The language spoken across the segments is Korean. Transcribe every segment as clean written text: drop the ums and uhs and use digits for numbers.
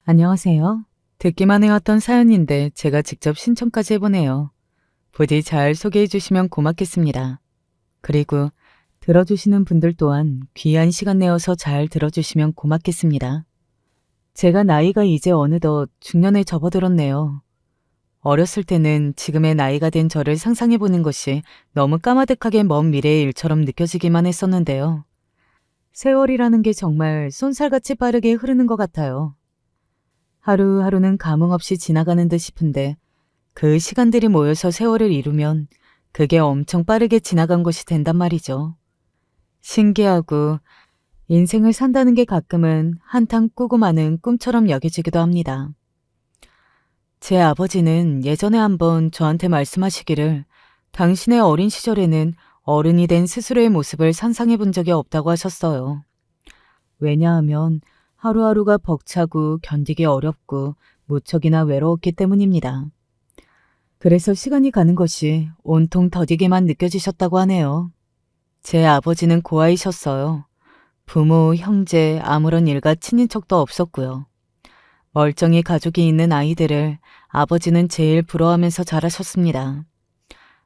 안녕하세요. 듣기만 해왔던 사연인데 제가 직접 신청까지 해보네요. 부디 잘 소개해 주시면 고맙겠습니다. 그리고 들어주시는 분들 또한 귀한 시간 내어서 잘 들어주시면 고맙겠습니다. 제가 나이가 이제 어느덧 중년에 접어들었네요. 어렸을 때는 지금의 나이가 된 저를 상상해보는 것이 너무 까마득하게 먼 미래의 일처럼 느껴지기만 했었는데요. 세월이라는 게 정말 쏜살같이 빠르게 흐르는 것 같아요. 하루하루는 감흥 없이 지나가는 듯 싶은데 그 시간들이 모여서 세월을 이루면 그게 엄청 빠르게 지나간 것이 된단 말이죠. 신기하고 인생을 산다는 게 가끔은 한탕 꾸고 마는 꿈처럼 여겨지기도 합니다. 제 아버지는 예전에 한번 저한테 말씀하시기를 당신의 어린 시절에는 어른이 된 스스로의 모습을 상상해 본 적이 없다고 하셨어요. 왜냐하면 하루하루가 벅차고 견디기 어렵고 무척이나 외로웠기 때문입니다. 그래서 시간이 가는 것이 온통 더디게만 느껴지셨다고 하네요. 제 아버지는 고아이셨어요. 부모, 형제, 아무런 일가 친인척도 없었고요. 멀쩡히 가족이 있는 아이들을 아버지는 제일 부러워하면서 자라셨습니다.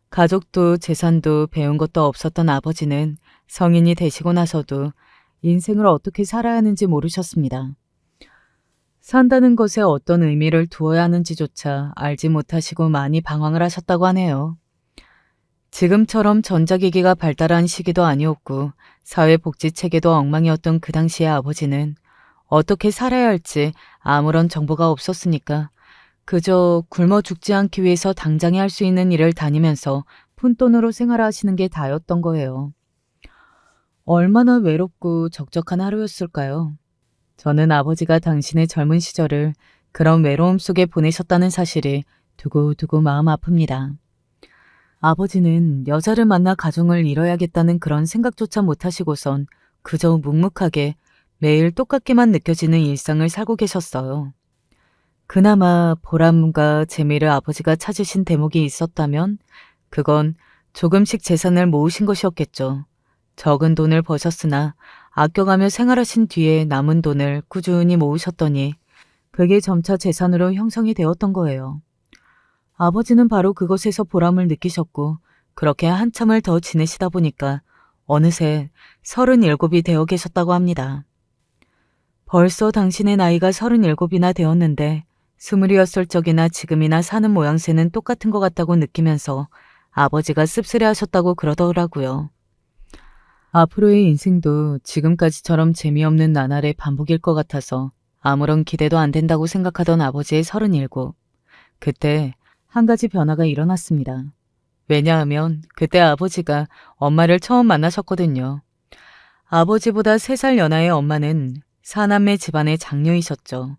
가족도 재산도 배운 것도 없었던 아버지는 성인이 되시고 나서도 인생을 어떻게 살아야 하는지 모르셨습니다. 산다는 것에 어떤 의미를 두어야 하는지조차 알지 못하시고 많이 방황을 하셨다고 하네요. 지금처럼 전자기기가 발달한 시기도 아니었고 사회복지 체계도 엉망이었던 그 당시의 아버지는 어떻게 살아야 할지 아무런 정보가 없었으니까 그저 굶어 죽지 않기 위해서 당장에 할 수 있는 일을 다니면서 푼돈으로 생활하시는 게 다였던 거예요. 얼마나 외롭고 적적한 하루였을까요? 저는 아버지가 당신의 젊은 시절을 그런 외로움 속에 보내셨다는 사실이 두고두고 마음 아픕니다. 아버지는 여자를 만나 가정을 이뤄야겠다는 그런 생각조차 못하시고선 그저 묵묵하게 매일 똑같게만 느껴지는 일상을 살고 계셨어요. 그나마 보람과 재미를 아버지가 찾으신 대목이 있었다면 그건 조금씩 재산을 모으신 것이었겠죠. 적은 돈을 버셨으나 아껴가며 생활하신 뒤에 남은 돈을 꾸준히 모으셨더니 그게 점차 재산으로 형성이 되었던 거예요. 아버지는 바로 그것에서 보람을 느끼셨고 그렇게 한참을 더 지내시다 보니까 어느새 37이 되어 계셨다고 합니다. 벌써 당신의 나이가 37이나 되었는데 20이었을 적이나 지금이나 사는 모양새는 똑같은 것 같다고 느끼면서 아버지가 씁쓸해하셨다고 그러더라고요. 앞으로의 인생도 지금까지처럼 재미없는 나날의 반복일 것 같아서 아무런 기대도 안 된다고 생각하던 아버지의 37. 그때 한 가지 변화가 일어났습니다. 왜냐하면 그때 아버지가 엄마를 처음 만나셨거든요. 아버지보다 3살 연하의 엄마는 사남매 집안의 장녀이셨죠.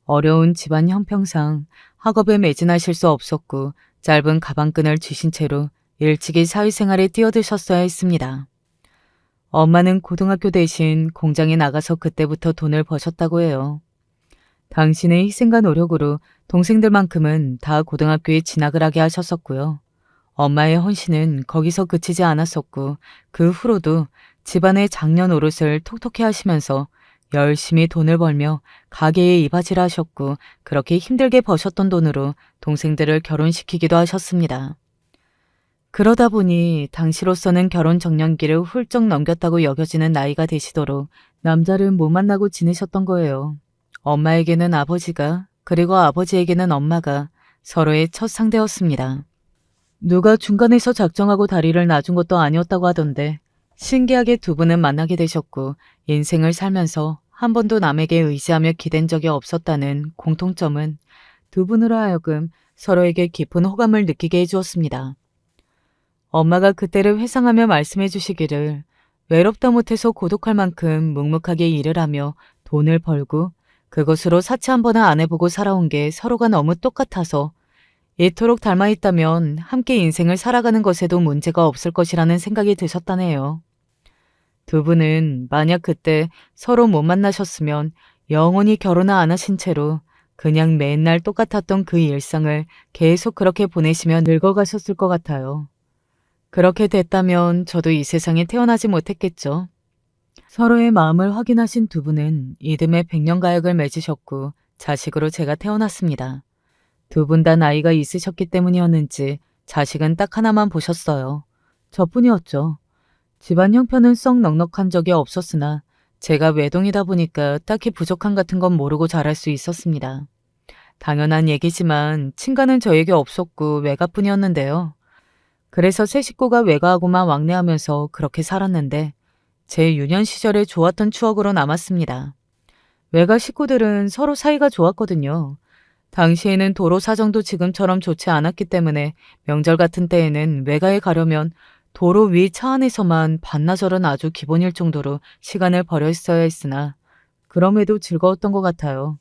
어려운 집안 형평상 학업에 매진하실 수 없었고 짧은 가방끈을 쥐신 채로 일찍이 사회생활에 뛰어드셨어야 했습니다. 엄마는 고등학교 대신 공장에 나가서 그때부터 돈을 버셨다고 해요. 당신의 희생과 노력으로 동생들만큼은 다 고등학교에 진학을 하게 하셨었고요. 엄마의 헌신은 거기서 그치지 않았었고 그 후로도 집안의 장년 노릇을 톡톡히 하시면서 열심히 돈을 벌며 가게에 이바지를 하셨고 그렇게 힘들게 버셨던 돈으로 동생들을 결혼시키기도 하셨습니다. 그러다 보니 당시로서는 결혼 정년기를 훌쩍 넘겼다고 여겨지는 나이가 되시도록 남자를 못 만나고 지내셨던 거예요. 엄마에게는 아버지가 그리고 아버지에게는 엄마가 서로의 첫 상대였습니다. 누가 중간에서 작정하고 다리를 놔준 것도 아니었다고 하던데 신기하게 두 분은 만나게 되셨고 인생을 살면서 한 번도 남에게 의지하며 기댄 적이 없었다는 공통점은 두 분으로 하여금 서로에게 깊은 호감을 느끼게 해주었습니다. 엄마가 그때를 회상하며 말씀해 주시기를 외롭다 못해서 고독할 만큼 묵묵하게 일을 하며 돈을 벌고 그것으로 사치 한 번은 안 해보고 살아온 게 서로가 너무 똑같아서 이토록 닮아있다면 함께 인생을 살아가는 것에도 문제가 없을 것이라는 생각이 드셨다네요. 두 분은 만약 그때 서로 못 만나셨으면 영원히 결혼을 안 하신 채로 그냥 맨날 똑같았던 그 일상을 계속 그렇게 보내시며 늙어가셨을 것 같아요. 그렇게 됐다면 저도 이 세상에 태어나지 못했겠죠. 서로의 마음을 확인하신 두 분은 이듬해 백년가약을 맺으셨고 자식으로 제가 태어났습니다. 두 분 다 나이가 있으셨기 때문이었는지 자식은 딱 하나만 보셨어요. 저뿐이었죠. 집안 형편은 썩 넉넉한 적이 없었으나 제가 외동이다 보니까 딱히 부족한 같은 건 모르고 자랄 수 있었습니다. 당연한 얘기지만 친가는 저에게 없었고 외가뿐이었는데요. 그래서 세 식구가 외가하고만 왕래하면서 그렇게 살았는데 제 유년 시절에 좋았던 추억으로 남았습니다. 외가 식구들은 서로 사이가 좋았거든요. 당시에는 도로 사정도 지금처럼 좋지 않았기 때문에 명절 같은 때에는 외가에 가려면 도로 위 차 안에서만 반나절은 아주 기본일 정도로 시간을 버려 있어야 했으나 그럼에도 즐거웠던 것 같아요.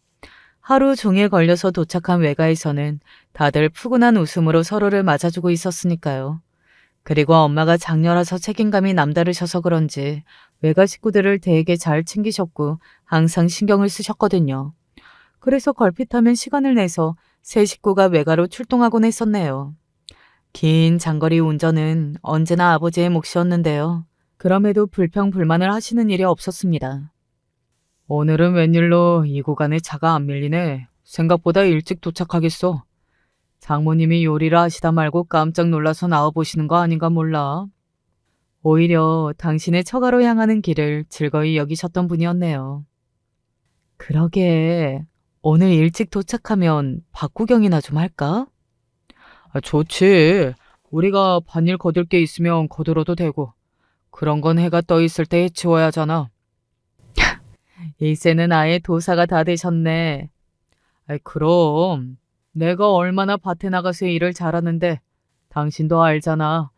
하루 종일 걸려서 도착한 외가에서는 다들 푸근한 웃음으로 서로를 맞아주고 있었으니까요. 그리고 엄마가 장녀라서 책임감이 남다르셔서 그런지 외가 식구들을 되게 잘 챙기셨고 항상 신경을 쓰셨거든요. 그래서 걸핏하면 시간을 내서 세 식구가 외가로 출동하곤 했었네요. 긴 장거리 운전은 언제나 아버지의 몫이었는데요. 그럼에도 불평불만을 하시는 일이 없었습니다. 오늘은 웬일로 이 구간에 차가 안 밀리네. 생각보다 일찍 도착하겠어. 장모님이 요리를 하시다 말고 깜짝 놀라서 나와보시는 거 아닌가 몰라. 오히려 당신의 처가로 향하는 길을 즐거이 여기셨던 분이었네요. 그러게 오늘 일찍 도착하면 밥 구경이나 좀 할까? 좋지. 우리가 밭일 거둘 게 있으면 거들어도 되고 그런 건 해가 떠 있을 때 해치워야 하잖아. 이제는 아예 도사가 다 되셨네. 그럼 내가 얼마나 밭에 나가서 일을 잘하는데 당신도 알잖아.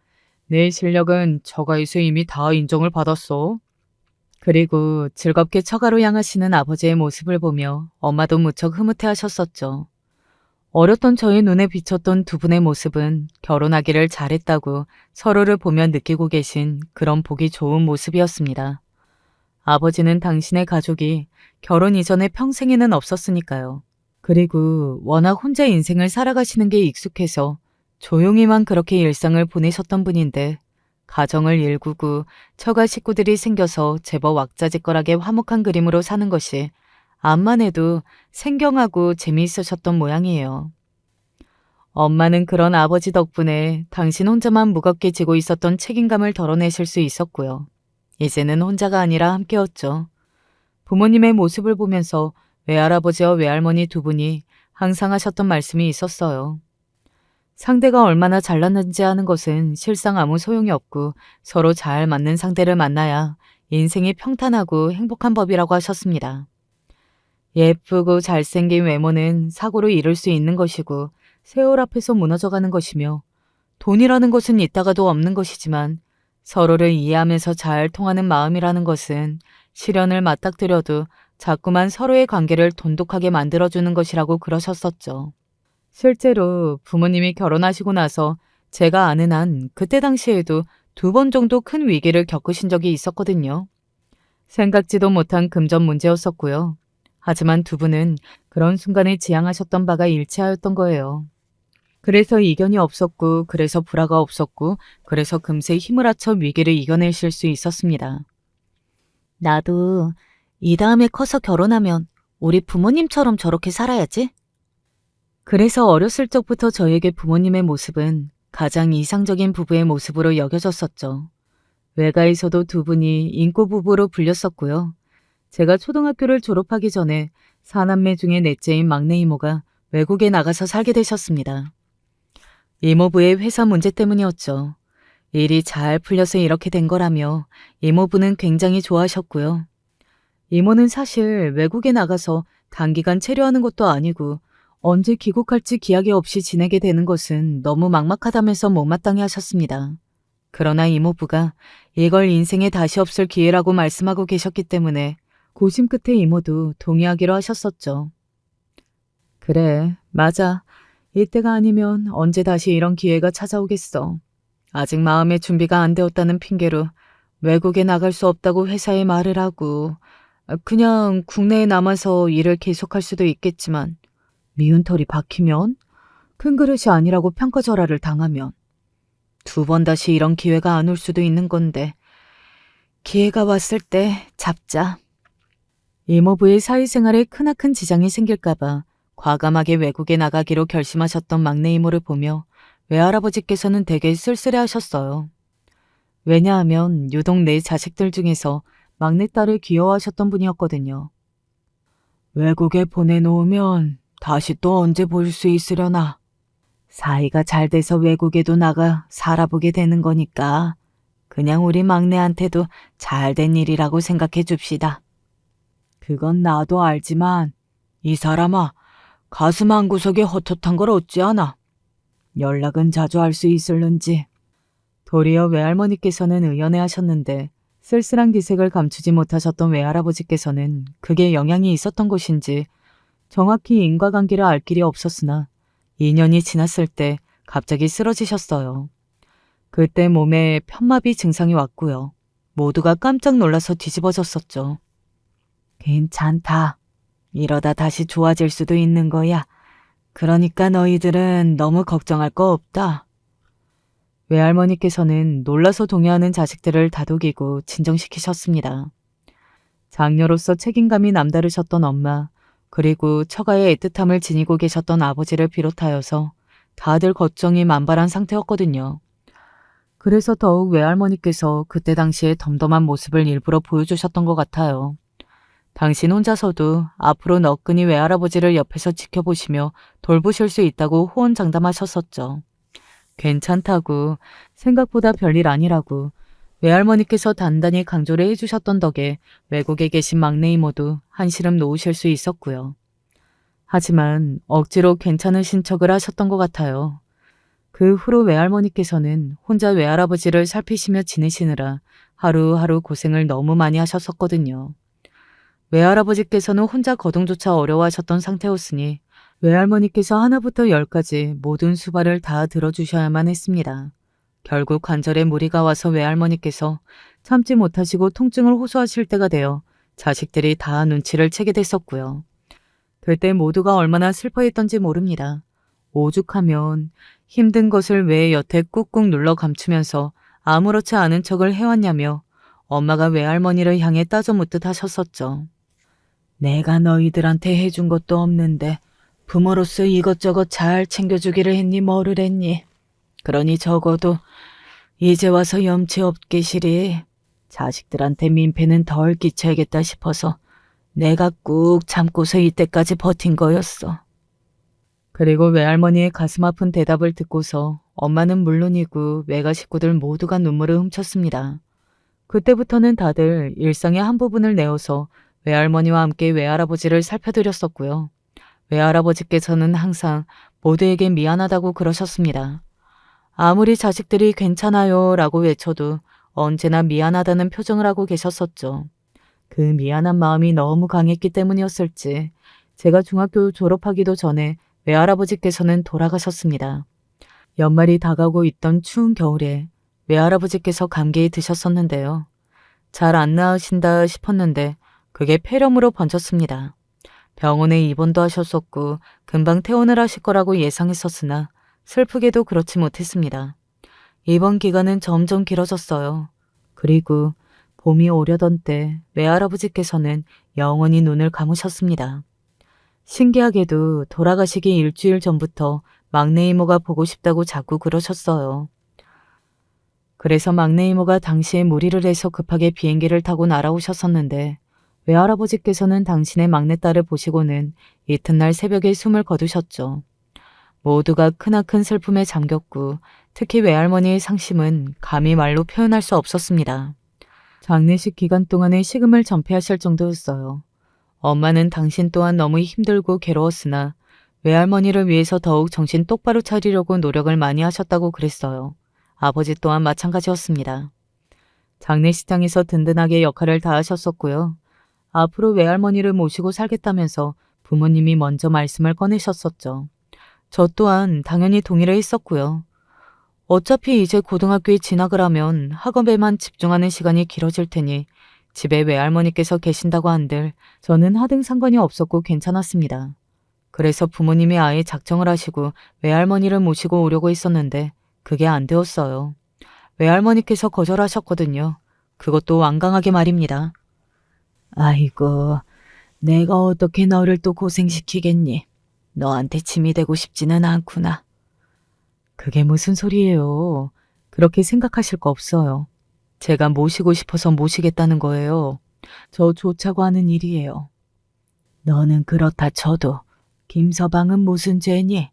내 실력은 처가에서 이미 다 인정을 받았어. 그리고 즐겁게 처가로 향하시는 아버지의 모습을 보며 엄마도 무척 흐뭇해하셨었죠. 어렸던 저의 눈에 비쳤던 두 분의 모습은 결혼하기를 잘했다고 서로를 보며 느끼고 계신 그런 보기 좋은 모습이었습니다. 아버지는 당신의 가족이 결혼 이전에 평생에는 없었으니까요. 그리고 워낙 혼자 인생을 살아가시는 게 익숙해서 조용히만 그렇게 일상을 보내셨던 분인데 가정을 일구고 처가 식구들이 생겨서 제법 왁자지껄하게 화목한 그림으로 사는 것이 암만 해도 생경하고 재미있으셨던 모양이에요. 엄마는 그런 아버지 덕분에 당신 혼자만 무겁게 지고 있었던 책임감을 덜어내실 수 있었고요. 이제는 혼자가 아니라 함께였죠. 부모님의 모습을 보면서 외할아버지와 외할머니 두 분이 항상 하셨던 말씀이 있었어요. 상대가 얼마나 잘났는지 하는 것은 실상 아무 소용이 없고 서로 잘 맞는 상대를 만나야 인생이 평탄하고 행복한 법이라고 하셨습니다. 예쁘고 잘생긴 외모는 사고로 이룰 수 있는 것이고 세월 앞에서 무너져가는 것이며 돈이라는 것은 있다가도 없는 것이지만 서로를 이해하면서 잘 통하는 마음이라는 것은 시련을 맞닥뜨려도 자꾸만 서로의 관계를 돈독하게 만들어주는 것이라고 그러셨었죠. 실제로 부모님이 결혼하시고 나서 제가 아는 한 그때 당시에도 2번 정도 큰 위기를 겪으신 적이 있었거든요. 생각지도 못한 금전 문제였었고요. 하지만 두 분은 그런 순간에 지향하셨던 바가 일치하였던 거예요. 그래서 이견이 없었고, 그래서 불화가 없었고, 그래서 금세 힘을 합쳐 위기를 이겨내실 수 있었습니다. 나도 이 다음에 커서 결혼하면 우리 부모님처럼 저렇게 살아야지. 그래서 어렸을 적부터 저에게 부모님의 모습은 가장 이상적인 부부의 모습으로 여겨졌었죠. 외가에서도 두 분이 인꼬 부부로 불렸었고요. 제가 초등학교를 졸업하기 전에 사남매 중에 넷째인 막내 이모가 외국에 나가서 살게 되셨습니다. 이모부의 회사 문제 때문이었죠. 일이 잘 풀려서 이렇게 된 거라며 이모부는 굉장히 좋아하셨고요. 이모는 사실 외국에 나가서 단기간 체류하는 것도 아니고 언제 귀국할지 기약이 없이 지내게 되는 것은 너무 막막하다면서 못마땅해 하셨습니다. 그러나 이모부가 이걸 인생에 다시 없을 기회라고 말씀하고 계셨기 때문에 고심 끝에 이모도 동의하기로 하셨었죠. 그래, 맞아. 이때가 아니면 언제 다시 이런 기회가 찾아오겠어. 아직 마음의 준비가 안 되었다는 핑계로 외국에 나갈 수 없다고 회사에 말을 하고 그냥 국내에 남아서 일을 계속할 수도 있겠지만 미운 털이 박히면 큰 그릇이 아니라고 평가절하를 당하면 2번 다시 이런 기회가 안 올 수도 있는 건데 기회가 왔을 때 잡자. 이모부의 사회생활에 크나큰 지장이 생길까봐 과감하게 외국에 나가기로 결심하셨던 막내 이모를 보며 외할아버지께서는 되게 쓸쓸해하셨어요. 왜냐하면 유독 내 자식들 중에서 막내딸을 귀여워하셨던 분이었거든요. 외국에 보내놓으면 다시 또 언제 볼 수 있으려나. 사이가 잘 돼서 외국에도 나가 살아보게 되는 거니까 그냥 우리 막내한테도 잘 된 일이라고 생각해 줍시다. 그건 나도 알지만 이 사람아, 가슴 한구석에 헛헛한 걸 어찌 아나. 연락은 자주 할 수 있을는지. 도리어 외할머니께서는 의연해 하셨는데 쓸쓸한 기색을 감추지 못하셨던 외할아버지께서는 그게 영향이 있었던 것인지 정확히 인과관계를 알 길이 없었으나 2년이 지났을 때 갑자기 쓰러지셨어요. 그때 몸에 편마비 증상이 왔고요. 모두가 깜짝 놀라서 뒤집어졌었죠. 괜찮다. 이러다 다시 좋아질 수도 있는 거야. 그러니까 너희들은 너무 걱정할 거 없다. 외할머니께서는 놀라서 동요하는 자식들을 다독이고 진정시키셨습니다. 장녀로서 책임감이 남다르셨던 엄마, 그리고 처가의 애틋함을 지니고 계셨던 아버지를 비롯하여서 다들 걱정이 만발한 상태였거든요. 그래서 더욱 외할머니께서 그때 당시에 덤덤한 모습을 일부러 보여주셨던 것 같아요. 당신 혼자서도 앞으로 너끈히 외할아버지를 옆에서 지켜보시며 돌보실 수 있다고 호언장담하셨었죠. 괜찮다고, 생각보다 별일 아니라고 외할머니께서 단단히 강조를 해주셨던 덕에 외국에 계신 막내 이모도 한시름 놓으실 수 있었고요. 하지만 억지로 괜찮으신 척을 하셨던 것 같아요. 그 후로 외할머니께서는 혼자 외할아버지를 살피시며 지내시느라 하루하루 고생을 너무 많이 하셨었거든요. 외할아버지께서는 혼자 거동조차 어려워하셨던 상태였으니 외할머니께서 하나부터 열까지 모든 수발을 다 들어주셔야만 했습니다. 결국 관절에 무리가 와서 외할머니께서 참지 못하시고 통증을 호소하실 때가 되어 자식들이 다 눈치를 채게 됐었고요. 그때 모두가 얼마나 슬퍼했던지 모릅니다. 오죽하면 힘든 것을 왜 여태 꾹꾹 눌러 감추면서 아무렇지 않은 척을 해왔냐며 엄마가 외할머니를 향해 따져 묻듯 하셨었죠. 내가 너희들한테 해준 것도 없는데 부모로서 이것저것 잘 챙겨주기를 했니 뭐를 했니. 그러니 적어도 이제 와서 염치 없게 시리 자식들한테 민폐는 덜 끼쳐야겠다 싶어서 내가 꾹 참고서 이때까지 버틴 거였어. 그리고 외할머니의 가슴 아픈 대답을 듣고서 엄마는 물론이고 외가 식구들 모두가 눈물을 훔쳤습니다. 그때부터는 다들 일상의 한 부분을 내어서 외할머니와 함께 외할아버지를 살펴드렸었고요. 외할아버지께서는 항상 모두에게 미안하다고 그러셨습니다. 아무리 자식들이 괜찮아요 라고 외쳐도 언제나 미안하다는 표정을 하고 계셨었죠. 그 미안한 마음이 너무 강했기 때문이었을지 제가 중학교 졸업하기도 전에 외할아버지께서는 돌아가셨습니다. 연말이 다가오고 있던 추운 겨울에 외할아버지께서 감기에 드셨었는데요. 잘 안 나으신다 싶었는데 그게 폐렴으로 번졌습니다. 병원에 입원도 하셨었고 금방 퇴원을 하실 거라고 예상했었으나 슬프게도 그렇지 못했습니다. 입원 기간은 점점 길어졌어요. 그리고 봄이 오려던 때 외할아버지께서는 영원히 눈을 감으셨습니다. 신기하게도 돌아가시기 일주일 전부터 막내 이모가 보고 싶다고 자꾸 그러셨어요. 그래서 막내 이모가 당시에 무리를 해서 급하게 비행기를 타고 날아오셨었는데 외할아버지께서는 당신의 막내딸을 보시고는 이튿날 새벽에 숨을 거두셨죠. 모두가 크나큰 슬픔에 잠겼고 특히 외할머니의 상심은 감히 말로 표현할 수 없었습니다. 장례식 기간 동안에 식음을 전폐하실 정도였어요. 엄마는 당신 또한 너무 힘들고 괴로웠으나 외할머니를 위해서 더욱 정신 똑바로 차리려고 노력을 많이 하셨다고 그랬어요. 아버지 또한 마찬가지였습니다. 장례식장에서 든든하게 역할을 다하셨었고요. 앞으로 외할머니를 모시고 살겠다면서 부모님이 먼저 말씀을 꺼내셨었죠. 저 또한 당연히 동의를 했었고요. 어차피 이제 고등학교에 진학을 하면 학업에만 집중하는 시간이 길어질 테니 집에 외할머니께서 계신다고 한들 저는 하등 상관이 없었고 괜찮았습니다. 그래서 부모님이 아예 작정을 하시고 외할머니를 모시고 오려고 했었는데 그게 안 되었어요. 외할머니께서 거절하셨거든요. 그것도 완강하게 말입니다. 아이고, 내가 어떻게 너를 또 고생시키겠니? 너한테 짐이 되고 싶지는 않구나. 그게 무슨 소리예요? 그렇게 생각하실 거 없어요. 제가 모시고 싶어서 모시겠다는 거예요. 저 좋자고 하는 일이에요. 너는 그렇다 쳐도 김서방은 무슨 죄니?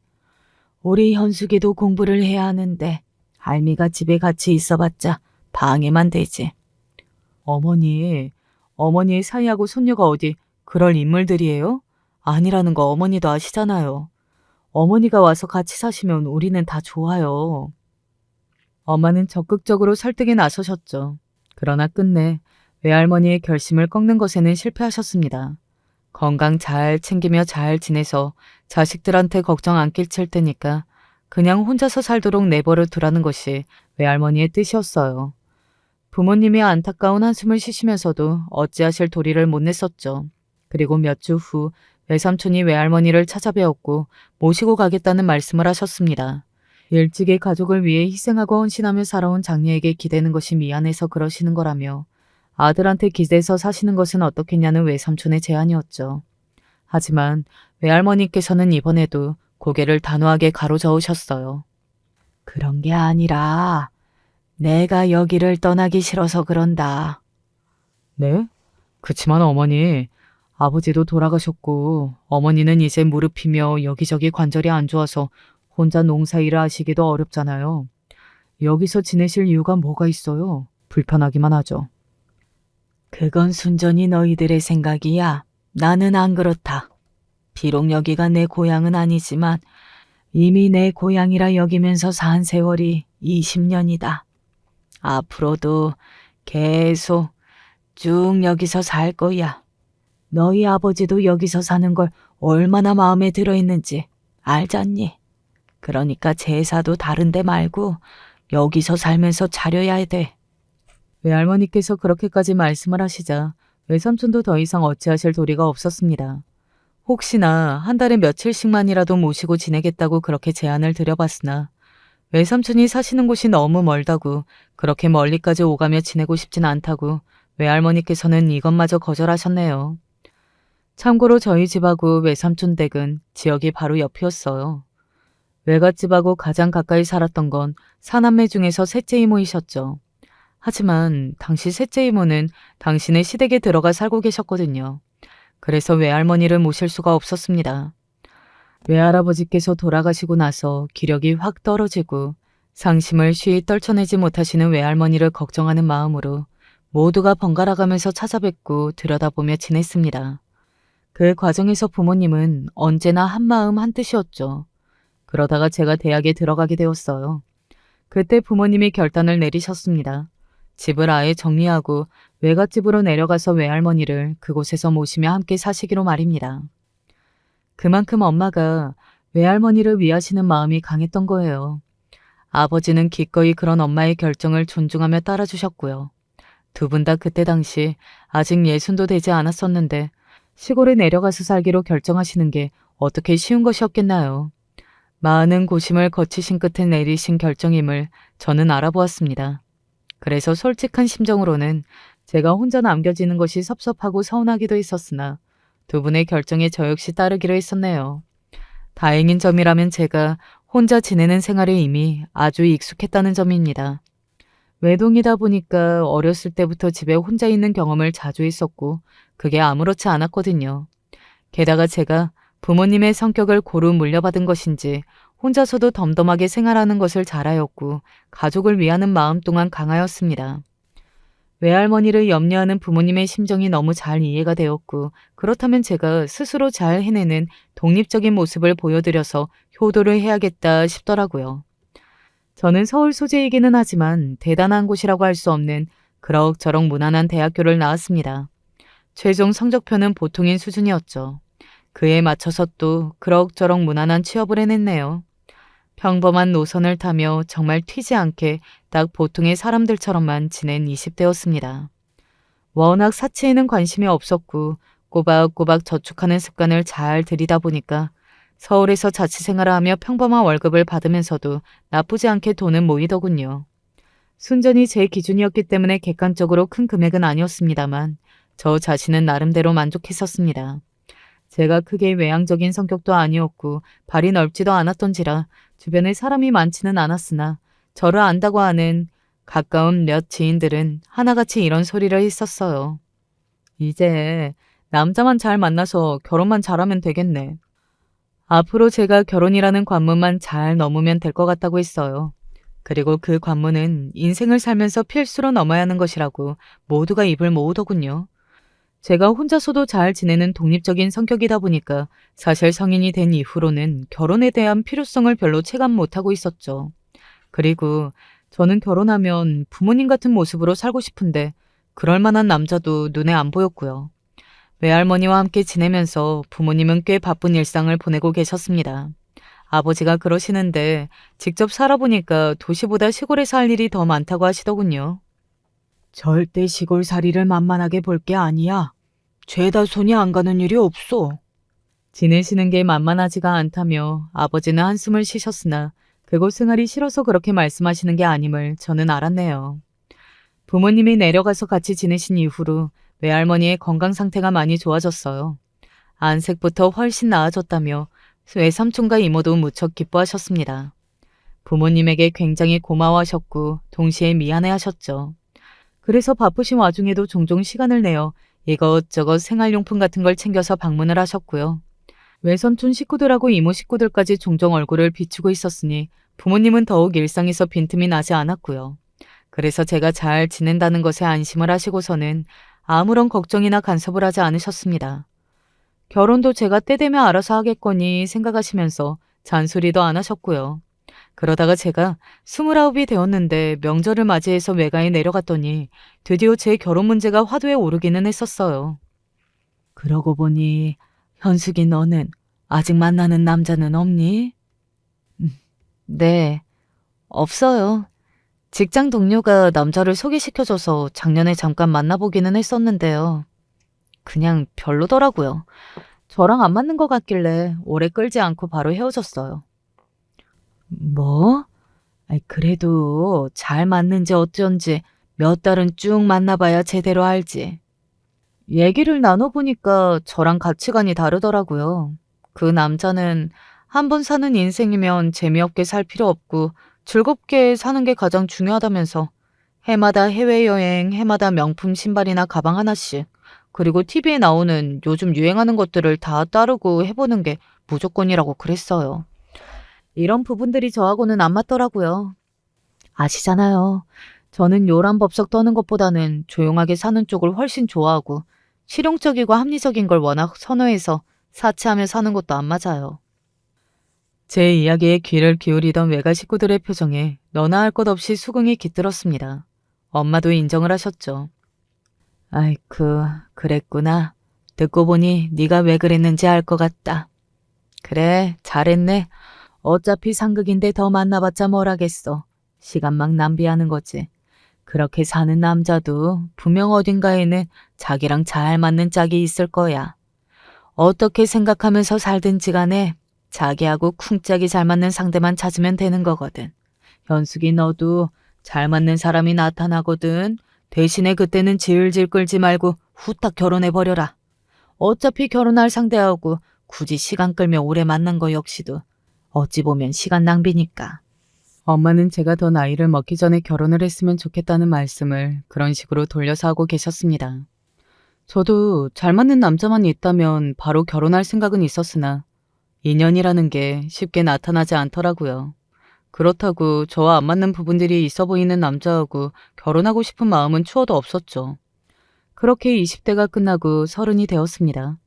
우리 현숙이도 공부를 해야 하는데 할미가 집에 같이 있어봤자 방해만 되지. 어머니의 사이하고 손녀가 어디 그럴 인물들이에요? 아니라는 거 어머니도 아시잖아요. 어머니가 와서 같이 사시면 우리는 다 좋아요. 엄마는 적극적으로 설득에 나서셨죠. 그러나 끝내 외할머니의 결심을 꺾는 것에는 실패하셨습니다. 건강 잘 챙기며 잘 지내서 자식들한테 걱정 안 끼칠 테니까 그냥 혼자서 살도록 내버려 두라는 것이 외할머니의 뜻이었어요. 부모님이 안타까운 한숨을 쉬시면서도 어찌하실 도리를 못 냈었죠. 그리고 몇 주 후 외삼촌이 외할머니를 찾아뵈었고 모시고 가겠다는 말씀을 하셨습니다. 일찍이 가족을 위해 희생하고 헌신하며 살아온 장녀에게 기대는 것이 미안해서 그러시는 거라며 아들한테 기대서 사시는 것은 어떻겠냐는 외삼촌의 제안이었죠. 하지만 외할머니께서는 이번에도 고개를 단호하게 가로저으셨어요. 그런 게 아니라 내가 여기를 떠나기 싫어서 그런다. 네? 그치만 어머니, 아버지도 돌아가셨고 어머니는 이제 무릎이며 여기저기 관절이 안 좋아서 혼자 농사일을 하시기도 어렵잖아요. 여기서 지내실 이유가 뭐가 있어요? 불편하기만 하죠. 그건 순전히 너희들의 생각이야. 나는 안 그렇다. 비록 여기가 내 고향은 아니지만 이미 내 고향이라 여기면서 산 세월이 20년이다. 앞으로도 계속 쭉 여기서 살 거야. 너희 아버지도 여기서 사는 걸 얼마나 마음에 들어 있는지 알잖니? 그러니까 제사도 다른 데 말고 여기서 살면서 차려야 돼. 외할머니께서 그렇게까지 말씀을 하시자 외삼촌도 더 이상 어찌하실 도리가 없었습니다. 혹시나 한 달에 며칠씩만이라도 모시고 지내겠다고 그렇게 제안을 드려봤으나 외삼촌이 사시는 곳이 너무 멀다고 그렇게 멀리까지 오가며 지내고 싶진 않다고 외할머니께서는 이것마저 거절하셨네요. 참고로 저희 집하고 외삼촌 댁은 지역이 바로 옆이었어요. 외갓집하고 가장 가까이 살았던 건 사남매 중에서 셋째 이모이셨죠. 하지만 당시 셋째 이모는 당신의 시댁에 들어가 살고 계셨거든요. 그래서 외할머니를 모실 수가 없었습니다. 외할아버지께서 돌아가시고 나서 기력이 확 떨어지고 상심을 쉬이 떨쳐내지 못하시는 외할머니를 걱정하는 마음으로 모두가 번갈아 가면서 찾아뵙고 들여다보며 지냈습니다. 그 과정에서 부모님은 언제나 한마음 한뜻이었죠. 그러다가 제가 대학에 들어가게 되었어요. 그때 부모님이 결단을 내리셨습니다. 집을 아예 정리하고 외갓집으로 내려가서 외할머니를 그곳에서 모시며 함께 사시기로 말입니다. 그만큼 엄마가 외할머니를 위하시는 마음이 강했던 거예요. 아버지는 기꺼이 그런 엄마의 결정을 존중하며 따라주셨고요. 두 분 다 그때 당시 아직 예순도 되지 않았었는데 시골에 내려가서 살기로 결정하시는 게 어떻게 쉬운 것이었겠나요. 많은 고심을 거치신 끝에 내리신 결정임을 저는 알아보았습니다. 그래서 솔직한 심정으로는 제가 혼자 남겨지는 것이 섭섭하고 서운하기도 했었으나 두 분의 결정에 저 역시 따르기로 했었네요. 다행인 점이라면 제가 혼자 지내는 생활에 이미 아주 익숙했다는 점입니다. 외동이다 보니까 어렸을 때부터 집에 혼자 있는 경험을 자주 했었고 그게 아무렇지 않았거든요. 게다가 제가 부모님의 성격을 고루 물려받은 것인지 혼자서도 덤덤하게 생활하는 것을 잘하였고 가족을 위하는 마음 또한 강하였습니다. 외할머니를 염려하는 부모님의 심정이 너무 잘 이해가 되었고 그렇다면 제가 스스로 잘 해내는 독립적인 모습을 보여드려서 효도를 해야겠다 싶더라고요. 저는 서울 소재이기는 하지만 대단한 곳이라고 할 수 없는 그럭저럭 무난한 대학교를 나왔습니다. 최종 성적표는 보통인 수준이었죠. 그에 맞춰서 또 그럭저럭 무난한 취업을 해냈네요. 평범한 노선을 타며 정말 튀지 않게 딱 보통의 사람들처럼만 지낸 20대였습니다. 워낙 사치에는 관심이 없었고 꼬박꼬박 저축하는 습관을 잘 들이다 보니까 서울에서 자취생활을 하며 평범한 월급을 받으면서도 나쁘지 않게 돈은 모이더군요. 순전히 제 기준이었기 때문에 객관적으로 큰 금액은 아니었습니다만 저 자신은 나름대로 만족했었습니다. 제가 크게 외향적인 성격도 아니었고 발이 넓지도 않았던지라 주변에 사람이 많지는 않았으나 저를 안다고 하는 가까운 몇 지인들은 하나같이 이런 소리를 했었어요. 이제 남자만 잘 만나서 결혼만 잘하면 되겠네. 앞으로 제가 결혼이라는 관문만 잘 넘으면 될 것 같다고 했어요. 그리고 그 관문은 인생을 살면서 필수로 넘어야 하는 것이라고 모두가 입을 모으더군요. 제가 혼자서도 잘 지내는 독립적인 성격이다 보니까 사실 성인이 된 이후로는 결혼에 대한 필요성을 별로 체감 못하고 있었죠. 그리고 저는 결혼하면 부모님 같은 모습으로 살고 싶은데 그럴 만한 남자도 눈에 안 보였고요. 외할머니와 함께 지내면서 부모님은 꽤 바쁜 일상을 보내고 계셨습니다. 아버지가 그러시는데 직접 살아보니까 도시보다 시골에 살 일이 더 많다고 하시더군요. 절대 시골살이를 만만하게 볼 게 아니야. 죄다 손이 안 가는 일이 없어. 지내시는 게 만만하지가 않다며 아버지는 한숨을 쉬셨으나 그곳 생활이 싫어서 그렇게 말씀하시는 게 아님을 저는 알았네요. 부모님이 내려가서 같이 지내신 이후로 외할머니의 건강 상태가 많이 좋아졌어요. 안색부터 훨씬 나아졌다며 외삼촌과 이모도 무척 기뻐하셨습니다. 부모님에게 굉장히 고마워하셨고 동시에 미안해하셨죠. 그래서 바쁘신 와중에도 종종 시간을 내어 이것저것 생활용품 같은 걸 챙겨서 방문을 하셨고요. 외삼촌 식구들하고 이모 식구들까지 종종 얼굴을 비추고 있었으니 부모님은 더욱 일상에서 빈틈이 나지 않았고요. 그래서 제가 잘 지낸다는 것에 안심을 하시고서는 아무런 걱정이나 간섭을 하지 않으셨습니다. 결혼도 제가 때 되면 알아서 하겠거니 생각하시면서 잔소리도 안 하셨고요. 그러다가 제가 29이 되었는데 명절을 맞이해서 외가에 내려갔더니 드디어 제 결혼 문제가 화두에 오르기는 했었어요. 그러고 보니 현숙이 너는 아직 만나는 남자는 없니? 네, 없어요. 직장 동료가 남자를 소개시켜줘서 작년에 잠깐 만나보기는 했었는데요. 그냥 별로더라고요. 저랑 안 맞는 것 같길래 오래 끌지 않고 바로 헤어졌어요. 뭐? 아이, 그래도 잘 맞는지 어쩐지 몇 달은 쭉 만나봐야 제대로 알지. 얘기를 나눠보니까 저랑 가치관이 다르더라고요. 그 남자는 한 번 사는 인생이면 재미없게 살 필요 없고 즐겁게 사는 게 가장 중요하다면서 해마다 해외여행, 해마다 명품 신발이나 가방 하나씩, 그리고 TV에 나오는 요즘 유행하는 것들을 다 따르고 해보는 게 무조건이라고 그랬어요. 이런 부분들이 저하고는 안 맞더라고요. 아시잖아요. 저는 요란법석 떠는 것보다는 조용하게 사는 쪽을 훨씬 좋아하고 실용적이고 합리적인 걸 워낙 선호해서 사치하며 사는 것도 안 맞아요. 제 이야기에 귀를 기울이던 외가 식구들의 표정에 너나 할 것 없이 수긍이 깃들었습니다. 엄마도 인정을 하셨죠. 아이쿠, 그랬구나. 듣고 보니 네가 왜 그랬는지 알 것 같다. 그래, 잘했네. 어차피 상극인데 더 만나봤자 뭘 하겠어. 시간 막 낭비하는 거지. 그렇게 사는 남자도 분명 어딘가에는 자기랑 잘 맞는 짝이 있을 거야. 어떻게 생각하면서 살든지 간에 자기하고 쿵짝이 잘 맞는 상대만 찾으면 되는 거거든. 현숙이 너도 잘 맞는 사람이 나타나거든. 대신에 그때는 질질 끌지 말고 후딱 결혼해버려라. 어차피 결혼할 상대하고 굳이 시간 끌며 오래 만난 거 역시도 어찌 보면 시간 낭비니까. 엄마는 제가 더 나이를 먹기 전에 결혼을 했으면 좋겠다는 말씀을 그런 식으로 돌려서 하고 계셨습니다. 저도 잘 맞는 남자만 있다면 바로 결혼할 생각은 있었으나 인연이라는 게 쉽게 나타나지 않더라고요. 그렇다고 저와 안 맞는 부분들이 있어 보이는 남자하고 결혼하고 싶은 마음은 추워도 없었죠. 그렇게 20대가 끝나고 30이 되었습니다.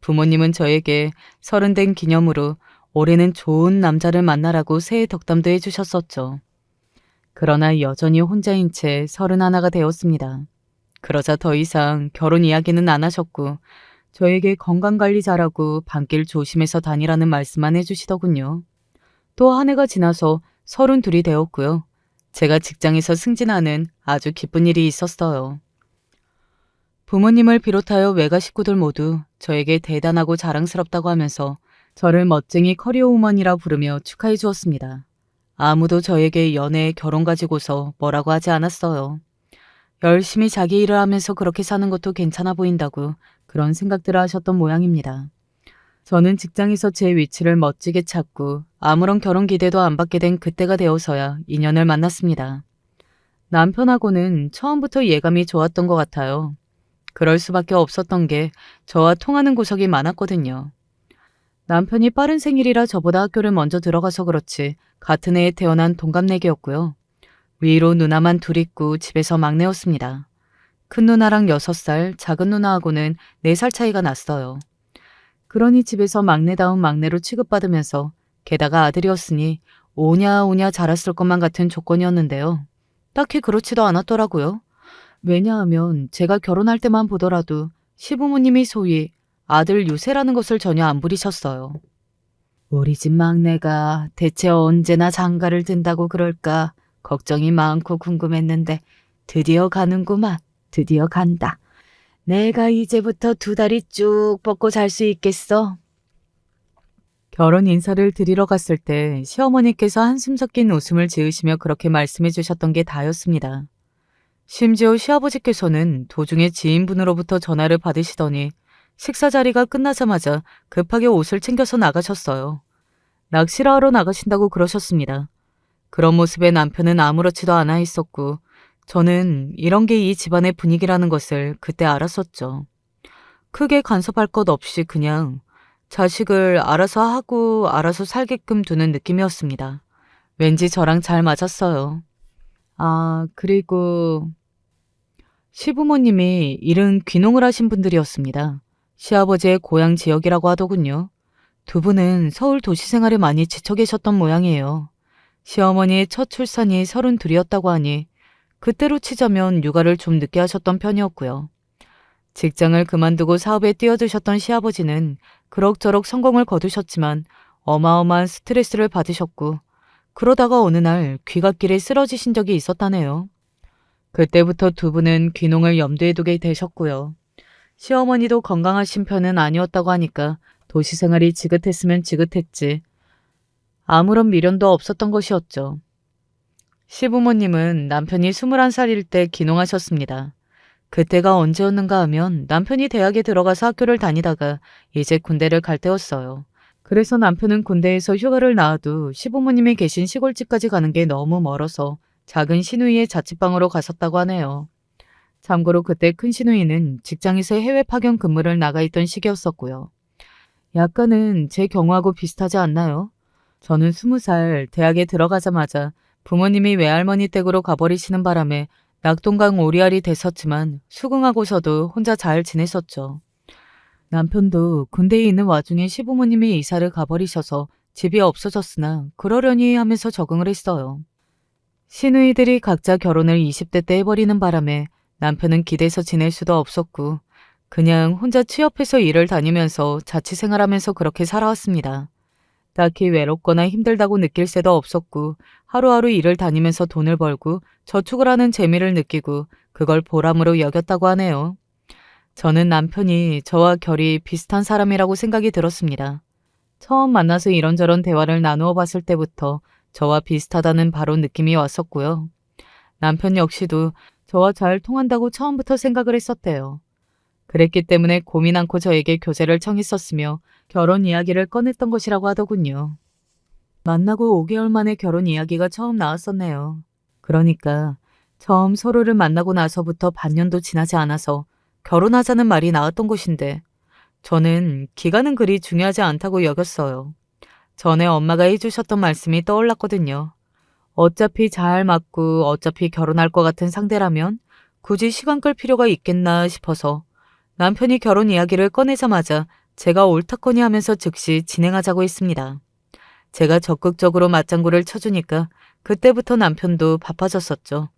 부모님은 저에게 30 된 기념으로 올해는 좋은 남자를 만나라고 새해 덕담도 해주셨었죠. 그러나 여전히 혼자인 채 31가 되었습니다. 그러자 더 이상 결혼 이야기는 안 하셨고 저에게 건강관리 잘하고 밤길 조심해서 다니라는 말씀만 해주시더군요. 또 한 해가 지나서 32이 되었고요. 제가 직장에서 승진하는 아주 기쁜 일이 있었어요. 부모님을 비롯하여 외가 식구들 모두 저에게 대단하고 자랑스럽다고 하면서 저를 멋쟁이 커리어우먼이라 부르며 축하해 주었습니다. 아무도 저에게 연애, 결혼 가지고서 뭐라고 하지 않았어요. 열심히 자기 일을 하면서 그렇게 사는 것도 괜찮아 보인다고 그런 생각들을 하셨던 모양입니다. 저는 직장에서 제 위치를 멋지게 찾고 아무런 결혼 기대도 안 받게 된 그때가 되어서야 인연을 만났습니다. 남편하고는 처음부터 예감이 좋았던 것 같아요. 그럴 수밖에 없었던 게 저와 통하는 구석이 많았거든요. 남편이 빠른 생일이라 저보다 학교를 먼저 들어가서 그렇지 같은 해에 태어난 동갑내기였고요. 위로 누나만 둘 있고 집에서 막내였습니다. 큰 누나랑 6살, 작은 누나하고는 4살 차이가 났어요. 그러니 집에서 막내다운 막내로 취급받으면서 게다가 아들이었으니 오냐 오냐 자랐을 것만 같은 조건이었는데요. 딱히 그렇지도 않았더라고요. 왜냐하면 제가 결혼할 때만 보더라도 시부모님이 소위 아들 유세라는 것을 전혀 안 부리셨어요. 우리 집 막내가 대체 언제나 장가를 든다고 그럴까 걱정이 많고 궁금했는데 드디어 가는구만. 드디어 간다. 내가 이제부터 2다리 쭉 뻗고 잘 수 있겠어. 결혼 인사를 드리러 갔을 때 시어머니께서 한숨 섞인 웃음을 지으시며 그렇게 말씀해 주셨던 게 다였습니다. 심지어 시아버지께서는 도중에 지인분으로부터 전화를 받으시더니 식사 자리가 끝나자마자 급하게 옷을 챙겨서 나가셨어요. 낚시를 하러 나가신다고 그러셨습니다. 그런 모습에 남편은 아무렇지도 않아 있었고 저는 이런 게 이 집안의 분위기라는 것을 그때 알았었죠. 크게 간섭할 것 없이 그냥 자식을 알아서 하고 알아서 살게끔 두는 느낌이었습니다. 왠지 저랑 잘 맞았어요. 아, 그리고 시부모님이 일은 귀농을 하신 분들이었습니다. 시아버지의 고향 지역이라고 하더군요. 두 분은 서울 도시 생활에 많이 지쳐 계셨던 모양이에요. 시어머니의 첫 출산이 32이었다고 하니 그때로 치자면 육아를 좀 늦게 하셨던 편이었고요. 직장을 그만두고 사업에 뛰어드셨던 시아버지는 그럭저럭 성공을 거두셨지만 어마어마한 스트레스를 받으셨고 그러다가 어느 날 귀갓길에 쓰러지신 적이 있었다네요. 그때부터 두 분은 귀농을 염두에 두게 되셨고요. 시어머니도 건강하신 편은 아니었다고 하니까 도시 생활이 지긋했으면 지긋했지 아무런 미련도 없었던 것이었죠. 시부모님은 남편이 21살일 때 귀농하셨습니다. 그때가 언제였는가 하면 남편이 대학에 들어가서 학교를 다니다가 이제 군대를 갈 때였어요. 그래서 남편은 군대에서 휴가를 나와도 시부모님이 계신 시골집까지 가는 게 너무 멀어서 작은 시누이의 자취방으로 갔었다고 하네요. 참고로 그때 큰 시누이는 직장에서 해외 파견 근무를 나가 있던 시기였었고요. 약간은 제 경우하고 비슷하지 않나요? 저는 20살 대학에 들어가자마자 부모님이 외할머니 댁으로 가버리시는 바람에 낙동강 오리알이 됐었지만 수긍하고서도 혼자 잘 지냈었죠. 남편도 군대에 있는 와중에 시부모님이 이사를 가버리셔서 집이 없어졌으나 그러려니 하면서 적응을 했어요. 시누이들이 각자 결혼을 20대 때 해버리는 바람에 남편은 기대서 지낼 수도 없었고 그냥 혼자 취업해서 일을 다니면서 자취생활하면서 그렇게 살아왔습니다. 딱히 외롭거나 힘들다고 느낄 새도 없었고 하루하루 일을 다니면서 돈을 벌고 저축을 하는 재미를 느끼고 그걸 보람으로 여겼다고 하네요. 저는 남편이 저와 결이 비슷한 사람이라고 생각이 들었습니다. 처음 만나서 이런저런 대화를 나누어 봤을 때부터 저와 비슷하다는 바로 느낌이 왔었고요. 남편 역시도 저와 잘 통한다고 처음부터 생각을 했었대요. 그랬기 때문에 고민 않고 저에게 교제를 청했었으며 결혼 이야기를 꺼냈던 것이라고 하더군요. 만나고 5개월 만에 결혼 이야기가 처음 나왔었네요. 그러니까 처음 서로를 만나고 나서부터 반년도 지나지 않아서 결혼하자는 말이 나왔던 것인데 저는 기간은 그리 중요하지 않다고 여겼어요. 전에 엄마가 해주셨던 말씀이 떠올랐거든요. 어차피 잘 맞고 어차피 결혼할 것 같은 상대라면 굳이 시간 끌 필요가 있겠나 싶어서 남편이 결혼 이야기를 꺼내자마자 제가 옳다거니 하면서 즉시 진행하자고 했습니다. 제가 적극적으로 맞장구를 쳐주니까 그때부터 남편도 바빠졌었죠.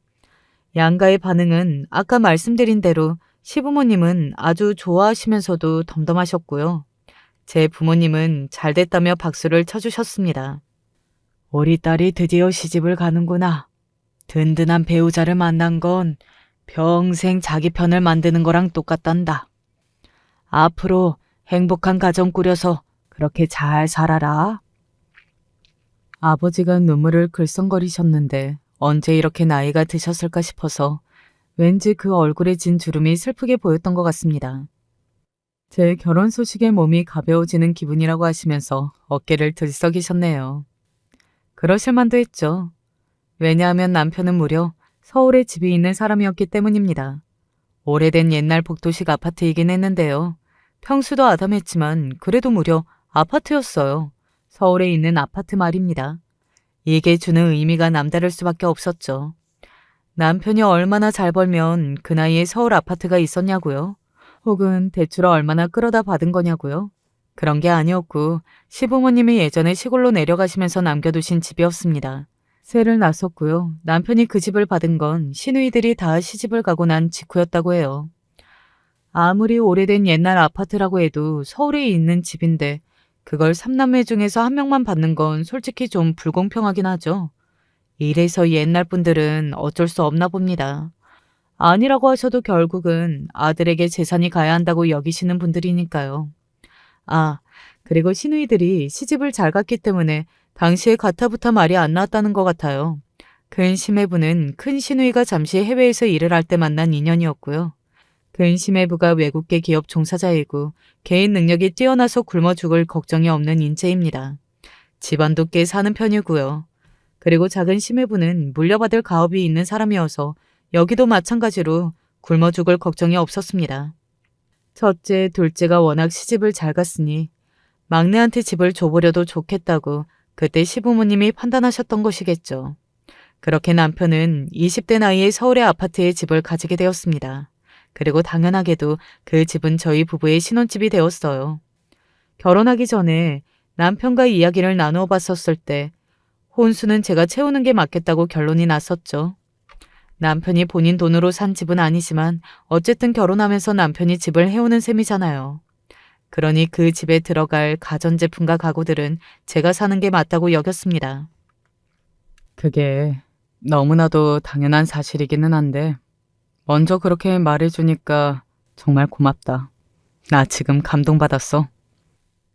양가의 반응은 아까 말씀드린 대로 시부모님은 아주 좋아하시면서도 덤덤하셨고요. 제 부모님은 잘됐다며 박수를 쳐주셨습니다. 우리 딸이 드디어 시집을 가는구나. 든든한 배우자를 만난 건 평생 자기 편을 만드는 거랑 똑같단다. 앞으로 행복한 가정 꾸려서 그렇게 잘 살아라. 아버지가 눈물을 글썽거리셨는데 언제 이렇게 나이가 드셨을까 싶어서 왠지 그 얼굴에 진 주름이 슬프게 보였던 것 같습니다. 제 결혼 소식에 몸이 가벼워지는 기분이라고 하시면서 어깨를 들썩이셨네요. 그러실 만도 했죠. 왜냐하면 남편은 무려 서울에 집이 있는 사람이었기 때문입니다. 오래된 옛날 복도식 아파트이긴 했는데요. 평수도 아담했지만 그래도 무려 아파트였어요. 서울에 있는 아파트 말입니다. 이게 주는 의미가 남다를 수밖에 없었죠. 남편이 얼마나 잘 벌면 그 나이에 서울 아파트가 있었냐고요? 혹은 대출을 얼마나 끌어다 받은 거냐고요? 그런 게 아니었고 시부모님이 예전에 시골로 내려가시면서 남겨두신 집이었습니다. 세를 낳았었고요. 남편이 그 집을 받은 건 시누이들이 다 시집을 가고 난 직후였다고 해요. 아무리 오래된 옛날 아파트라고 해도 서울에 있는 집인데 그걸 3남매 중에서 한 명만 받는 건 솔직히 좀 불공평하긴 하죠. 이래서 옛날 분들은 어쩔 수 없나 봅니다. 아니라고 하셔도 결국은 아들에게 재산이 가야 한다고 여기시는 분들이니까요. 아, 그리고 시누이들이 시집을 잘 갔기 때문에 당시에 가타부타 말이 안 나왔다는 것 같아요. 큰 시매부는 큰 시누이가 잠시 해외에서 일을 할 때 만난 인연이었고요. 큰 시매부가 외국계 기업 종사자이고 개인 능력이 뛰어나서 굶어 죽을 걱정이 없는 인재입니다. 집안도 꽤 사는 편이고요. 그리고 작은 시매부는 물려받을 가업이 있는 사람이어서 여기도 마찬가지로 굶어 죽을 걱정이 없었습니다. 첫째, 둘째가 워낙 시집을 잘 갔으니 막내한테 집을 줘보려도 좋겠다고 그때 시부모님이 판단하셨던 것이겠죠. 그렇게 남편은 20대 나이에 서울의 아파트에 집을 가지게 되었습니다. 그리고 당연하게도 그 집은 저희 부부의 신혼집이 되었어요. 결혼하기 전에 남편과 이야기를 나누어 봤었을 때 혼수는 제가 채우는 게 맞겠다고 결론이 났었죠. 남편이 본인 돈으로 산 집은 아니지만 어쨌든 결혼하면서 남편이 집을 해오는 셈이잖아요. 그러니 그 집에 들어갈 가전제품과 가구들은 제가 사는 게 맞다고 여겼습니다. 그게 너무나도 당연한 사실이기는 한데 먼저 그렇게 말해주니까 정말 고맙다. 나 지금 감동받았어.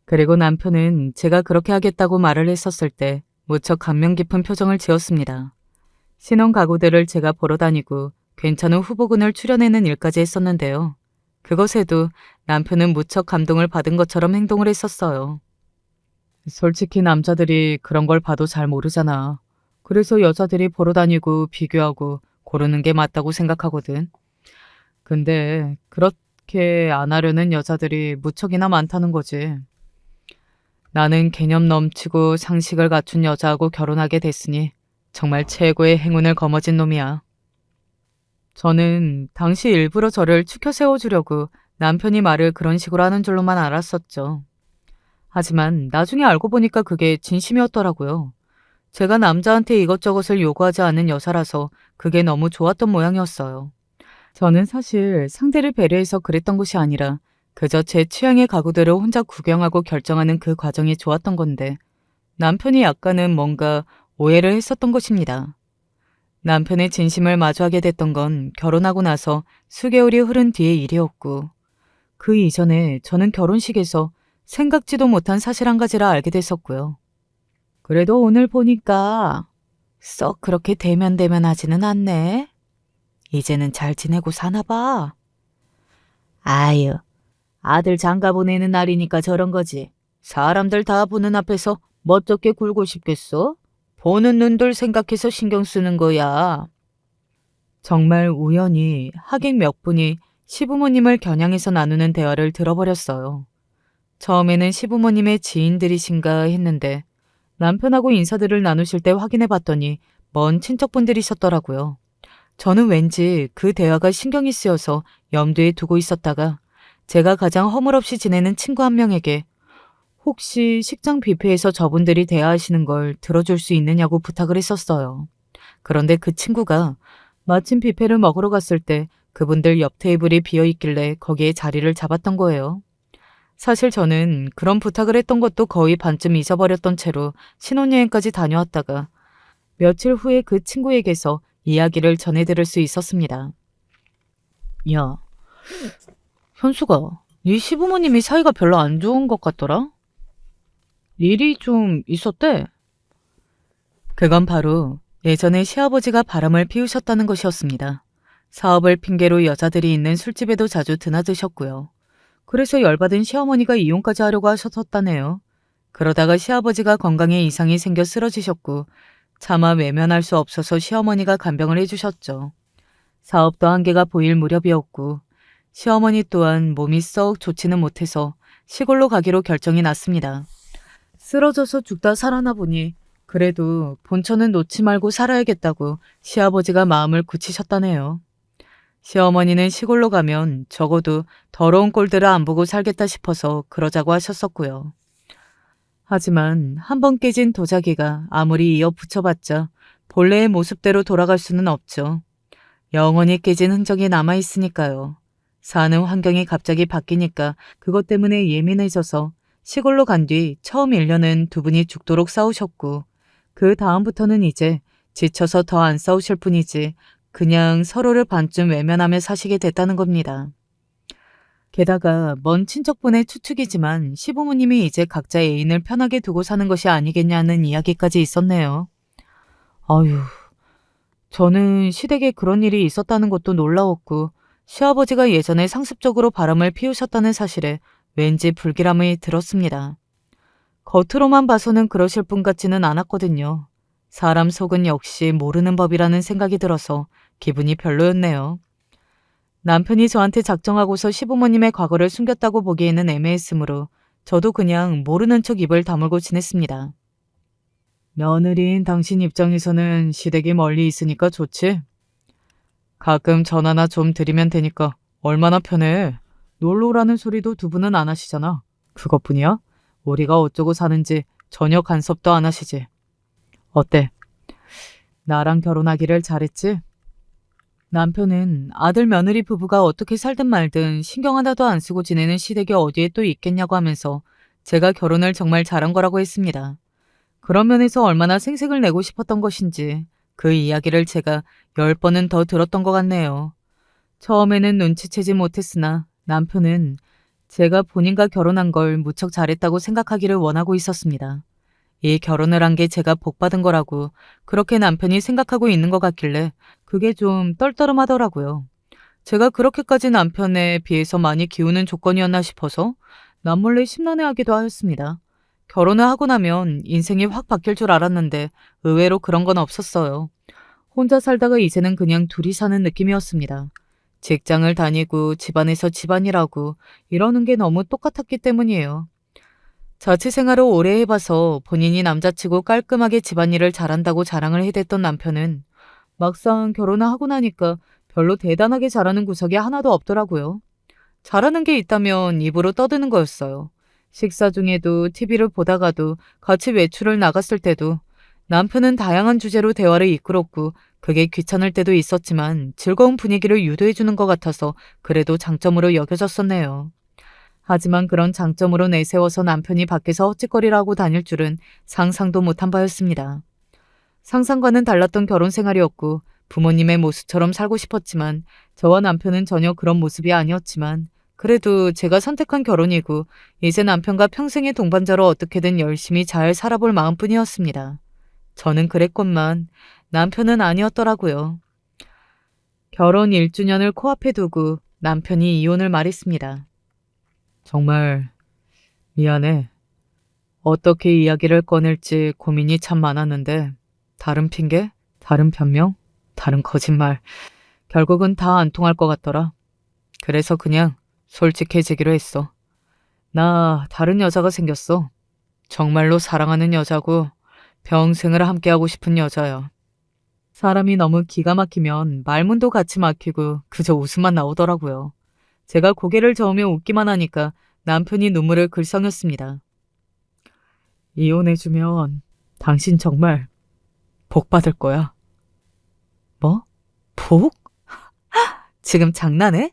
그리고 남편은 제가 그렇게 하겠다고 말을 했었을 때 무척 감명 깊은 표정을 지었습니다. 신혼 가구들을 제가 보러 다니고 괜찮은 후보군을 추려내는 일까지 했었는데요. 그것에도 남편은 무척 감동을 받은 것처럼 행동을 했었어요. 솔직히 남자들이 그런 걸 봐도 잘 모르잖아. 그래서 여자들이 보러 다니고 비교하고 고르는 게 맞다고 생각하거든. 근데 그렇게 안 하려는 여자들이 무척이나 많다는 거지. 나는 개념 넘치고 상식을 갖춘 여자하고 결혼하게 됐으니 정말 최고의 행운을 거머쥔 놈이야. 저는 당시 일부러 저를 추켜 세워주려고 남편이 말을 그런 식으로 하는 줄로만 알았었죠. 하지만 나중에 알고 보니까 그게 진심이었더라고요. 제가 남자한테 이것저것을 요구하지 않는 여자라서 그게 너무 좋았던 모양이었어요. 저는 사실 상대를 배려해서 그랬던 것이 아니라 그저 제 취향의 가구들을 혼자 구경하고 결정하는 그 과정이 좋았던 건데 남편이 약간은 뭔가 오해를 했었던 것입니다. 남편의 진심을 마주하게 됐던 건 결혼하고 나서 수개월이 흐른 뒤의 일이었고 그 이전에 저는 결혼식에서 생각지도 못한 사실 한 가지를 알게 됐었고요. 그래도 오늘 보니까 썩 그렇게 대면대면하지는 않네. 이제는 잘 지내고 사나 봐. 아유, 아들 장가 보내는 날이니까 저런 거지. 사람들 다 보는 앞에서 멋쩍게 굴고 싶겠어? 보는 눈들 생각해서 신경 쓰는 거야. 정말 우연히 하객 몇 분이 시부모님을 겨냥해서 나누는 대화를 들어버렸어요. 처음에는 시부모님의 지인들이신가 했는데 남편하고 인사들을 나누실 때 확인해 봤더니 먼 친척분들이셨더라고요. 저는 왠지 그 대화가 신경이 쓰여서 염두에 두고 있었다가 제가 가장 허물없이 지내는 친구 한 명에게 혹시 식장 뷔페에서 저분들이 대화하시는 걸 들어줄 수 있느냐고 부탁을 했었어요. 그런데 그 친구가 마침 뷔페를 먹으러 갔을 때 그분들 옆 테이블이 비어있길래 거기에 자리를 잡았던 거예요. 사실 저는 그런 부탁을 했던 것도 거의 반쯤 잊어버렸던 채로 신혼여행까지 다녀왔다가 며칠 후에 그 친구에게서 이야기를 전해 들을 수 있었습니다. 야, 현수가 네 시부모님이 사이가 별로 안 좋은 것 같더라? 일이 좀 있었대? 그건 바로 예전에 시아버지가 바람을 피우셨다는 것이었습니다. 사업을 핑계로 여자들이 있는 술집에도 자주 드나드셨고요. 그래서 열받은 시어머니가 이혼까지 하려고 하셨었다네요. 그러다가 시아버지가 건강에 이상이 생겨 쓰러지셨고 차마 외면할 수 없어서 시어머니가 간병을 해주셨죠. 사업도 한계가 보일 무렵이었고 시어머니 또한 몸이 썩 좋지는 못해서 시골로 가기로 결정이 났습니다. 쓰러져서 죽다 살아나 보니 그래도 본처는 놓지 말고 살아야겠다고 시아버지가 마음을 굳히셨다네요. 시어머니는 시골로 가면 적어도 더러운 꼴들을 안 보고 살겠다 싶어서 그러자고 하셨었고요. 하지만 한 번 깨진 도자기가 아무리 이어 붙여봤자 본래의 모습대로 돌아갈 수는 없죠. 영원히 깨진 흔적이 남아있으니까요. 사는 환경이 갑자기 바뀌니까 그것 때문에 예민해져서 시골로 간 뒤 처음 1년은 두 분이 죽도록 싸우셨고 그 다음부터는 이제 지쳐서 더 안 싸우실 뿐이지 그냥 서로를 반쯤 외면하며 사시게 됐다는 겁니다. 게다가 먼 친척분의 추측이지만 시부모님이 이제 각자 애인을 편하게 두고 사는 것이 아니겠냐는 이야기까지 있었네요. 아유, 저는 시댁에 그런 일이 있었다는 것도 놀라웠고 시아버지가 예전에 상습적으로 바람을 피우셨다는 사실에 왠지 불길함이 들었습니다. 겉으로만 봐서는 그러실 분 같지는 않았거든요. 사람 속은 역시 모르는 법이라는 생각이 들어서 기분이 별로였네요. 남편이 저한테 작정하고서 시부모님의 과거를 숨겼다고 보기에는 애매했으므로 저도 그냥 모르는 척 입을 다물고 지냈습니다. 며느리인 당신 입장에서는 시댁이 멀리 있으니까 좋지? 가끔 전화나 좀 드리면 되니까 얼마나 편해. 놀러 오라는 소리도 두 분은 안 하시잖아. 그것뿐이야? 우리가 어쩌고 사는지 전혀 간섭도 안 하시지. 어때? 나랑 결혼하기를 잘했지? 남편은 아들 며느리 부부가 어떻게 살든 말든 신경 하나도 안 쓰고 지내는 시댁이 어디에 또 있겠냐고 하면서 제가 결혼을 정말 잘한 거라고 했습니다. 그런 면에서 얼마나 생색을 내고 싶었던 것인지 그 이야기를 제가 10번은 더 들었던 것 같네요. 처음에는 눈치채지 못했으나 남편은 제가 본인과 결혼한 걸 무척 잘했다고 생각하기를 원하고 있었습니다. 이 결혼을 한 게 제가 복받은 거라고 그렇게 남편이 생각하고 있는 것 같길래 그게 좀 떨떠름하더라고요. 제가 그렇게까지 남편에 비해서 많이 기우는 조건이었나 싶어서 남몰래 심란해하기도 하였습니다. 결혼을 하고 나면 인생이 확 바뀔 줄 알았는데 의외로 그런 건 없었어요. 혼자 살다가 이제는 그냥 둘이 사는 느낌이었습니다. 직장을 다니고 집안에서 집안일하고 이러는 게 너무 똑같았기 때문이에요. 자취 생활을 오래 해봐서 본인이 남자치고 깔끔하게 집안일을 잘한다고 자랑을 해댔던 남편은 막상 결혼을 하고 나니까 별로 대단하게 잘하는 구석이 하나도 없더라고요. 잘하는 게 있다면 입으로 떠드는 거였어요. 식사 중에도 TV를 보다가도 같이 외출을 나갔을 때도 남편은 다양한 주제로 대화를 이끌었고 그게 귀찮을 때도 있었지만 즐거운 분위기를 유도해주는 것 같아서 그래도 장점으로 여겨졌었네요. 하지만 그런 장점으로 내세워서 남편이 밖에서 헛짓거리를 하고 다닐 줄은 상상도 못한 바였습니다. 상상과는 달랐던 결혼 생활이었고 부모님의 모습처럼 살고 싶었지만 저와 남편은 전혀 그런 모습이 아니었지만 그래도 제가 선택한 결혼이고 이제 남편과 평생의 동반자로 어떻게든 열심히 잘 살아볼 마음뿐이었습니다. 저는 그랬건만 남편은 아니었더라고요. 결혼 1주년을 코앞에 두고 남편이 이혼을 말했습니다. 정말 미안해. 어떻게 이야기를 꺼낼지 고민이 참 많았는데 다른 핑계? 다른 변명? 다른 거짓말. 결국은 다 안 통할 것 같더라. 그래서 그냥 솔직해지기로 했어. 나 다른 여자가 생겼어. 정말로 사랑하는 여자고 평생을 함께하고 싶은 여자야. 사람이 너무 기가 막히면 말문도 같이 막히고 그저 웃음만 나오더라고요. 제가 고개를 저으며 웃기만 하니까 남편이 눈물을 글썽였습니다. 이혼해주면 당신 정말 복 받을 거야. 뭐? 복? 지금 장난해?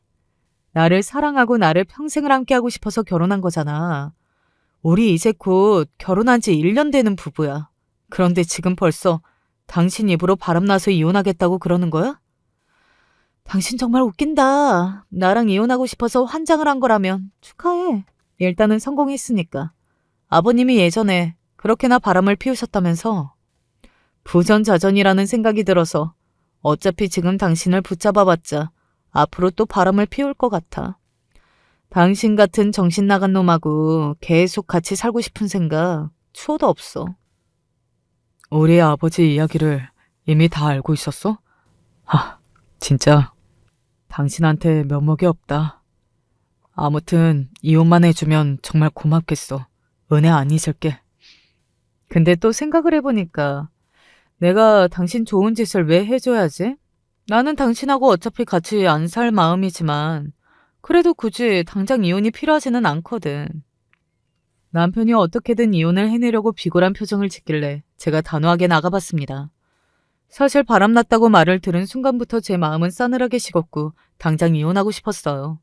나를 사랑하고 나를 평생을 함께하고 싶어서 결혼한 거잖아. 우리 이제 곧 결혼한 지 1년 되는 부부야. 그런데 지금 벌써 당신 입으로 바람나서 이혼하겠다고 그러는 거야? 당신 정말 웃긴다. 나랑 이혼하고 싶어서 환장을 한 거라면 축하해. 일단은 성공했으니까. 아버님이 예전에 그렇게나 바람을 피우셨다면서 부전자전이라는 생각이 들어서 어차피 지금 당신을 붙잡아봤자 앞으로 또 바람을 피울 것 같아. 당신 같은 정신 나간 놈하고 계속 같이 살고 싶은 생각 추호도 없어. 우리 아버지 이야기를 이미 다 알고 있었어? 진짜 당신한테 면목이 없다. 아무튼 이혼만 해주면 정말 고맙겠어. 은혜 안 잊을게. 근데 또 생각을 해보니까 내가 당신 좋은 짓을 왜 해줘야지? 나는 당신하고 어차피 같이 안 살 마음이지만 그래도 굳이 당장 이혼이 필요하지는 않거든. 남편이 어떻게든 이혼을 해내려고 비굴한 표정을 짓길래 제가 단호하게 나가봤습니다. 사실 바람났다고 말을 들은 순간부터 제 마음은 싸늘하게 식었고 당장 이혼하고 싶었어요.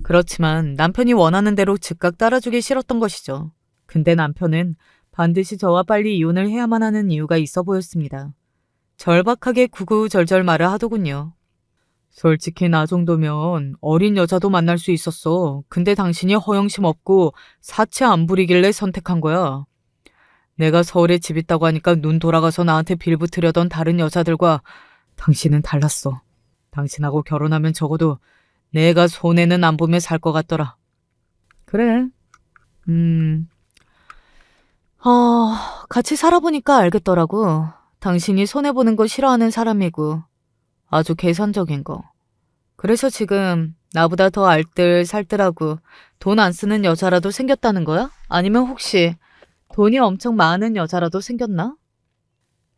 그렇지만 남편이 원하는 대로 즉각 따라주기 싫었던 것이죠. 근데 남편은 반드시 저와 빨리 이혼을 해야만 하는 이유가 있어 보였습니다. 절박하게 구구절절 말을 하더군요. 솔직히 나 정도면 어린 여자도 만날 수 있었어. 근데 당신이 허영심 없고 사체 안 부리길래 선택한 거야. 내가 서울에 집 있다고 하니까 눈 돌아가서 나한테 빌붙으려던 다른 여자들과 당신은 달랐어. 당신하고 결혼하면 적어도 내가 손해는 안 보며 살 것 같더라. 그래. 같이 살아보니까 알겠더라고. 당신이 손해보는 거 싫어하는 사람이고 아주 계산적인 거. 그래서 지금 나보다 더 알뜰살뜰하고 돈 안 쓰는 여자라도 생겼다는 거야? 아니면 혹시 돈이 엄청 많은 여자라도 생겼나?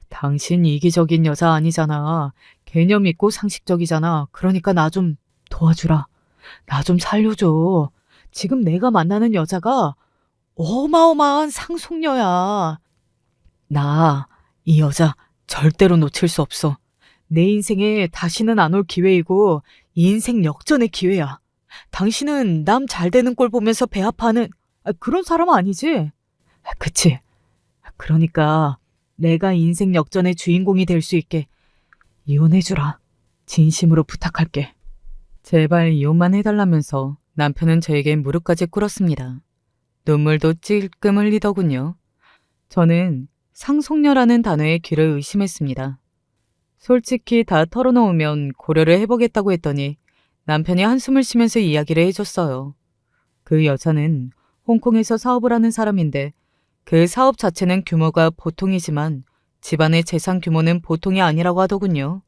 당신 이기적인 여자 아니잖아. 개념 있고 상식적이잖아. 그러니까 나 좀 도와주라. 나 좀 살려줘. 지금 내가 만나는 여자가 어마어마한 상속녀야. 나 이 여자 절대로 놓칠 수 없어. 내 인생에 다시는 안 올 기회이고 이 인생 역전의 기회야. 당신은 남 잘 되는 꼴 보면서 배 아파하는 그런 사람 아니지? 그치? 그러니까 내가 인생 역전의 주인공이 될 수 있게 이혼해주라. 진심으로 부탁할게. 제발 이혼만 해달라면서 남편은 저에게 무릎까지 꿇었습니다. 눈물도 찔끔 흘리더군요. 저는 상속녀라는 단어에 귀를 의심했습니다. 솔직히 다 털어놓으면 고려를 해보겠다고 했더니 남편이 한숨을 쉬면서 이야기를 해줬어요. 그 여자는 홍콩에서 사업을 하는 사람인데 그 사업 자체는 규모가 보통이지만 집안의 재산 규모는 보통이 아니라고 하더군요.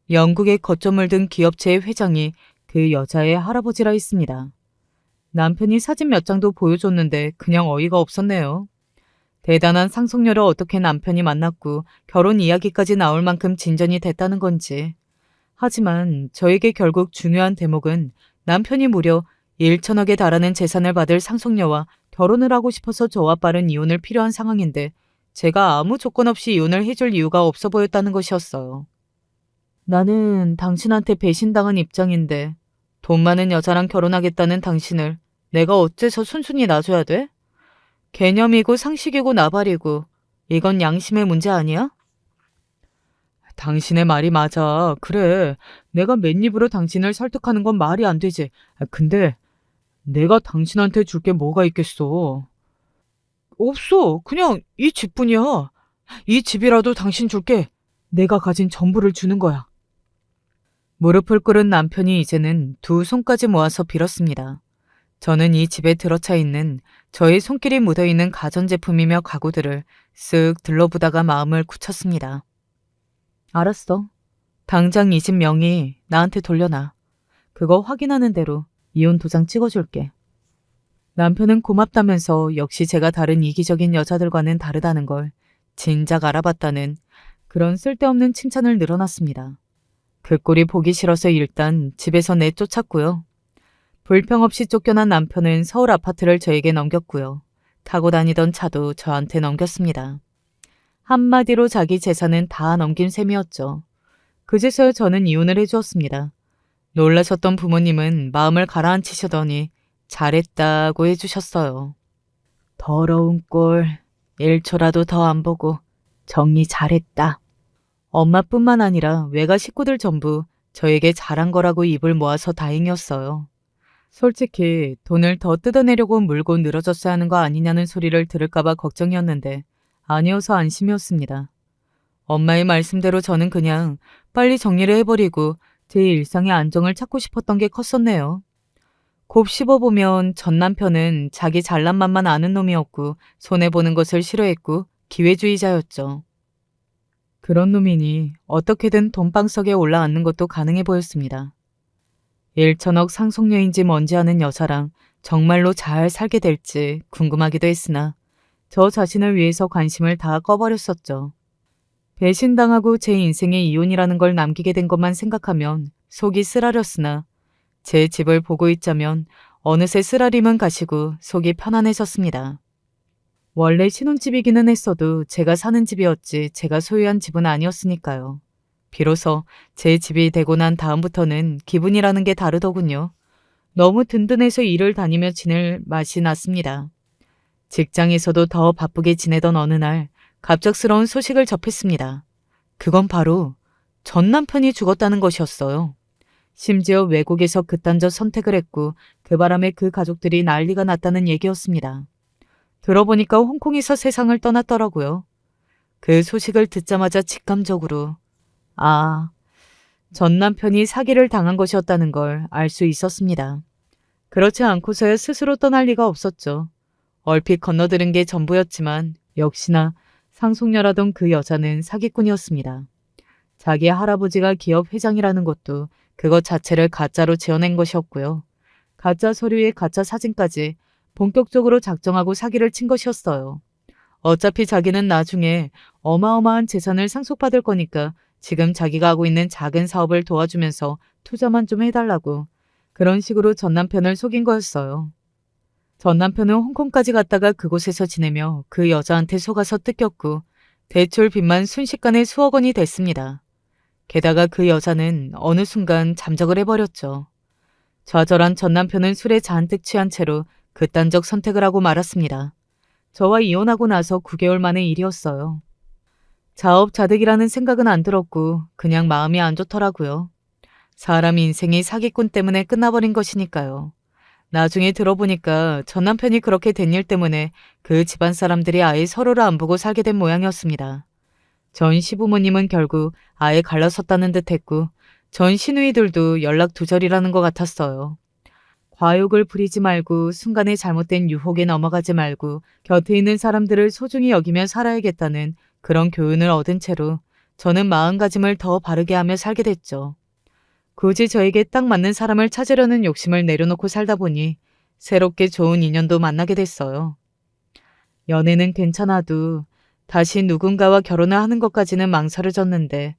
영국의 거점을 든 기업체의 회장이 그 여자의 할아버지라 했습니다. 남편이 사진 몇 장도 보여줬는데 그냥 어이가 없었네요. 대단한 상속녀를 어떻게 남편이 만났고 결혼 이야기까지 나올 만큼 진전이 됐다는 건지. 하지만 저에게 결국 중요한 대목은 남편이 무려 1천억에 달하는 재산을 받을 상속녀와 결혼을 하고 싶어서 저와 빠른 이혼을 필요한 상황인데 제가 아무 조건 없이 이혼을 해줄 이유가 없어 보였다는 것이었어요. 나는 당신한테 배신당한 입장인데 돈 많은 여자랑 결혼하겠다는 당신을 내가 어째서 순순히 놔줘야 돼? 개념이고 상식이고 나발이고 이건 양심의 문제 아니야? 당신의 말이 맞아. 그래. 내가 맨입으로 당신을 설득하는 건 말이 안 되지. 근데 내가 당신한테 줄 게 뭐가 있겠어. 없어. 그냥 이 집뿐이야. 이 집이라도 당신 줄게. 내가 가진 전부를 주는 거야. 무릎을 꿇은 남편이 이제는 두 손까지 모아서 빌었습니다. 저는 이 집에 들어차 있는 저의 손길이 묻어있는 가전제품이며 가구들을 쓱 들러보다가 마음을 굳혔습니다. 알았어. 당장 이 집 명의 나한테 돌려놔. 그거 확인하는 대로 이혼 도장 찍어줄게. 남편은 고맙다면서 역시 제가 다른 이기적인 여자들과는 다르다는 걸 진작 알아봤다는 그런 쓸데없는 칭찬을 늘어놨습니다. 그 꼴이 보기 싫어서 일단 집에서 내쫓았고요. 불평 없이 쫓겨난 남편은 서울 아파트를 저에게 넘겼고요. 타고 다니던 차도 저한테 넘겼습니다. 한마디로 자기 재산은 다 넘긴 셈이었죠. 그제서야 저는 이혼을 해주었습니다. 놀라셨던 부모님은 마음을 가라앉히시더니 잘했다고 해주셨어요. 더러운 꼴 1초라도 더 안 보고 정리 잘했다. 엄마뿐만 아니라 외가 식구들 전부 저에게 잘한 거라고 입을 모아서 다행이었어요. 솔직히 돈을 더 뜯어내려고 물고 늘어졌어야 하는 거 아니냐는 소리를 들을까봐 걱정이었는데 아니어서 안심이었습니다. 엄마의 말씀대로 저는 그냥 빨리 정리를 해버리고 제 일상의 안정을 찾고 싶었던 게 컸었네요. 곱씹어보면 전 남편은 자기 잘난 맛만 아는 놈이었고 손해보는 것을 싫어했고 기회주의자였죠. 그런 놈이니 어떻게든 돈방석에 올라앉는 것도 가능해 보였습니다. 1천억 상속녀인지 뭔지 아는 여자랑 정말로 잘 살게 될지 궁금하기도 했으나 저 자신을 위해서 관심을 다 꺼버렸었죠. 배신당하고 제 인생에 이혼이라는 걸 남기게 된 것만 생각하면 속이 쓰라렸으나 제 집을 보고 있자면 어느새 쓰라림은 가시고 속이 편안해졌습니다. 원래 신혼집이기는 했어도 제가 사는 집이었지 제가 소유한 집은 아니었으니까요. 비로소 제 집이 되고 난 다음부터는 기분이라는 게 다르더군요. 너무 든든해서 일을 다니며 지낼 맛이 났습니다. 직장에서도 더 바쁘게 지내던 어느 날 갑작스러운 소식을 접했습니다. 그건 바로 전 남편이 죽었다는 것이었어요. 심지어 외국에서 극단적 선택을 했고 그 바람에 그 가족들이 난리가 났다는 얘기였습니다. 들어보니까 홍콩에서 세상을 떠났더라고요. 그 소식을 듣자마자 직감적으로 전 남편이 사기를 당한 것이었다는 걸 알 수 있었습니다. 그렇지 않고서야 스스로 떠날 리가 없었죠. 얼핏 건너들은 게 전부였지만 역시나 상속녀라던 그 여자는 사기꾼이었습니다. 자기 할아버지가 기업 회장이라는 것도 그것 자체를 가짜로 지어낸 것이었고요. 가짜 서류에 가짜 사진까지 본격적으로 작정하고 사기를 친 것이었어요. 어차피 자기는 나중에 어마어마한 재산을 상속받을 거니까 지금 자기가 하고 있는 작은 사업을 도와주면서 투자만 좀 해달라고 그런 식으로 전 남편을 속인 거였어요. 전 남편은 홍콩까지 갔다가 그곳에서 지내며 그 여자한테 속아서 뜯겼고 대출 빚만 순식간에 수억 원이 됐습니다. 게다가 그 여자는 어느 순간 잠적을 해버렸죠. 좌절한 전 남편은 술에 잔뜩 취한 채로 극단적 선택을 하고 말았습니다. 저와 이혼하고 나서 9개월 만의 일이었어요. 자업자득이라는 생각은 안 들었고 그냥 마음이 안 좋더라고요. 사람 인생이 사기꾼 때문에 끝나버린 것이니까요. 나중에 들어보니까 전 남편이 그렇게 된 일 때문에 그 집안 사람들이 아예 서로를 안 보고 살게 된 모양이었습니다. 전 시부모님은 결국 아예 갈라섰다는 듯 했고 전 시누이들도 연락 두절이라는 것 같았어요. 과욕을 부리지 말고 순간에 잘못된 유혹에 넘어가지 말고 곁에 있는 사람들을 소중히 여기며 살아야겠다는 그런 교훈을 얻은 채로 저는 마음가짐을 더 바르게 하며 살게 됐죠. 굳이 저에게 딱 맞는 사람을 찾으려는 욕심을 내려놓고 살다 보니 새롭게 좋은 인연도 만나게 됐어요. 연애는 괜찮아도 다시 누군가와 결혼을 하는 것까지는 망설여졌는데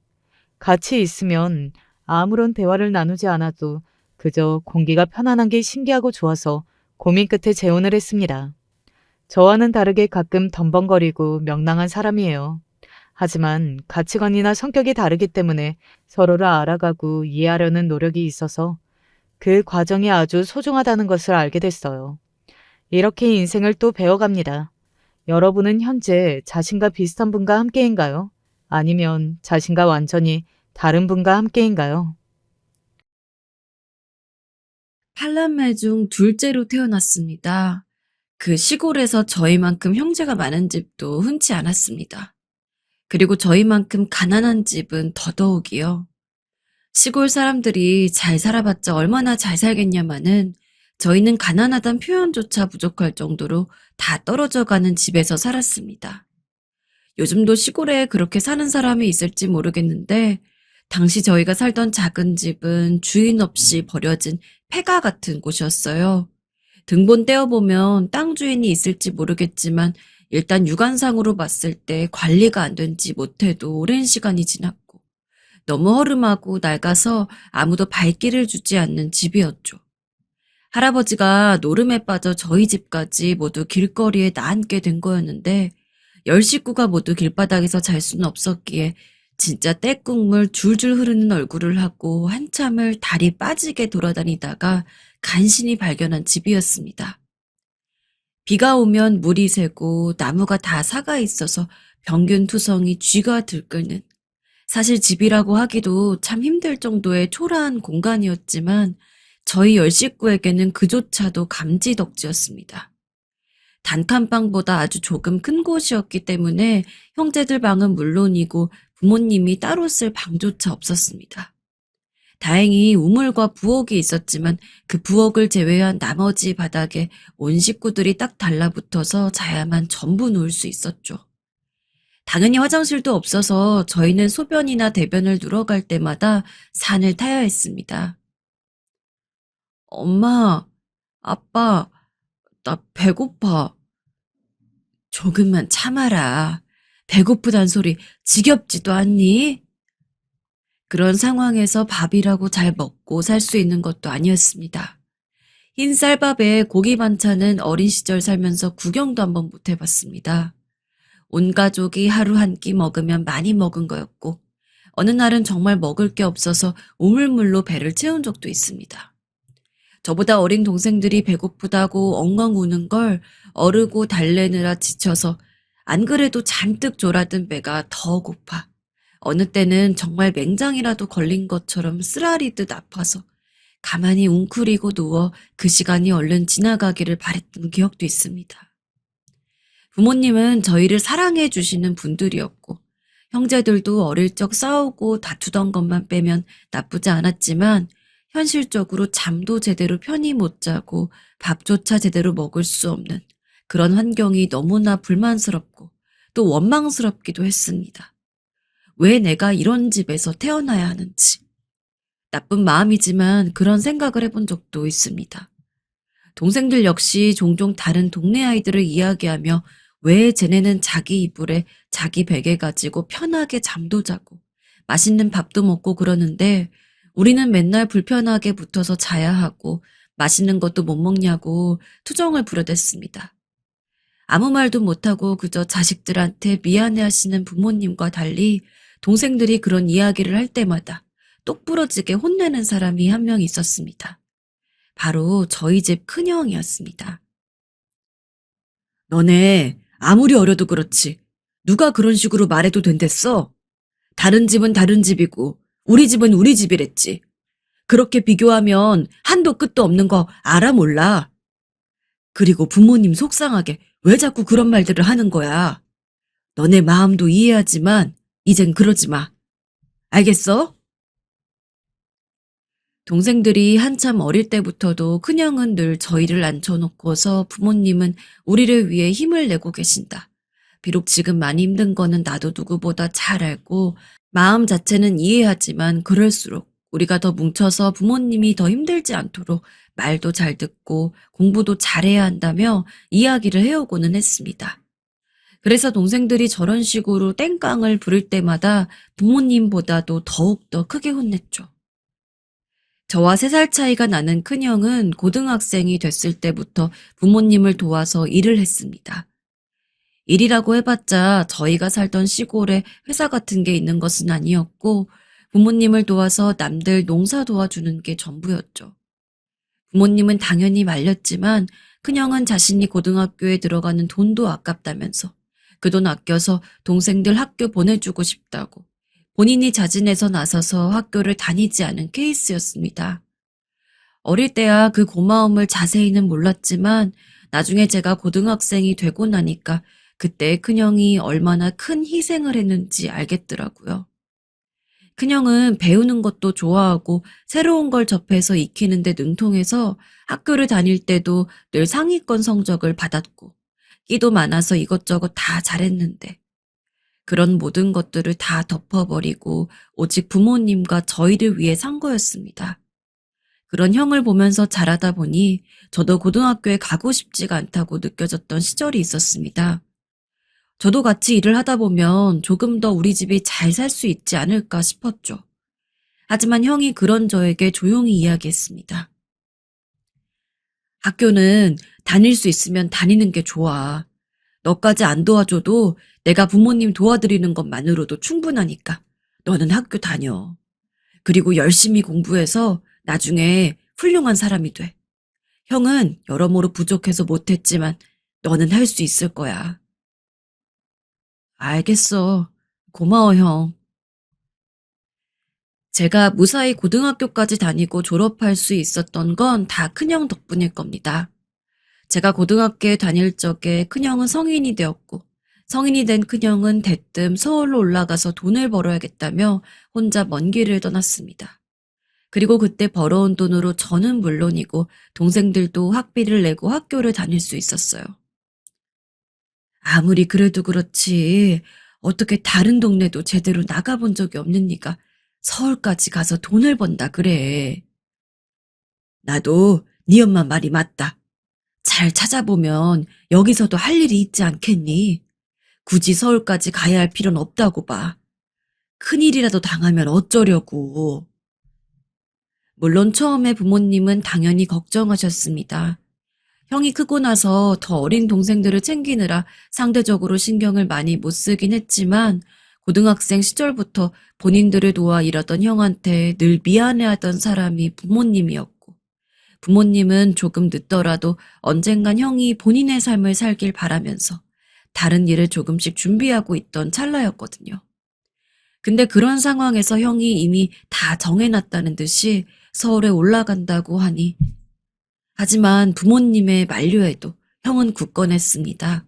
같이 있으면 아무런 대화를 나누지 않아도 그저 공기가 편안한 게 신기하고 좋아서 고민 끝에 재혼을 했습니다. 저와는 다르게 가끔 덤벙거리고 명랑한 사람이에요. 하지만 가치관이나 성격이 다르기 때문에 서로를 알아가고 이해하려는 노력이 있어서 그 과정이 아주 소중하다는 것을 알게 됐어요. 이렇게 인생을 또 배워갑니다. 여러분은 현재 자신과 비슷한 분과 함께인가요? 아니면 자신과 완전히 다른 분과 함께인가요? 팔남매 중 둘째로 태어났습니다. 그 시골에서 저희만큼 형제가 많은 집도 흔치 않았습니다. 그리고 저희만큼 가난한 집은 더더욱이요. 시골 사람들이 잘 살아봤자 얼마나 잘 살겠냐마는 저희는 가난하단 표현조차 부족할 정도로 다 떨어져 가는 집에서 살았습니다. 요즘도 시골에 그렇게 사는 사람이 있을지 모르겠는데 당시 저희가 살던 작은 집은 주인 없이 버려진 폐가 같은 곳이었어요. 등본 떼어보면 땅 주인이 있을지 모르겠지만 일단 육안상으로 봤을 때 관리가 안 된 지 못해도 오랜 시간이 지났고 너무 허름하고 낡아서 아무도 발길을 주지 않는 집이었죠. 할아버지가 노름에 빠져 저희 집까지 모두 길거리에 나앉게 된 거였는데 10식구가 모두 길바닥에서 잘 수는 없었기에 진짜 떼국물 줄줄 흐르는 얼굴을 하고 한참을 다리 빠지게 돌아다니다가 간신히 발견한 집이었습니다. 비가 오면 물이 새고 나무가 다 사가 있어서 병균 투성이 쥐가 들끓는 사실 집이라고 하기도 참 힘들 정도의 초라한 공간이었지만 저희 10식구에게는 그조차도 감지덕지였습니다. 단칸방보다 아주 조금 큰 곳이었기 때문에 형제들 방은 물론이고 부모님이 따로 쓸 방조차 없었습니다. 다행히 우물과 부엌이 있었지만 그 부엌을 제외한 나머지 바닥에 온 식구들이 딱 달라붙어서 자야만 전부 누울 수 있었죠. 당연히 화장실도 없어서 저희는 소변이나 대변을 누러 갈 때마다 산을 타야 했습니다. 엄마, 아빠, 나 배고파. 조금만 참아라. 배고프단 소리 지겹지도 않니? 그런 상황에서 밥이라고 잘 먹고 살 수 있는 것도 아니었습니다. 흰 쌀밥에 고기 반찬은 어린 시절 살면서 구경도 한번 못 해봤습니다. 온 가족이 하루 한 끼 먹으면 많이 먹은 거였고, 어느 날은 정말 먹을 게 없어서 우물물로 배를 채운 적도 있습니다. 저보다 어린 동생들이 배고프다고 엉엉 우는 걸 어르고 달래느라 지쳐서 안 그래도 잔뜩 졸아든 배가 더 고파 어느 때는 정말 맹장이라도 걸린 것처럼 쓰라리듯 아파서 가만히 웅크리고 누워 그 시간이 얼른 지나가기를 바랬던 기억도 있습니다. 부모님은 저희를 사랑해 주시는 분들이었고 형제들도 어릴 적 싸우고 다투던 것만 빼면 나쁘지 않았지만 현실적으로 잠도 제대로 편히 못 자고 밥조차 제대로 먹을 수 없는 그런 환경이 너무나 불만스럽고 또 원망스럽기도 했습니다. 왜 내가 이런 집에서 태어나야 하는지. 나쁜 마음이지만 그런 생각을 해본 적도 있습니다. 동생들 역시 종종 다른 동네 아이들을 이야기하며 왜 쟤네는 자기 이불에 자기 베개 가지고 편하게 잠도 자고 맛있는 밥도 먹고 그러는데 우리는 맨날 불편하게 붙어서 자야 하고 맛있는 것도 못 먹냐고 투정을 부려댔습니다. 아무 말도 못하고 그저 자식들한테 미안해하시는 부모님과 달리 동생들이 그런 이야기를 할 때마다 똑부러지게 혼내는 사람이 한 명 있었습니다. 바로 저희 집 큰형이었습니다. 너네 아무리 어려도 그렇지 누가 그런 식으로 말해도 된댔어? 다른 집은 다른 집이고 우리 집은 우리 집이랬지. 그렇게 비교하면 한도 끝도 없는 거 알아 몰라. 그리고 부모님 속상하게 왜 자꾸 그런 말들을 하는 거야. 너네 마음도 이해하지만 이젠 그러지 마. 알겠어? 동생들이 한참 어릴 때부터도 큰형은 늘 저희를 앉혀놓고서 부모님은 우리를 위해 힘을 내고 계신다. 비록 지금 많이 힘든 거는 나도 누구보다 잘 알고 마음 자체는 이해하지만 그럴수록 우리가 더 뭉쳐서 부모님이 더 힘들지 않도록 말도 잘 듣고 공부도 잘해야 한다며 이야기를 해오고는 했습니다. 그래서 동생들이 저런 식으로 땡깡을 부릴 때마다 부모님보다도 더욱더 크게 혼냈죠. 저와 3살 차이가 나는 큰형은 고등학생이 됐을 때부터 부모님을 도와서 일을 했습니다. 일이라고 해봤자 저희가 살던 시골에 회사 같은 게 있는 것은 아니었고 부모님을 도와서 남들 농사 도와주는 게 전부였죠. 부모님은 당연히 말렸지만 큰형은 자신이 고등학교에 들어가는 돈도 아깝다면서 그 돈 아껴서 동생들 학교 보내주고 싶다고 본인이 자진해서 나서서 학교를 다니지 않은 케이스였습니다. 어릴 때야 그 고마움을 자세히는 몰랐지만 나중에 제가 고등학생이 되고 나니까 그때 큰형이 얼마나 큰 희생을 했는지 알겠더라고요. 큰형은 배우는 것도 좋아하고 새로운 걸 접해서 익히는데 능통해서 학교를 다닐 때도 늘 상위권 성적을 받았고 끼도 많아서 이것저것 다 잘했는데 그런 모든 것들을 다 덮어버리고 오직 부모님과 저희를 위해 산 거였습니다. 그런 형을 보면서 자라다 보니 저도 고등학교에 가고 싶지가 않다고 느껴졌던 시절이 있었습니다. 저도 같이 일을 하다 보면 조금 더 우리 집이 잘 살 수 있지 않을까 싶었죠. 하지만 형이 그런 저에게 조용히 이야기했습니다. 학교는 다닐 수 있으면 다니는 게 좋아. 너까지 안 도와줘도 내가 부모님 도와드리는 것만으로도 충분하니까 너는 학교 다녀. 그리고 열심히 공부해서 나중에 훌륭한 사람이 돼. 형은 여러모로 부족해서 못했지만 너는 할 수 있을 거야. 알겠어. 고마워, 형. 제가 무사히 고등학교까지 다니고 졸업할 수 있었던 건 다 큰형 덕분일 겁니다. 제가 고등학교에 다닐 적에 큰형은 성인이 되었고 성인이 된 큰형은 대뜸 서울로 올라가서 돈을 벌어야겠다며 혼자 먼 길을 떠났습니다. 그리고 그때 벌어온 돈으로 저는 물론이고 동생들도 학비를 내고 학교를 다닐 수 있었어요. 아무리 그래도 그렇지 어떻게 다른 동네도 제대로 나가본 적이 없는 네가 서울까지 가서 돈을 번다 그래. 나도 네 엄마 말이 맞다. 잘 찾아보면 여기서도 할 일이 있지 않겠니? 굳이 서울까지 가야 할 필요는 없다고 봐. 큰일이라도 당하면 어쩌려고. 물론 처음에 부모님은 당연히 걱정하셨습니다. 형이 크고 나서 더 어린 동생들을 챙기느라 상대적으로 신경을 많이 못 쓰긴 했지만 고등학생 시절부터 본인들을 도와 일하던 형한테 늘 미안해하던 사람이 부모님이었고 부모님은 조금 늦더라도 언젠간 형이 본인의 삶을 살길 바라면서 다른 일을 조금씩 준비하고 있던 찰나였거든요. 근데 그런 상황에서 형이 이미 다 정해놨다는 듯이 서울에 올라간다고 하니 하지만 부모님의 만류에도 형은 굳건했습니다.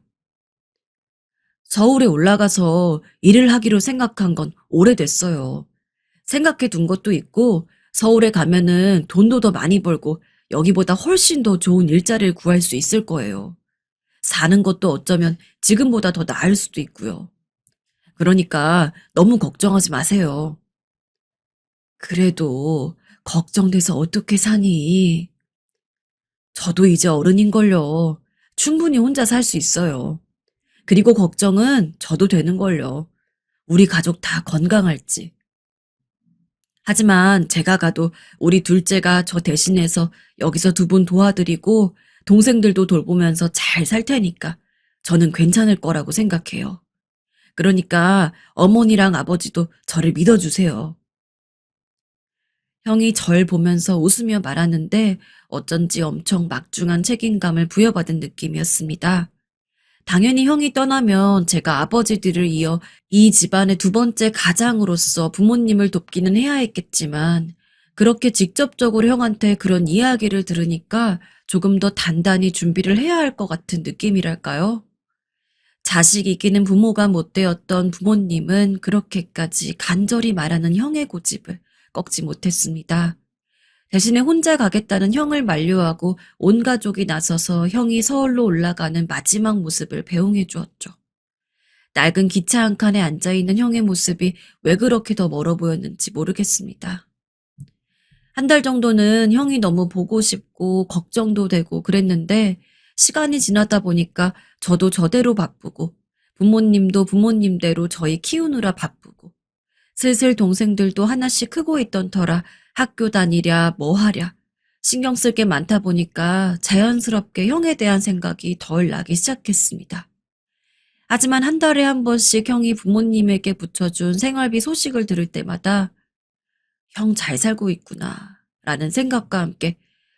서울에 올라가서 일을 하기로 생각한 건 오래됐어요. 생각해 둔 것도 있고 서울에 가면은 돈도 더 많이 벌고 여기보다 훨씬 더 좋은 일자리를 구할 수 있을 거예요. 사는 것도 어쩌면 지금보다 더 나을 수도 있고요. 그러니까 너무 걱정하지 마세요. 그래도 걱정돼서 어떻게 사니? 저도 이제 어른인걸요. 충분히 혼자 살 수 있어요. 그리고 걱정은 저도 되는걸요. 우리 가족 다 건강할지. 하지만 제가 가도 우리 둘째가 저 대신해서 여기서 두 분 도와드리고 동생들도 돌보면서 잘 살 테니까 저는 괜찮을 거라고 생각해요. 그러니까 어머니랑 아버지도 저를 믿어주세요. 형이 절 보면서 웃으며 말하는데 어쩐지 엄청 막중한 책임감을 부여받은 느낌이었습니다. 당연히 형이 떠나면 제가 아버지 뒤를 이어 이 집안의 두 번째 가장으로서 부모님을 돕기는 해야 했겠지만 그렇게 직접적으로 형한테 그런 이야기를 들으니까 조금 더 단단히 준비를 해야 할 것 같은 느낌이랄까요? 자식 이기는 부모가 못 되었던 부모님은 그렇게까지 간절히 말하는 형의 고집을 꺾지 못했습니다. 대신에 혼자 가겠다는 형을 만류하고 온 가족이 나서서 형이 서울로 올라가는 마지막 모습을 배웅해 주었죠. 낡은 기차 한 칸에 앉아있는 형의 모습이 왜 그렇게 더 멀어 보였는지 모르겠습니다. 한 달 정도는 형이 너무 보고 싶고 걱정도 되고 그랬는데 시간이 지나다 보니까 저도 저대로 바쁘고 부모님도 부모님대로 저희 키우느라 바쁘고 슬슬 동생들도 하나씩 크고 있던 터라 학교 다니랴 뭐 하랴 신경 쓸 게 많다 보니까 자연스럽게 형에 대한 생각이 덜 나기 시작했습니다. 하지만 한 달에 한 번씩 형이 부모님에게 붙여준 생활비 소식을 들을 때마다 형 잘 살고 있구나 라는 생각과 함께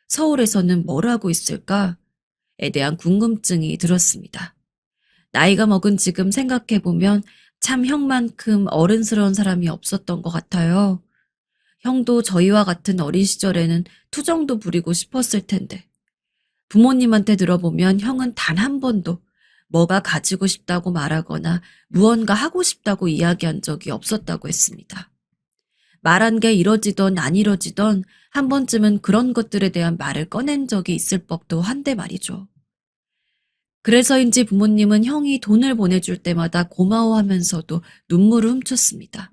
서울에서는 뭘 하고 있을까에 대한 궁금증이 들었습니다. 나이가 먹은 지금 생각해보면 참 형만큼 어른스러운 사람이 없었던 것 같아요. 형도 저희와 같은 어린 시절에는 투정도 부리고 싶었을 텐데 부모님한테 들어보면 형은 단 한 번도 뭐가 가지고 싶다고 말하거나 무언가 하고 싶다고 이야기한 적이 없었다고 했습니다. 말한 게 이뤄지던 안 이뤄지던 한 번쯤은 그런 것들에 대한 말을 꺼낸 적이 있을 법도 한데 말이죠. 그래서인지 부모님은 형이 돈을 보내줄 때마다 고마워하면서도 눈물을 훔쳤습니다.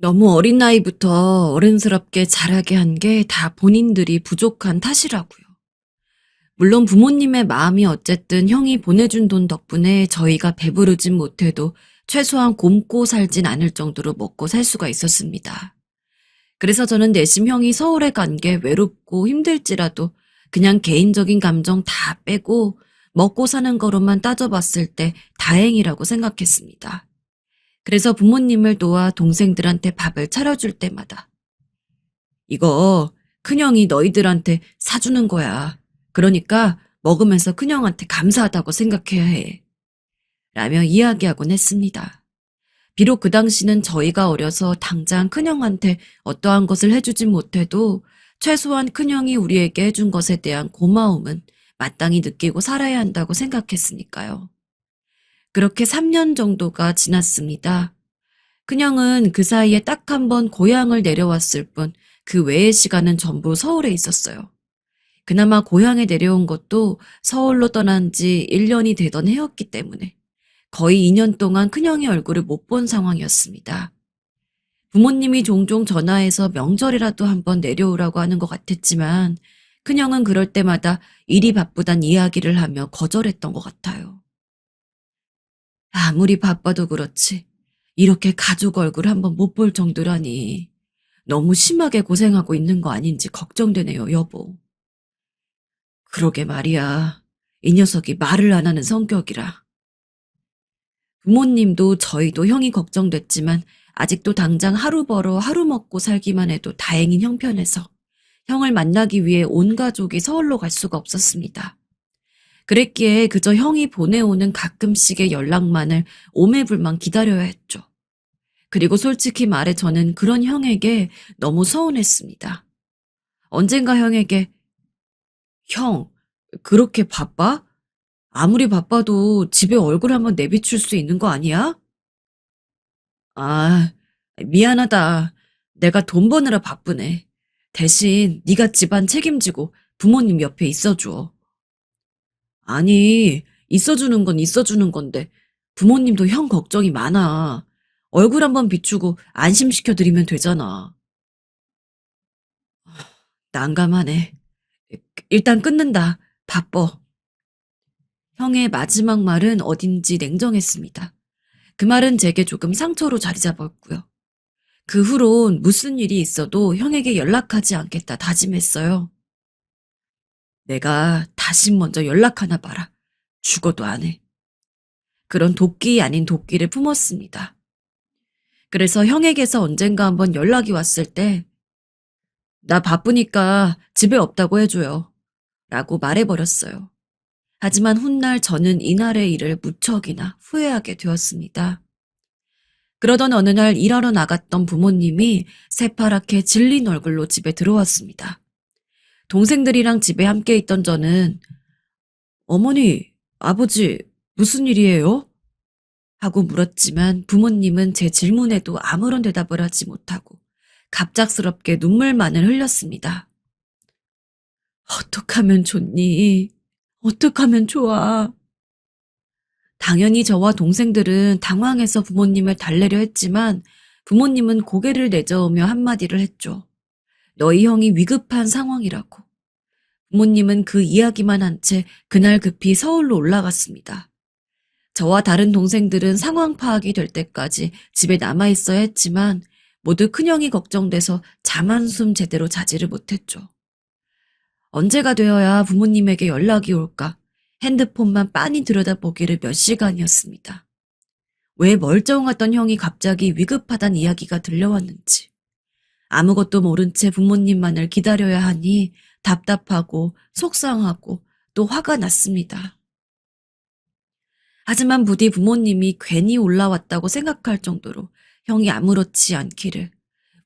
너무 어린 나이부터 어른스럽게 자라게 한 게 다 본인들이 부족한 탓이라고요. 물론 부모님의 마음이 어쨌든 형이 보내준 돈 덕분에 저희가 배부르진 못해도 최소한 굶고 살진 않을 정도로 먹고 살 수가 있었습니다. 그래서 저는 내심 형이 서울에 간 게 외롭고 힘들지라도 그냥 개인적인 감정 다 빼고 먹고 사는 거로만 따져봤을 때 다행이라고 생각했습니다. 그래서 부모님을 도와 동생들한테 밥을 차려줄 때마다 이거 큰형이 너희들한테 사주는 거야. 그러니까 먹으면서 큰형한테 감사하다고 생각해야 해. 라며 이야기하곤 했습니다. 비록 그 당시는 저희가 어려서 당장 큰형한테 어떠한 것을 해주진 못해도 최소한 큰형이 우리에게 해준 것에 대한 고마움은 마땅히 느끼고 살아야 한다고 생각했으니까요. 그렇게 3년 정도가 지났습니다. 큰형은 그 사이에 딱 한 번 고향을 내려왔을 뿐 그 외의 시간은 전부 서울에 있었어요. 그나마 고향에 내려온 것도 서울로 떠난 지 1년이 되던 해였기 때문에 거의 2년 동안 큰형의 얼굴을 못 본 상황이었습니다. 부모님이 종종 전화해서 명절이라도 한번 내려오라고 하는 것 같았지만 큰형은 그럴 때마다 일이 바쁘단 이야기를 하며 거절했던 것 같아요. 아무리 바빠도 그렇지 이렇게 가족 얼굴 한번 못 볼 정도라니 너무 심하게 고생하고 있는 거 아닌지 걱정되네요, 여보. 그러게 말이야. 이 녀석이 말을 안 하는 성격이라. 부모님도 저희도 형이 걱정됐지만 아직도 당장 하루 벌어 하루 먹고 살기만 해도 다행인 형편에서 형을 만나기 위해 온 가족이 서울로 갈 수가 없었습니다. 그랬기에 그저 형이 보내오는 가끔씩의 연락만을 오매불만 기다려야 했죠. 그리고 솔직히 말해 저는 그런 형에게 너무 서운했습니다. 언젠가 형에게 형, 그렇게 바빠? 아무리 바빠도 집에 얼굴 한번 내비출 수 있는 거 아니야? 아, 미안하다. 내가 돈 버느라 바쁘네. 대신 네가 집안 책임지고 부모님 옆에 있어줘. 아니, 있어주는 건 있어주는 건데 부모님도 형 걱정이 많아. 얼굴 한번 비추고 안심시켜드리면 되잖아. 난감하네. 일단 끊는다. 바빠. 형의 마지막 말은 어딘지 냉정했습니다. 그 말은 제게 조금 상처로 자리 잡았고요. 그 후론 무슨 일이 있어도 형에게 연락하지 않겠다 다짐했어요. 내가 다시 먼저 연락하나 봐라. 죽어도 안 해. 그런 도끼 아닌 도끼를 품었습니다. 그래서 형에게서 언젠가 한번 연락이 왔을 때, 나 바쁘니까 집에 없다고 해줘요. 라고 말해버렸어요. 하지만 훗날 저는 이날의 일을 무척이나 후회하게 되었습니다. 그러던 어느 날 일하러 나갔던 부모님이 새파랗게 질린 얼굴로 집에 들어왔습니다. 동생들이랑 집에 함께 있던 저는 어머니, 아버지, 무슨 일이에요? 하고 물었지만 부모님은 제 질문에도 아무런 대답을 하지 못하고 갑작스럽게 눈물만을 흘렸습니다. 어떡하면 좋니? 어떡하면 좋아? 당연히 저와 동생들은 당황해서 부모님을 달래려 했지만 부모님은 고개를 내저으며 한마디를 했죠. 너희 형이 위급한 상황이라고. 부모님은 그 이야기만 한 채 그날 급히 서울로 올라갔습니다. 저와 다른 동생들은 상황 파악이 될 때까지 집에 남아 있어야 했지만 모두 큰형이 걱정돼서 잠 한숨 제대로 자지를 못했죠. 언제가 되어야 부모님에게 연락이 올까 핸드폰만 빤히 들여다보기를 몇 시간이었습니다. 왜 멀쩡하던 형이 갑자기 위급하단 이야기가 들려왔는지. 아무것도 모른 채 부모님만을 기다려야 하니 답답하고 속상하고 또 화가 났습니다. 하지만 부디 부모님이 괜히 올라왔다고 생각할 정도로 형이 아무렇지 않기를,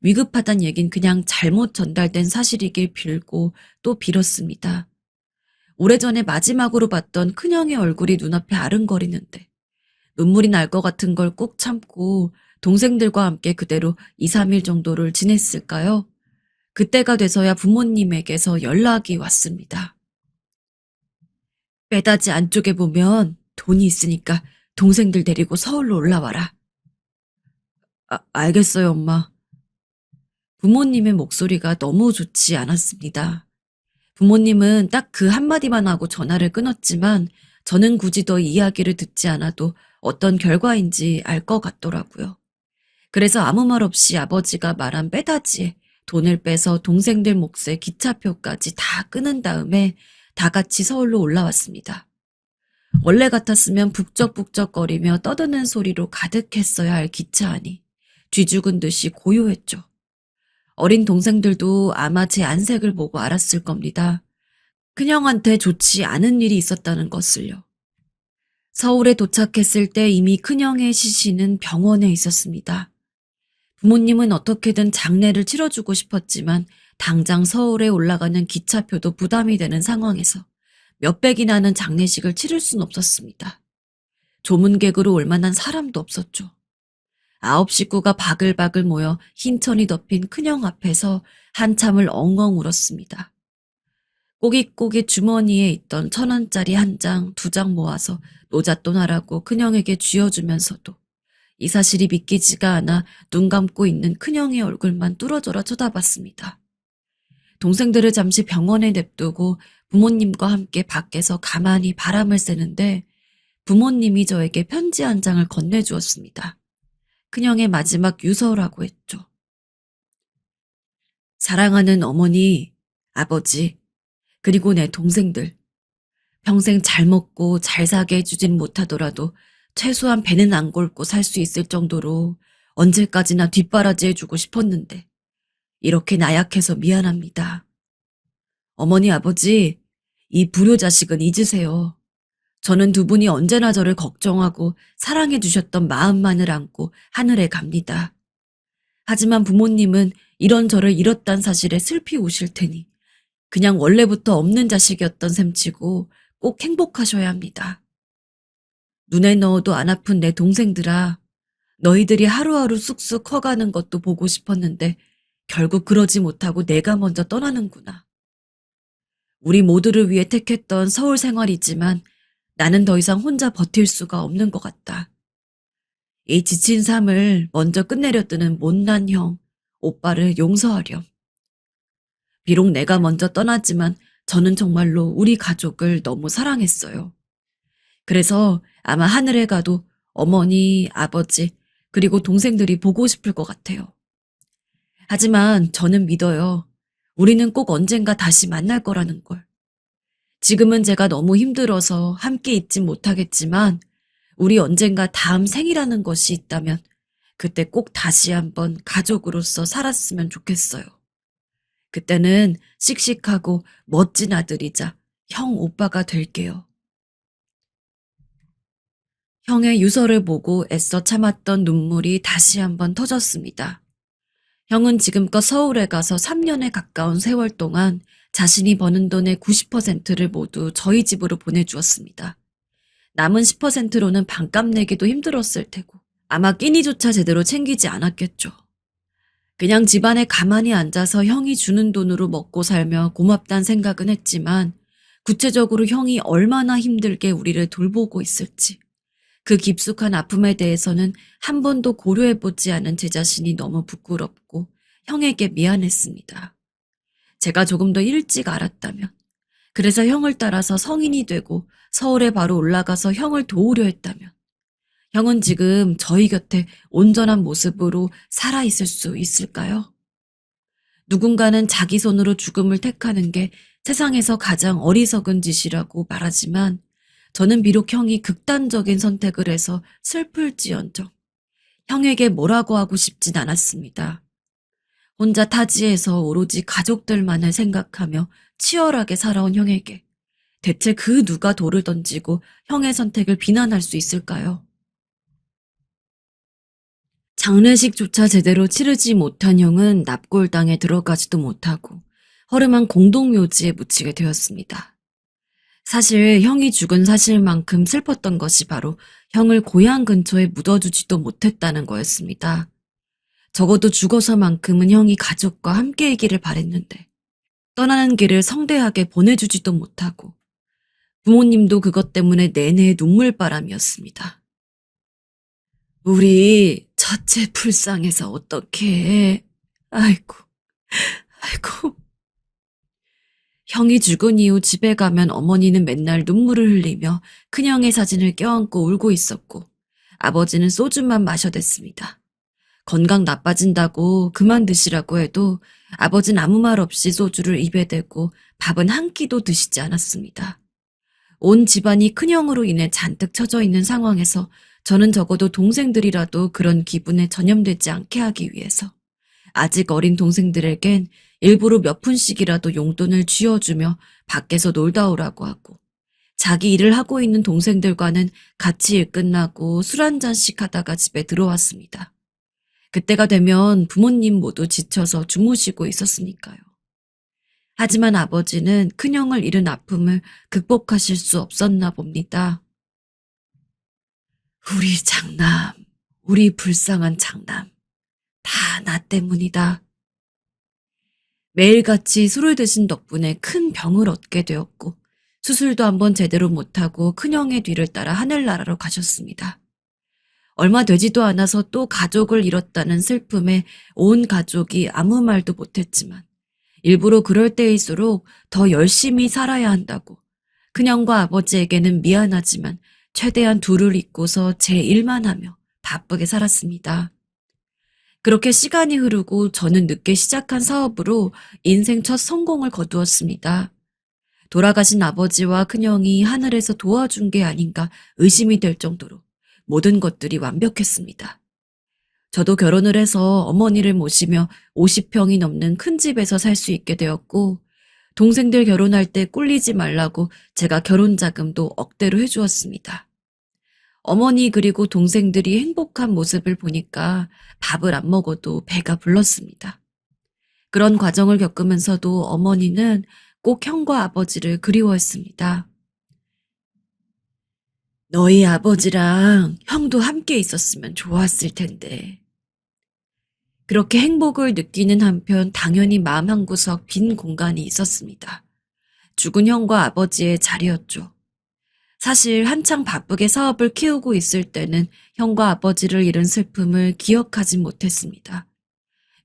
위급하단 얘긴 그냥 잘못 전달된 사실이길 빌고 또 빌었습니다. 오래전에 마지막으로 봤던 큰형의 얼굴이 눈앞에 아른거리는데 눈물이 날 것 같은 걸 꾹 참고 동생들과 함께 그대로 2, 3일 정도를 지냈을까요? 그때가 돼서야 부모님에게서 연락이 왔습니다. 빼다지 안쪽에 보면 돈이 있으니까 동생들 데리고 서울로 올라와라. 알겠어요, 엄마. 부모님의 목소리가 너무 좋지 않았습니다. 부모님은 딱 그 한마디만 하고 전화를 끊었지만 저는 굳이 더 이야기를 듣지 않아도 어떤 결과인지 알 것 같더라고요. 그래서 아무 말 없이 아버지가 말한 빼다지에 돈을 빼서 동생들 몫의 기차표까지 다 끊은 다음에 다 같이 서울로 올라왔습니다. 원래 같았으면 북적북적거리며 떠드는 소리로 가득했어야 할 기차 안이 쥐죽은 듯이 고요했죠. 어린 동생들도 아마 제 안색을 보고 알았을 겁니다. 큰형한테 좋지 않은 일이 있었다는 것을요. 서울에 도착했을 때 이미 큰형의 시신은 병원에 있었습니다. 부모님은 어떻게든 장례를 치러주고 싶었지만 당장 서울에 올라가는 기차표도 부담이 되는 상황에서 몇백이나 하는 장례식을 치를 순 없었습니다. 조문객으로 올 만한 사람도 없었죠. 9식구가 바글바글 모여 흰천이 덮인 큰형 앞에서 한참을 엉엉 울었습니다. 꼬깃꼬깃 주머니에 있던 1,000원짜리 한 장, 2장 모아서 노잣돈 하라고 큰형에게 쥐어주면서도 이 사실이 믿기지가 않아 눈 감고 있는 큰형의 얼굴만 뚫어져라 쳐다봤습니다. 동생들을 잠시 병원에 냅두고 부모님과 함께 밖에서 가만히 바람을 쐬는데 부모님이 저에게 편지 한 장을 건네주었습니다. 큰형의 마지막 유서라고 했죠. 사랑하는 어머니, 아버지, 그리고 내 동생들. 평생 잘 먹고 잘 사게 해주진 못하더라도 최소한 배는 안 골고 살 수 있을 정도로 언제까지나 뒷바라지 해주고 싶었는데 이렇게 나약해서 미안합니다. 어머니, 아버지, 이 불효자식은 잊으세요. 저는 두 분이 언제나 저를 걱정하고 사랑해 주셨던 마음만을 안고 하늘에 갑니다. 하지만 부모님은 이런 저를 잃었단 사실에 슬피 우실 테니 그냥 원래부터 없는 자식이었던 셈치고 꼭 행복하셔야 합니다. 눈에 넣어도 안 아픈 내 동생들아, 너희들이 하루하루 쑥쑥 커가는 것도 보고 싶었는데 결국 그러지 못하고 내가 먼저 떠나는구나. 우리 모두를 위해 택했던 서울 생활이지만 나는 더 이상 혼자 버틸 수가 없는 것 같다. 이 지친 삶을 먼저 끝내려 드는 못난 형, 오빠를 용서하렴. 비록 내가 먼저 떠났지만 저는 정말로 우리 가족을 너무 사랑했어요. 그래서 아마 하늘에 가도 어머니, 아버지, 그리고 동생들이 보고 싶을 것 같아요. 하지만 저는 믿어요. 우리는 꼭 언젠가 다시 만날 거라는 걸. 지금은 제가 너무 힘들어서 함께 있지 못하겠지만 우리 언젠가 다음 생이라는 것이 있다면 그때 꼭 다시 한번 가족으로서 살았으면 좋겠어요. 그때는 씩씩하고 멋진 아들이자 형 오빠가 될게요. 형의 유서를 보고 애써 참았던 눈물이 다시 한번 터졌습니다. 형은 지금껏 서울에 가서 3년에 가까운 세월 동안 자신이 버는 돈의 90%를 모두 저희 집으로 보내주었습니다. 남은 10%로는 반값 내기도 힘들었을 테고 아마 끼니조차 제대로 챙기지 않았겠죠. 그냥 집안에 가만히 앉아서 형이 주는 돈으로 먹고 살며 고맙단 생각은 했지만 구체적으로 형이 얼마나 힘들게 우리를 돌보고 있을지 그 깊숙한 아픔에 대해서는 한 번도 고려해보지 않은 제 자신이 너무 부끄럽고 형에게 미안했습니다. 제가 조금 더 일찍 알았다면, 그래서 형을 따라서 성인이 되고 서울에 바로 올라가서 형을 도우려 했다면, 형은 지금 저희 곁에 온전한 모습으로 살아있을 수 있을까요? 누군가는 자기 손으로 죽음을 택하는 게 세상에서 가장 어리석은 짓이라고 말하지만 저는 비록 형이 극단적인 선택을 해서 슬플지언정 형에게 뭐라고 하고 싶진 않았습니다. 혼자 타지에서 오로지 가족들만을 생각하며 치열하게 살아온 형에게 대체 그 누가 돌을 던지고 형의 선택을 비난할 수 있을까요? 장례식조차 제대로 치르지 못한 형은 납골당에 들어가지도 못하고 허름한 공동묘지에 묻히게 되었습니다. 사실 형이 죽은 사실만큼 슬펐던 것이 바로 형을 고향 근처에 묻어주지도 못했다는 거였습니다. 적어도 죽어서만큼은 형이 가족과 함께이기를 바랬는데 떠나는 길을 성대하게 보내주지도 못하고 부모님도 그것 때문에 내내 눈물바람이었습니다. 우리 첫째 불쌍해서 어떡해. 아이고, 아이고. 형이 죽은 이후 집에 가면 어머니는 맨날 눈물을 흘리며 큰형의 사진을 껴안고 울고 있었고 아버지는 소주만 마셔댔습니다. 건강 나빠진다고 그만 드시라고 해도 아버지는 아무 말 없이 소주를 입에 대고 밥은 한 끼도 드시지 않았습니다. 온 집안이 큰형으로 인해 잔뜩 처져 있는 상황에서 저는 적어도 동생들이라도 그런 기분에 전염되지 않게 하기 위해서 아직 어린 동생들에겐 일부러 몇 푼씩이라도 용돈을 쥐어주며 밖에서 놀다 오라고 하고 자기 일을 하고 있는 동생들과는 같이 일 끝나고 술 한 잔씩 하다가 집에 들어왔습니다. 그때가 되면 부모님 모두 지쳐서 주무시고 있었으니까요. 하지만 아버지는 큰형을 잃은 아픔을 극복하실 수 없었나 봅니다. 우리 장남, 우리 불쌍한 장남, 다 나 때문이다. 매일같이 술을 드신 덕분에 큰 병을 얻게 되었고, 수술도 한번 제대로 못하고 큰형의 뒤를 따라 하늘나라로 가셨습니다. 얼마 되지도 않아서 또 가족을 잃었다는 슬픔에 온 가족이 아무 말도 못했지만, 일부러 그럴 때일수록 더 열심히 살아야 한다고, 큰형과 아버지에게는 미안하지만 최대한 둘을 잇고서 제 일만 하며 바쁘게 살았습니다. 그렇게 시간이 흐르고 저는 늦게 시작한 사업으로 인생 첫 성공을 거두었습니다. 돌아가신 아버지와 큰형이 하늘에서 도와준 게 아닌가 의심이 될 정도로 모든 것들이 완벽했습니다. 저도 결혼을 해서 어머니를 모시며 50평이 넘는 큰 집에서 살 수 있게 되었고, 동생들 결혼할 때 꿀리지 말라고 제가 결혼 자금도 억대로 해주었습니다. 어머니 그리고 동생들이 행복한 모습을 보니까 밥을 안 먹어도 배가 불렀습니다. 그런 과정을 겪으면서도 어머니는 꼭 형과 아버지를 그리워했습니다. 너희 아버지랑 형도 함께 있었으면 좋았을 텐데. 그렇게 행복을 느끼는 한편 당연히 마음 한구석 빈 공간이 있었습니다. 죽은 형과 아버지의 자리였죠. 사실 한창 바쁘게 사업을 키우고 있을 때는 형과 아버지를 잃은 슬픔을 기억하지 못했습니다.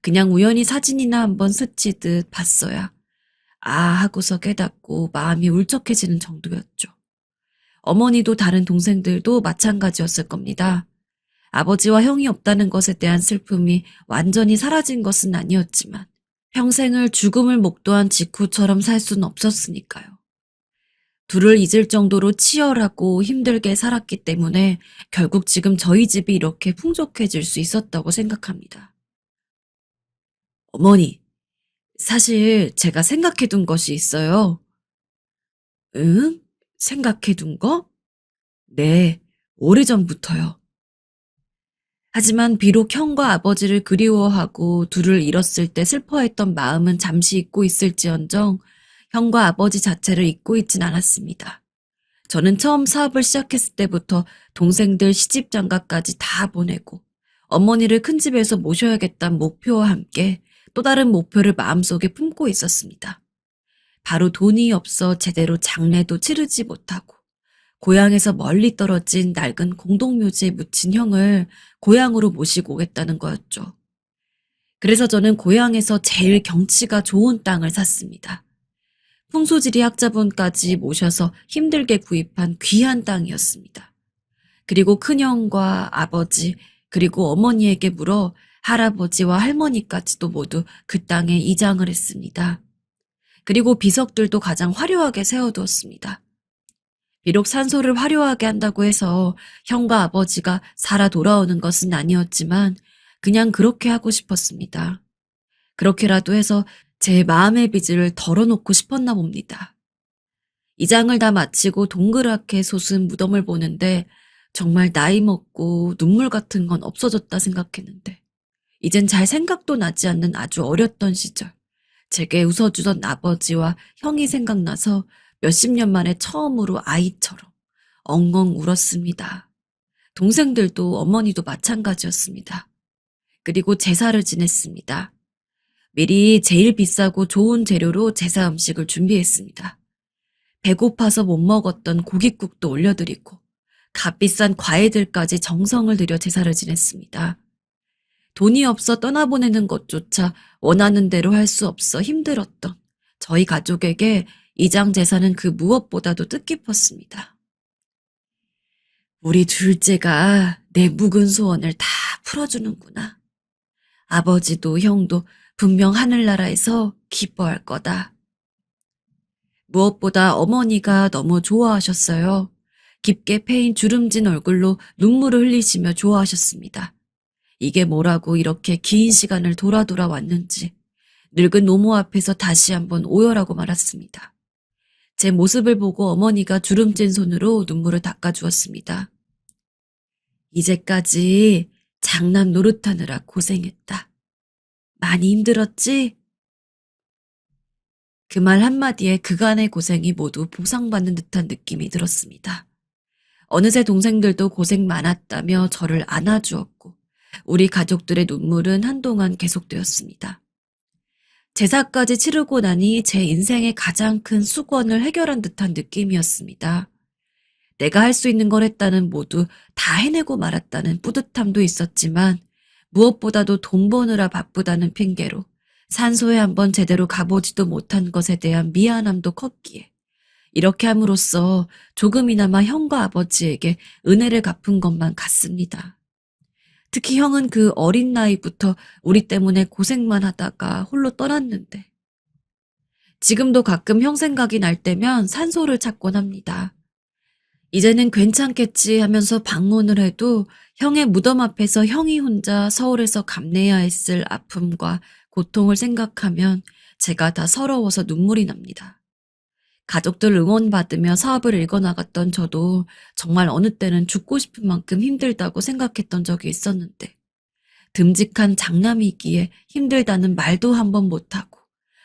그냥 우연히 사진이나 한번 스치듯 봤어야 아 하고서 깨닫고 마음이 울적해지는 정도였죠. 어머니도 다른 동생들도 마찬가지였을 겁니다. 아버지와 형이 없다는 것에 대한 슬픔이 완전히 사라진 것은 아니었지만 평생을 죽음을 목도한 직후처럼 살 수는 없었으니까요. 둘을 잊을 정도로 치열하고 힘들게 살았기 때문에 결국 지금 저희 집이 이렇게 풍족해질 수 있었다고 생각합니다. 어머니, 사실 제가 생각해둔 것이 있어요. 응? 생각해둔 거? 네, 오래전부터요. 하지만 비록 형과 아버지를 그리워하고 둘을 잃었을 때 슬퍼했던 마음은 잠시 잊고 있을지언정 형과 아버지 자체를 잊고 있진 않았습니다. 저는 처음 사업을 시작했을 때부터 동생들 시집 장가까지 다 보내고 어머니를 큰 집에서 모셔야겠다는 목표와 함께 또 다른 목표를 마음속에 품고 있었습니다. 바로 돈이 없어 제대로 장례도 치르지 못하고 고향에서 멀리 떨어진 낡은 공동묘지에 묻힌 형을 고향으로 모시고 오겠다는 거였죠. 그래서 저는 고향에서 제일 경치가 좋은 땅을 샀습니다. 풍수지리 학자분까지 모셔서 힘들게 구입한 귀한 땅이었습니다. 그리고 큰형과 아버지 그리고 어머니에게 물어 할아버지와 할머니까지도 모두 그 땅에 이장을 했습니다. 그리고 비석들도 가장 화려하게 세워두었습니다. 비록 산소를 화려하게 한다고 해서 형과 아버지가 살아 돌아오는 것은 아니었지만 그냥 그렇게 하고 싶었습니다. 그렇게라도 해서 제 마음의 빚을 덜어놓고 싶었나 봅니다. 이장을 다 마치고 동그랗게 솟은 무덤을 보는데 정말 나이 먹고 눈물 같은 건 없어졌다 생각했는데 이젠 잘 생각도 나지 않는 아주 어렸던 시절 제게 웃어주던 아버지와 형이 생각나서 몇십 년 만에 처음으로 아이처럼 엉엉 울었습니다. 동생들도 어머니도 마찬가지였습니다. 그리고 제사를 지냈습니다. 미리 제일 비싸고 좋은 재료로 제사 음식을 준비했습니다. 배고파서 못 먹었던 고깃국도 올려드리고 값비싼 과일들까지 정성을 들여 제사를 지냈습니다. 돈이 없어 떠나보내는 것조차 원하는 대로 할 수 없어 힘들었던 저희 가족에게 이장 제사는 그 무엇보다도 뜻깊었습니다. 우리 둘째가 내 묵은 소원을 다 풀어주는구나. 아버지도 형도 분명 하늘나라에서 기뻐할 거다. 무엇보다 어머니가 너무 좋아하셨어요. 깊게 패인 주름진 얼굴로 눈물을 흘리시며 좋아하셨습니다. 이게 뭐라고 이렇게 긴 시간을 돌아 왔는지 늙은 노모 앞에서 다시 한번 오열하고 말았습니다. 제 모습을 보고 어머니가 주름진 손으로 눈물을 닦아주었습니다. 이제까지 장남 노릇하느라 고생했다. 많이 힘들었지? 그 말 한마디에 그간의 고생이 모두 보상받는 듯한 느낌이 들었습니다. 어느새 동생들도 고생 많았다며 저를 안아주었고, 우리 가족들의 눈물은 한동안 계속되었습니다. 제사까지 치르고 나니 제 인생의 가장 큰 숙원을 해결한 듯한 느낌이었습니다. 내가 할 수 있는 걸 했다는, 모두 다 해내고 말았다는 뿌듯함도 있었지만, 무엇보다도 돈 버느라 바쁘다는 핑계로 산소에 한번 제대로 가보지도 못한 것에 대한 미안함도 컸기에, 이렇게 함으로써 조금이나마 형과 아버지에게 은혜를 갚은 것만 같습니다. 특히 형은 그 어린 나이부터 우리 때문에 고생만 하다가 홀로 떠났는데, 지금도 가끔 형 생각이 날 때면 산소를 찾곤 합니다. 이제는 괜찮겠지 하면서 방문을 해도 형의 무덤 앞에서 형이 혼자 서울에서 감내해야 했을 아픔과 고통을 생각하면 제가 다 서러워서 눈물이 납니다. 가족들 응원받으며 사업을 일궈나갔던 저도 정말 어느 때는 죽고 싶은 만큼 힘들다고 생각했던 적이 있었는데, 듬직한 장남이기에 힘들다는 말도 한번 못하고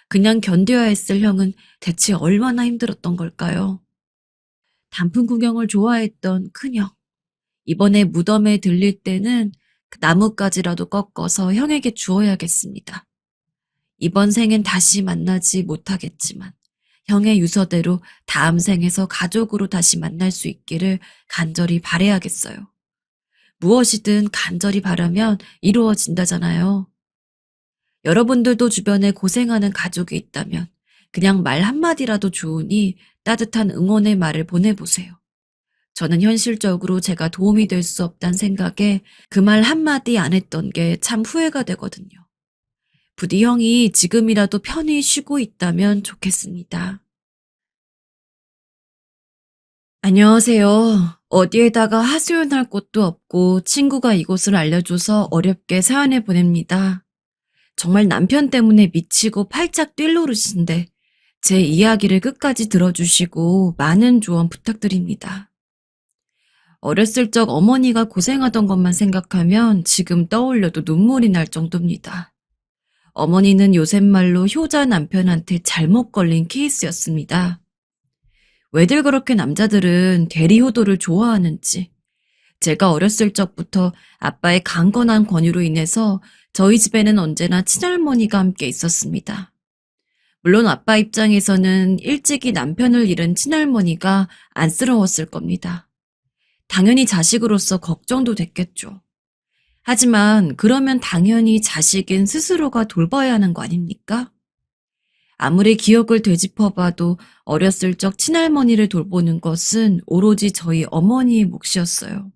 그냥 견뎌야 했을 형은 대체 얼마나 힘들었던 걸까요? 단풍 구경을 좋아했던 큰형. 이번에 무덤에 들릴 때는 그 나뭇가지라도 꺾어서 형에게 주어야겠습니다. 이번 생엔 다시 만나지 못하겠지만 형의 유서대로 다음 생에서 가족으로 다시 만날 수 있기를 간절히 바라야겠어요. 무엇이든 간절히 바라면 이루어진다잖아요. 여러분들도 주변에 고생하는 가족이 있다면 그냥 말 한마디라도 좋으니 따뜻한 응원의 말을 보내보세요. 저는 현실적으로 제가 도움이 될 수 없다는 생각에 그 말 한마디 안 했던 게 참 후회가 되거든요. 부디 형이 지금이라도 편히 쉬고 있다면 좋겠습니다. 안녕하세요. 어디에다가 하소연할 곳도 없고 친구가 이곳을 알려줘서 어렵게 사연을 보냅니다. 정말 남편 때문에 미치고 팔짝 뛸 노릇인데 제 이야기를 끝까지 들어주시고 많은 조언 부탁드립니다. 어렸을 적 어머니가 고생하던 것만 생각하면 지금 떠올려도 눈물이 날 정도입니다. 어머니는 요새 말로 효자 남편한테 잘못 걸린 케이스였습니다. 왜들 그렇게 남자들은 대리효도를 좋아하는지. 제가 어렸을 적부터 아빠의 강건한 권유로 인해서 저희 집에는 언제나 친할머니가 함께 있었습니다. 물론 아빠 입장에서는 일찍이 남편을 잃은 친할머니가 안쓰러웠을 겁니다. 당연히 자식으로서 걱정도 됐겠죠. 하지만 그러면 당연히 자식인 스스로가 돌봐야 하는 거 아닙니까? 아무리 기억을 되짚어봐도 어렸을 적 친할머니를 돌보는 것은 오로지 저희 어머니의 몫이었어요.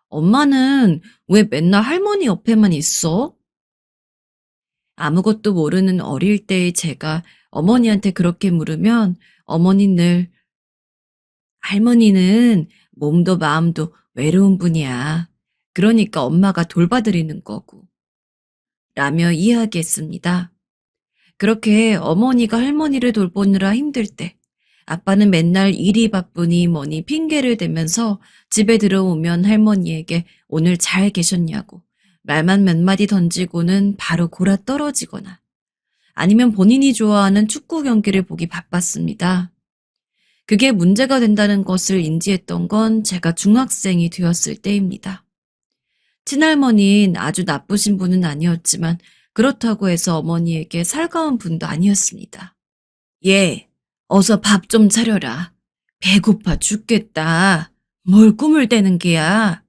엄마는 왜 맨날 할머니 옆에만 있어? 아무것도 모르는 어릴 때의 제가 어머니한테 그렇게 물으면 어머니는 늘 할머니는 몸도 마음도 외로운 분이야. 그러니까 엄마가 돌봐드리는 거고. 라며 이야기했습니다. 그렇게 어머니가 할머니를 돌보느라 힘들 때 아빠는 맨날 일이 바쁘니 뭐니 핑계를 대면서 집에 들어오면 할머니에게 오늘 잘 계셨냐고 말만 몇 마디 던지고는 바로 골아 떨어지거나 아니면 본인이 좋아하는 축구 경기를 보기 바빴습니다. 그게 문제가 된다는 것을 인지했던 건 제가 중학생이 되었을 때입니다. 친할머니는 아주 나쁘신 분은 아니었지만 그렇다고 해서 어머니에게 살가운 분도 아니었습니다. 얘, 어서 밥 좀 차려라. 배고파 죽겠다. 뭘 꿈을 대는 게야.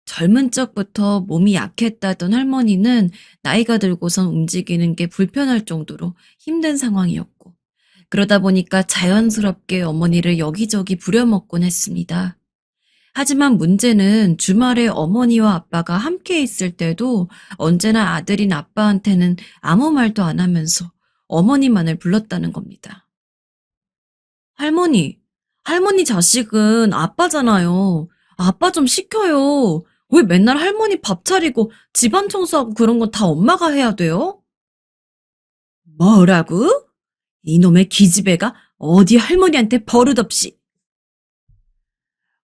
젊은 적부터 몸이 약했다던 할머니는 나이가 들고선 움직이는 게 불편할 정도로 힘든 상황이었고, 그러다 보니까 자연스럽게 어머니를 여기저기 부려먹곤 했습니다. 하지만 문제는 주말에 어머니와 아빠가 함께 있을 때도 언제나 아들인 아빠한테는 아무 말도 안 하면서 어머니만을 불렀다는 겁니다. 할머니 자식은 아빠잖아요. 아빠 좀 시켜요. 왜 맨날 할머니 밥 차리고 집안 청소하고 그런 건 다 엄마가 해야 돼요? 뭐라고? 이놈의 기집애가 어디 할머니한테 버릇없이.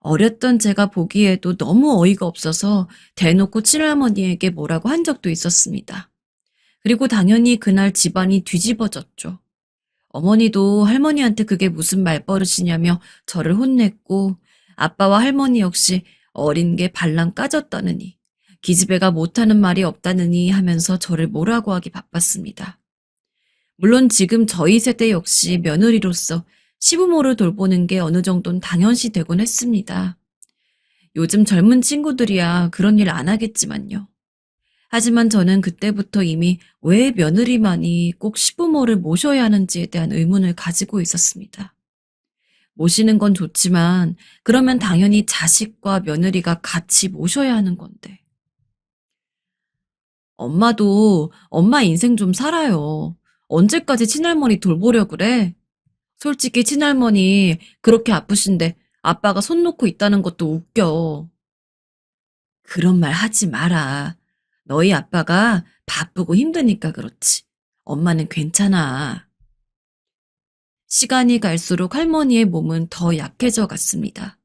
어렸던 제가 보기에도 너무 어이가 없어서 대놓고 친할머니에게 뭐라고 한 적도 있었습니다. 그리고 당연히 그날 집안이 뒤집어졌죠. 어머니도 할머니한테 그게 무슨 말버릇이냐며 저를 혼냈고, 아빠와 할머니 역시 어린 게 발랑 까졌다느니, 기집애가 못하는 말이 없다느니 하면서 저를 뭐라고 하기 바빴습니다. 물론 지금 저희 세대 역시 며느리로서 시부모를 돌보는 게 어느 정도는 당연시 되곤 했습니다. 요즘 젊은 친구들이야 그런 일 안 하겠지만요. 하지만 저는 그때부터 이미 왜 며느리만이 꼭 시부모를 모셔야 하는지에 대한 의문을 가지고 있었습니다. 모시는 건 좋지만 그러면 당연히 자식과 며느리가 같이 모셔야 하는 건데. 엄마도 엄마 인생 좀 살아요. 언제까지 친할머니 돌보려 그래? 솔직히 친할머니 그렇게 아프신데 아빠가 손 놓고 있다는 것도 웃겨. 그런 말 하지 마라. 너희 아빠가 바쁘고 힘드니까 그렇지. 엄마는 괜찮아. 시간이 갈수록 할머니의 몸은 더 약해져 갔습니다.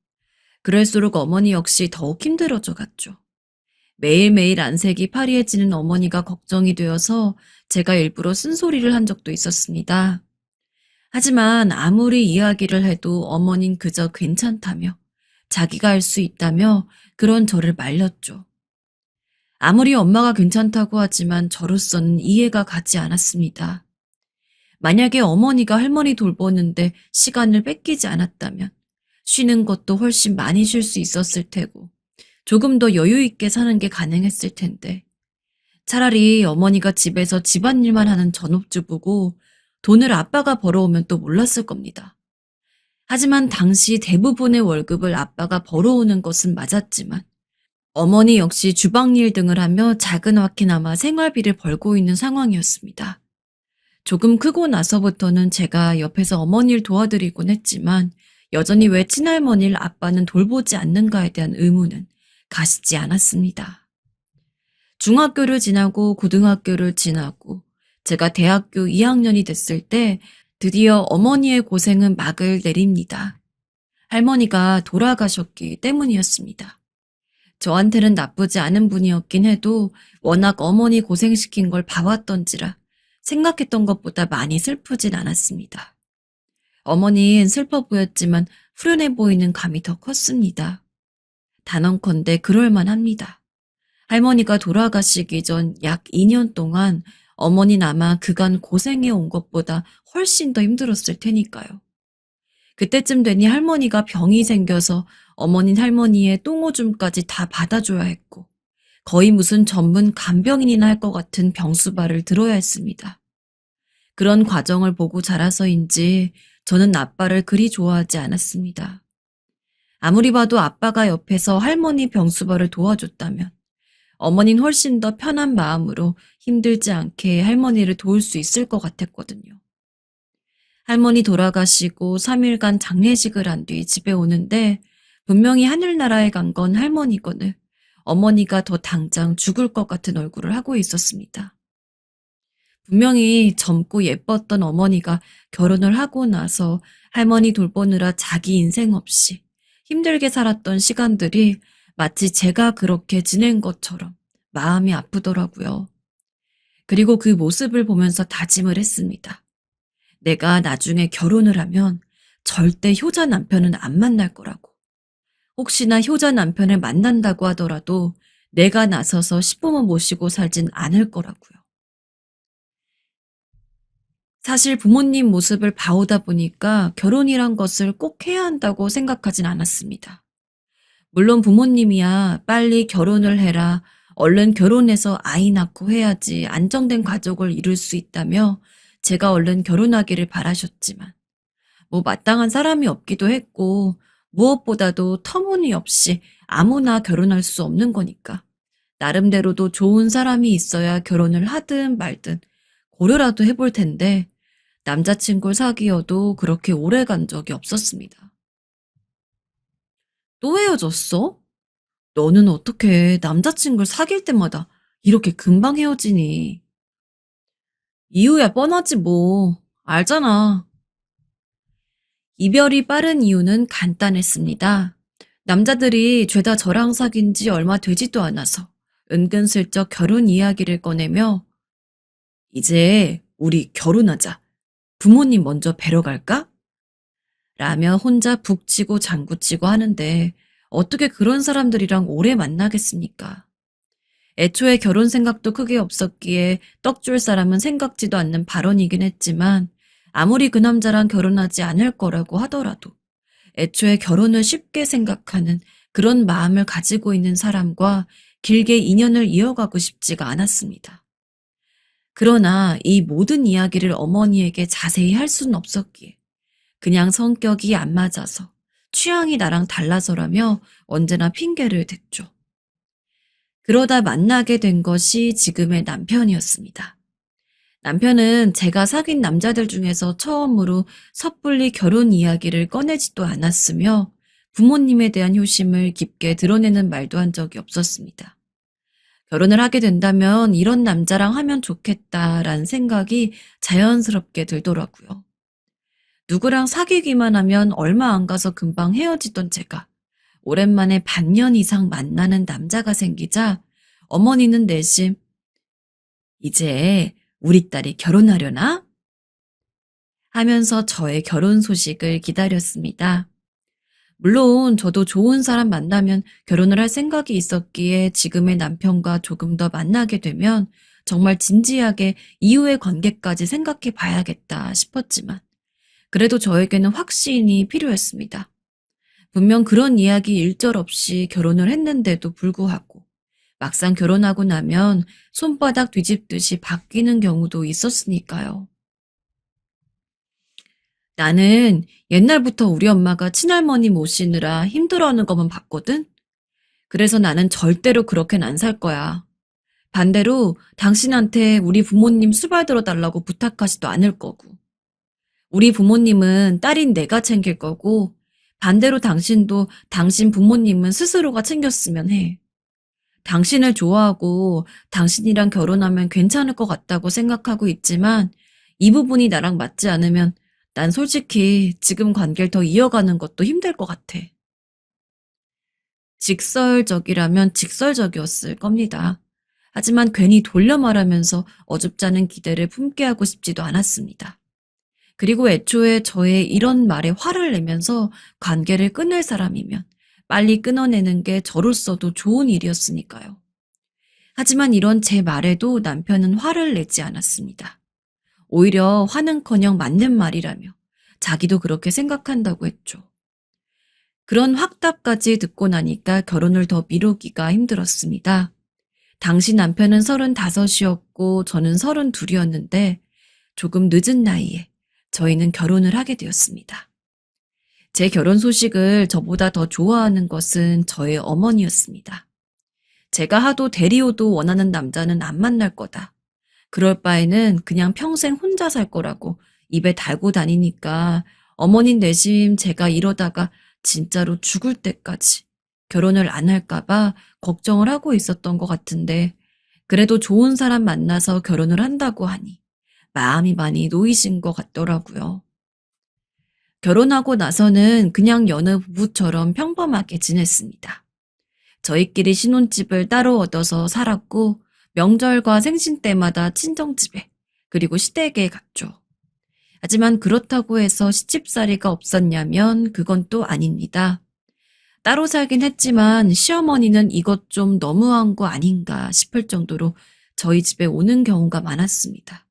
그럴수록 어머니 역시 더욱 힘들어져 갔죠. 매일매일 안색이 파리해지는 어머니가 걱정이 되어서 제가 일부러 쓴소리를 한 적도 있었습니다. 하지만 아무리 이야기를 해도 어머닌 그저 괜찮다며 자기가 할 수 있다며 그런 저를 말렸죠. 아무리 엄마가 괜찮다고 하지만 저로서는 이해가 가지 않았습니다. 만약에 어머니가 할머니 돌보는데 시간을 뺏기지 않았다면 쉬는 것도 훨씬 많이 쉴 수 있었을 테고 조금 더 여유 있게 사는 게 가능했을 텐데 차라리 어머니가 집에서 집안일만 하는 전업주부고 돈을 아빠가 벌어오면 또 몰랐을 겁니다. 하지만 당시 대부분의 월급을 아빠가 벌어오는 것은 맞았지만 어머니 역시 주방일 등을 하며 작은아끼나마 생활비를 벌고 있는 상황이었습니다. 조금 크고 나서부터는 제가 옆에서 어머니를 도와드리곤 했지만 여전히 왜 친할머니를 아빠는 돌보지 않는가에 대한 의문은 가시지 않았습니다. 중학교를 지나고 고등학교를 지나고 제가 대학교 2학년이 됐을 때 드디어 어머니의 고생은 막을 내립니다. 할머니가 돌아가셨기 때문이었습니다. 저한테는 나쁘지 않은 분이었긴 해도 워낙 어머니 고생시킨 걸 봐왔던지라 생각했던 것보다 많이 슬프진 않았습니다. 어머니는 슬퍼 보였지만 후련해 보이는 감이 더 컸습니다. 단언컨대 그럴만합니다. 할머니가 돌아가시기 전 약 2년 동안 어머니는 아마 그간 고생해 온 것보다 훨씬 더 힘들었을 테니까요. 그때쯤 되니 할머니가 병이 생겨서 어머닌 할머니의 똥오줌까지 다 받아줘야 했고 거의 무슨 전문 간병인이나 할 것 같은 병수발을 들어야 했습니다. 그런 과정을 보고 자라서인지 저는 아빠를 그리 좋아하지 않았습니다. 아무리 봐도 아빠가 옆에서 할머니 병수발을 도와줬다면 어머니는 훨씬 더 편한 마음으로 힘들지 않게 할머니를 도울 수 있을 것 같았거든요. 할머니 돌아가시고 3일간 장례식을 한 뒤 집에 오는데 분명히 하늘나라에 간 건 할머니거늘 어머니가 더 당장 죽을 것 같은 얼굴을 하고 있었습니다. 분명히 젊고 예뻤던 어머니가 결혼을 하고 나서 할머니 돌보느라 자기 인생 없이 힘들게 살았던 시간들이 마치 제가 그렇게 지낸 것처럼 마음이 아프더라고요. 그리고 그 모습을 보면서 다짐을 했습니다. 내가 나중에 결혼을 하면 절대 효자 남편은 안 만날 거라고. 혹시나 효자 남편을 만난다고 하더라도 내가 나서서 시부모 모시고 살진 않을 거라고요. 사실 부모님 모습을 봐오다 보니까 결혼이란 것을 꼭 해야 한다고 생각하진 않았습니다. 물론 부모님이야 빨리 결혼을 해라, 얼른 결혼해서 아이 낳고 해야지 안정된 가족을 이룰 수 있다며 제가 얼른 결혼하기를 바라셨지만 뭐 마땅한 사람이 없기도 했고 무엇보다도 터무니없이 아무나 결혼할 수 없는 거니까 나름대로도 좋은 사람이 있어야 결혼을 하든 말든 고려라도 해볼 텐데 남자친구를 사귀어도 그렇게 오래 간 적이 없었습니다. 또 헤어졌어? 너는 어떻게 남자친구를 사귈 때마다 이렇게 금방 헤어지니? 이유야 뻔하지 뭐. 알잖아. 이별이 빠른 이유는 간단했습니다. 남자들이 죄다 저랑 사귄 지 얼마 되지도 않아서 은근슬쩍 결혼 이야기를 꺼내며 이제 우리 결혼하자. 부모님 먼저 뵈러 갈까? 라며 혼자 북치고 장구치고 하는데 어떻게 그런 사람들이랑 오래 만나겠습니까? 애초에 결혼 생각도 크게 없었기에 떡 줄 사람은 생각지도 않는 발언이긴 했지만 아무리 그 남자랑 결혼하지 않을 거라고 하더라도 애초에 결혼을 쉽게 생각하는 그런 마음을 가지고 있는 사람과 길게 인연을 이어가고 싶지가 않았습니다. 그러나 이 모든 이야기를 어머니에게 자세히 할 수는 없었기에 그냥 성격이 안 맞아서 취향이 나랑 달라서라며 언제나 핑계를 댔죠. 그러다 만나게 된 것이 지금의 남편이었습니다. 남편은 제가 사귄 남자들 중에서 처음으로 섣불리 결혼 이야기를 꺼내지도 않았으며 부모님에 대한 효심을 깊게 드러내는 말도 한 적이 없었습니다. 결혼을 하게 된다면 이런 남자랑 하면 좋겠다라는 생각이 자연스럽게 들더라고요. 누구랑 사귀기만 하면 얼마 안 가서 금방 헤어지던 제가 오랜만에 반년 이상 만나는 남자가 생기자 어머니는 내심 이제 우리 딸이 결혼하려나? 하면서 저의 결혼 소식을 기다렸습니다. 물론 저도 좋은 사람 만나면 결혼을 할 생각이 있었기에 지금의 남편과 조금 더 만나게 되면 정말 진지하게 이후의 관계까지 생각해 봐야겠다 싶었지만 그래도 저에게는 확신이 필요했습니다. 분명 그런 이야기 일절 없이 결혼을 했는데도 불구하고 막상 결혼하고 나면 손바닥 뒤집듯이 바뀌는 경우도 있었으니까요. 나는 옛날부터 우리 엄마가 친할머니 모시느라 힘들어하는 것만 봤거든? 그래서 나는 절대로 그렇게는 안 살 거야. 반대로 당신한테 우리 부모님 수발 들어달라고 부탁하지도 않을 거고. 우리 부모님은 딸인 내가 챙길 거고, 반대로 당신도 당신 부모님은 스스로가 챙겼으면 해. 당신을 좋아하고 당신이랑 결혼하면 괜찮을 것 같다고 생각하고 있지만 이 부분이 나랑 맞지 않으면 난 솔직히 지금 관계를 더 이어가는 것도 힘들 것 같아. 직설적이라면 직설적이었을 겁니다. 하지만 괜히 돌려 말하면서 어줍지 않은 기대를 품게 하고 싶지도 않았습니다. 그리고 애초에 저의 이런 말에 화를 내면서 관계를 끊을 사람이면 빨리 끊어내는 게 저로서도 좋은 일이었으니까요. 하지만 이런 제 말에도 남편은 화를 내지 않았습니다. 오히려 화는커녕 맞는 말이라며 자기도 그렇게 생각한다고 했죠. 그런 확답까지 듣고 나니까 결혼을 더 미루기가 힘들었습니다. 당시 남편은 35이었고 저는 32이었는데 조금 늦은 나이에 저희는 결혼을 하게 되었습니다. 제 결혼 소식을 저보다 더 좋아하는 것은 저의 어머니였습니다. 제가 하도 대리오도 원하는 남자는 안 만날 거다. 그럴 바에는 그냥 평생 혼자 살 거라고 입에 달고 다니니까 어머님 내심 제가 이러다가 진짜로 죽을 때까지 결혼을 안 할까봐 걱정을 하고 있었던 것 같은데 그래도 좋은 사람 만나서 결혼을 한다고 하니 마음이 많이 놓이신 것 같더라고요. 결혼하고 나서는 그냥 여느 부부처럼 평범하게 지냈습니다. 저희끼리 신혼집을 따로 얻어서 살았고 명절과 생신 때마다 친정집에 그리고 시댁에 갔죠. 하지만 그렇다고 해서 시집살이가 없었냐면 그건 또 아닙니다. 따로 살긴 했지만 시어머니는 이것 좀 너무한 거 아닌가 싶을 정도로 저희 집에 오는 경우가 많았습니다.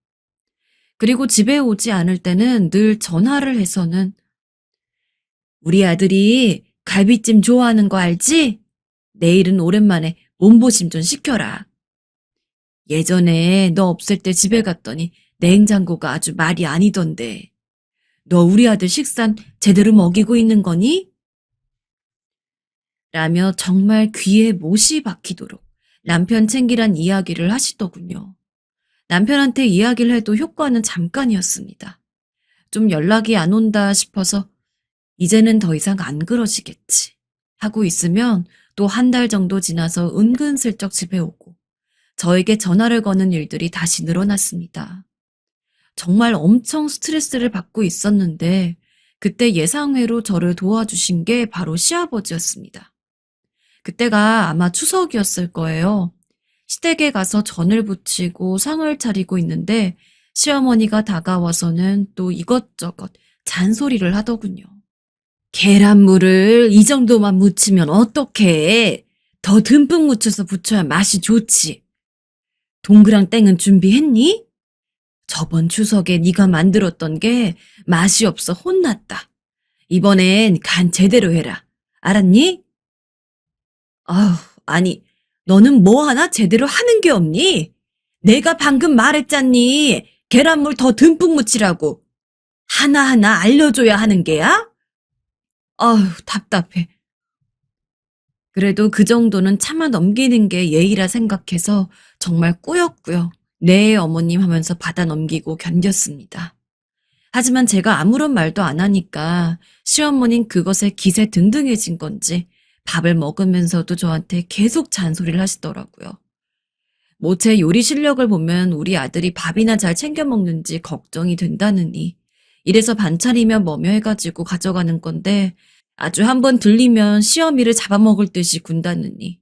그리고 집에 오지 않을 때는 늘 전화를 해서는 우리 아들이 갈비찜 좋아하는 거 알지? 내일은 오랜만에 몸보심 좀 시켜라. 예전에 너 없을 때 집에 갔더니 냉장고가 아주 말이 아니던데. 너 우리 아들 식단 제대로 먹이고 있는 거니? 라며 정말 귀에 못이 박히도록 남편 챙기란 이야기를 하시더군요. 남편한테 이야기를 해도 효과는 잠깐이었습니다. 좀 연락이 안 온다 싶어서 이제는 더 이상 안 그러시겠지 하고 있으면 또 한 달 정도 지나서 은근슬쩍 집에 오고 저에게 전화를 거는 일들이 다시 늘어났습니다. 정말 엄청 스트레스를 받고 있었는데 그때 예상외로 저를 도와주신 게 바로 시아버지였습니다. 그때가 아마 추석이었을 거예요. 시댁에 가서 전을 부치고 상을 차리고 있는데 시어머니가 다가와서는 또 이것저것 잔소리를 하더군요. 계란물을 이 정도만 무치면 어떡해? 더 듬뿍 묻혀서 부쳐야 맛이 좋지. 동그랑 땡은 준비했니? 저번 추석에 네가 만들었던 게 맛이 없어 혼났다. 이번엔 간 제대로 해라. 알았니? 아휴, 아니, 너는 뭐 하나 제대로 하는 게 없니? 내가 방금 말했잖니. 계란물 더 듬뿍 묻히라고. 하나하나 알려줘야 하는 게야? 아휴, 답답해. 그래도 그 정도는 참아 넘기는 게 예의라 생각해서 정말 꾸역꾸역 네 어머님 하면서 받아 넘기고 견뎠습니다. 하지만 제가 아무런 말도 안 하니까 시어머니는 그것에 기세 등등해진 건지 밥을 먹으면서도 저한테 계속 잔소리를 하시더라고요. 뭐 제 요리 실력을 보면 우리 아들이 밥이나 잘 챙겨 먹는지 걱정이 된다느니 이래서 반찬이며 뭐며 해가지고 가져가는 건데 아주 한번 들리면 시어미를 잡아먹을 듯이 군다느니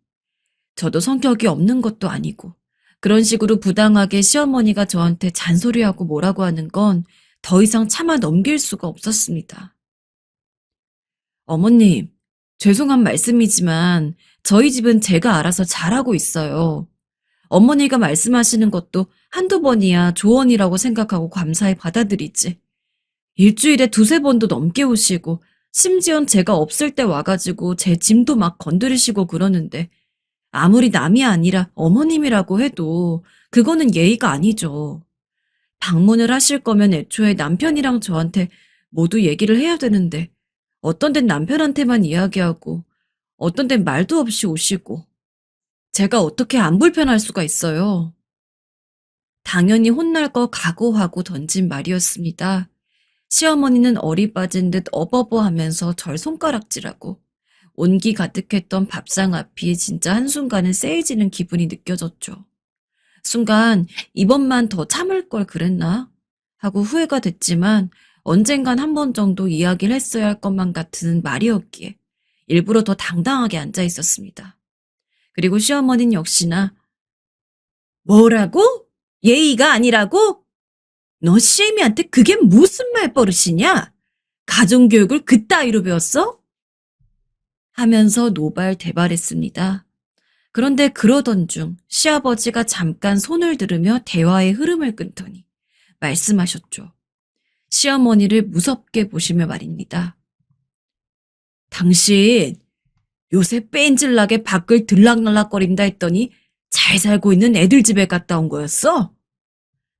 저도 성격이 없는 것도 아니고 그런 식으로 부당하게 시어머니가 저한테 잔소리하고 뭐라고 하는 건 더 이상 참아 넘길 수가 없었습니다. 어머님, 죄송한 말씀이지만 저희 집은 제가 알아서 잘하고 있어요. 어머니가 말씀하시는 것도 한두 번이야 조언이라고 생각하고 감사히 받아들이지. 일주일에 두세 번도 넘게 오시고 심지어 제가 없을 때 와가지고 제 짐도 막 건드리시고 그러는데 아무리 남이 아니라 어머님이라고 해도 그거는 예의가 아니죠. 방문을 하실 거면 애초에 남편이랑 저한테 모두 얘기를 해야 되는데 어떤 땐 남편한테만 이야기하고 어떤 땐 말도 없이 오시고 제가 어떻게 안 불편할 수가 있어요. 당연히 혼날 거 각오하고 던진 말이었습니다. 시어머니는 어리 빠진 듯 어버버하면서 절 손가락질하고 온기 가득했던 밥상 앞이 진짜 한순간은 쎄해지는 기분이 느껴졌죠. 순간 이번만 더 참을 걸 그랬나? 하고 후회가 됐지만 언젠간 한 번 정도 이야기를 했어야 할 것만 같은 말이었기에 일부러 더 당당하게 앉아 있었습니다. 그리고 시어머니는 역시나 뭐라고? 예의가 아니라고? 너 시애미한테 그게 무슨 말버릇이냐? 가정교육을 그따위로 배웠어? 하면서 노발대발했습니다. 그런데 그러던 중 시아버지가 잠깐 손을 들으며 대화의 흐름을 끊더니 말씀하셨죠. 시어머니를 무섭게 보시며 말입니다. 당신 요새 뺀질나게 밖을 들락날락거린다 했더니 잘 살고 있는 애들 집에 갔다 온 거였어?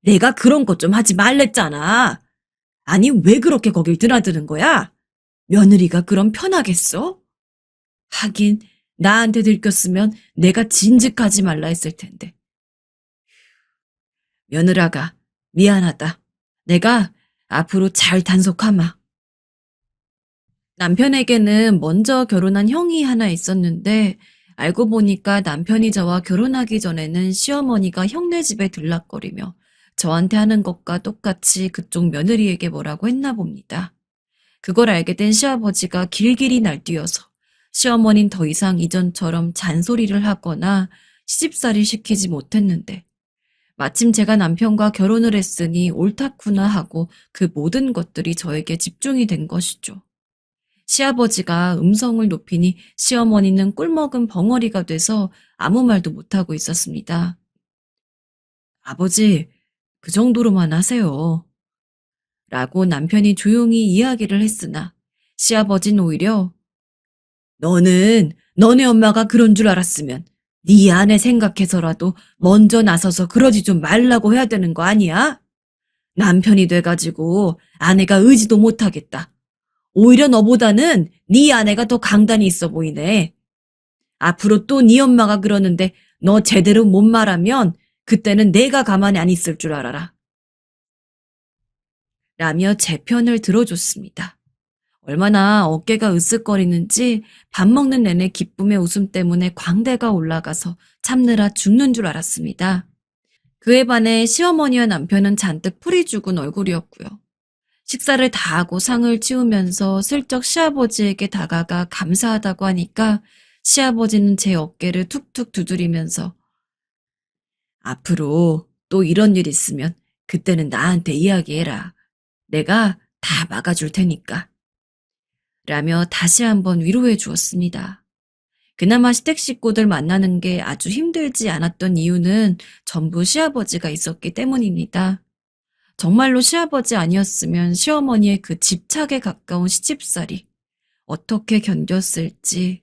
내가 그런 것 좀 하지 말랬잖아. 아니 왜 그렇게 거길 드나드는 거야? 며느리가 그럼 편하겠어? 하긴 나한테 들켰으면 내가 진즉하지 말라 했을 텐데. 며느라가 미안하다. 내가 앞으로 잘 단속하마. 남편에게는 먼저 결혼한 형이 하나 있었는데 알고 보니까 남편이 저와 결혼하기 전에는 시어머니가 형네 집에 들락거리며 저한테 하는 것과 똑같이 그쪽 며느리에게 뭐라고 했나 봅니다. 그걸 알게 된 시아버지가 길길이 날뛰어서 시어머니는 더 이상 이전처럼 잔소리를 하거나 시집살이 시키지 못했는데 마침 제가 남편과 결혼을 했으니 옳다구나 하고 그 모든 것들이 저에게 집중이 된 것이죠. 시아버지가 음성을 높이니 시어머니는 꿀먹은 벙어리가 돼서 아무 말도 못하고 있었습니다. 아버지, 그 정도로만 하세요. 라고 남편이 조용히 이야기를 했으나 시아버지는 오히려 너는 너네 엄마가 그런 줄 알았으면 네 아내 생각해서라도 먼저 나서서 그러지 좀 말라고 해야 되는 거 아니야? 남편이 돼가지고 아내가 의지도 못하겠다. 오히려 너보다는 네 아내가 더 강단이 있어 보이네. 앞으로 또 네 엄마가 그러는데 너 제대로 못 말하면 그때는 내가 가만히 안 있을 줄 알아라. 라며 제 편을 들어줬습니다. 얼마나 어깨가 으쓱거리는지 밥 먹는 내내 기쁨의 웃음 때문에 광대가 올라가서 참느라 죽는 줄 알았습니다. 그에 반해 시어머니와 남편은 잔뜩 풀이 죽은 얼굴이었고요. 식사를 다 하고 상을 치우면서 슬쩍 시아버지에게 다가가 감사하다고 하니까 시아버지는 제 어깨를 툭툭 두드리면서 앞으로 또 이런 일 있으면 그때는 나한테 이야기해라. 내가 다 막아줄 테니까. 라며 다시 한번 위로해 주었습니다. 그나마 시댁 식구들 만나는 게 아주 힘들지 않았던 이유는 전부 시아버지가 있었기 때문입니다. 정말로 시아버지 아니었으면 시어머니의 그 집착에 가까운 시집살이 어떻게 견뎠을지,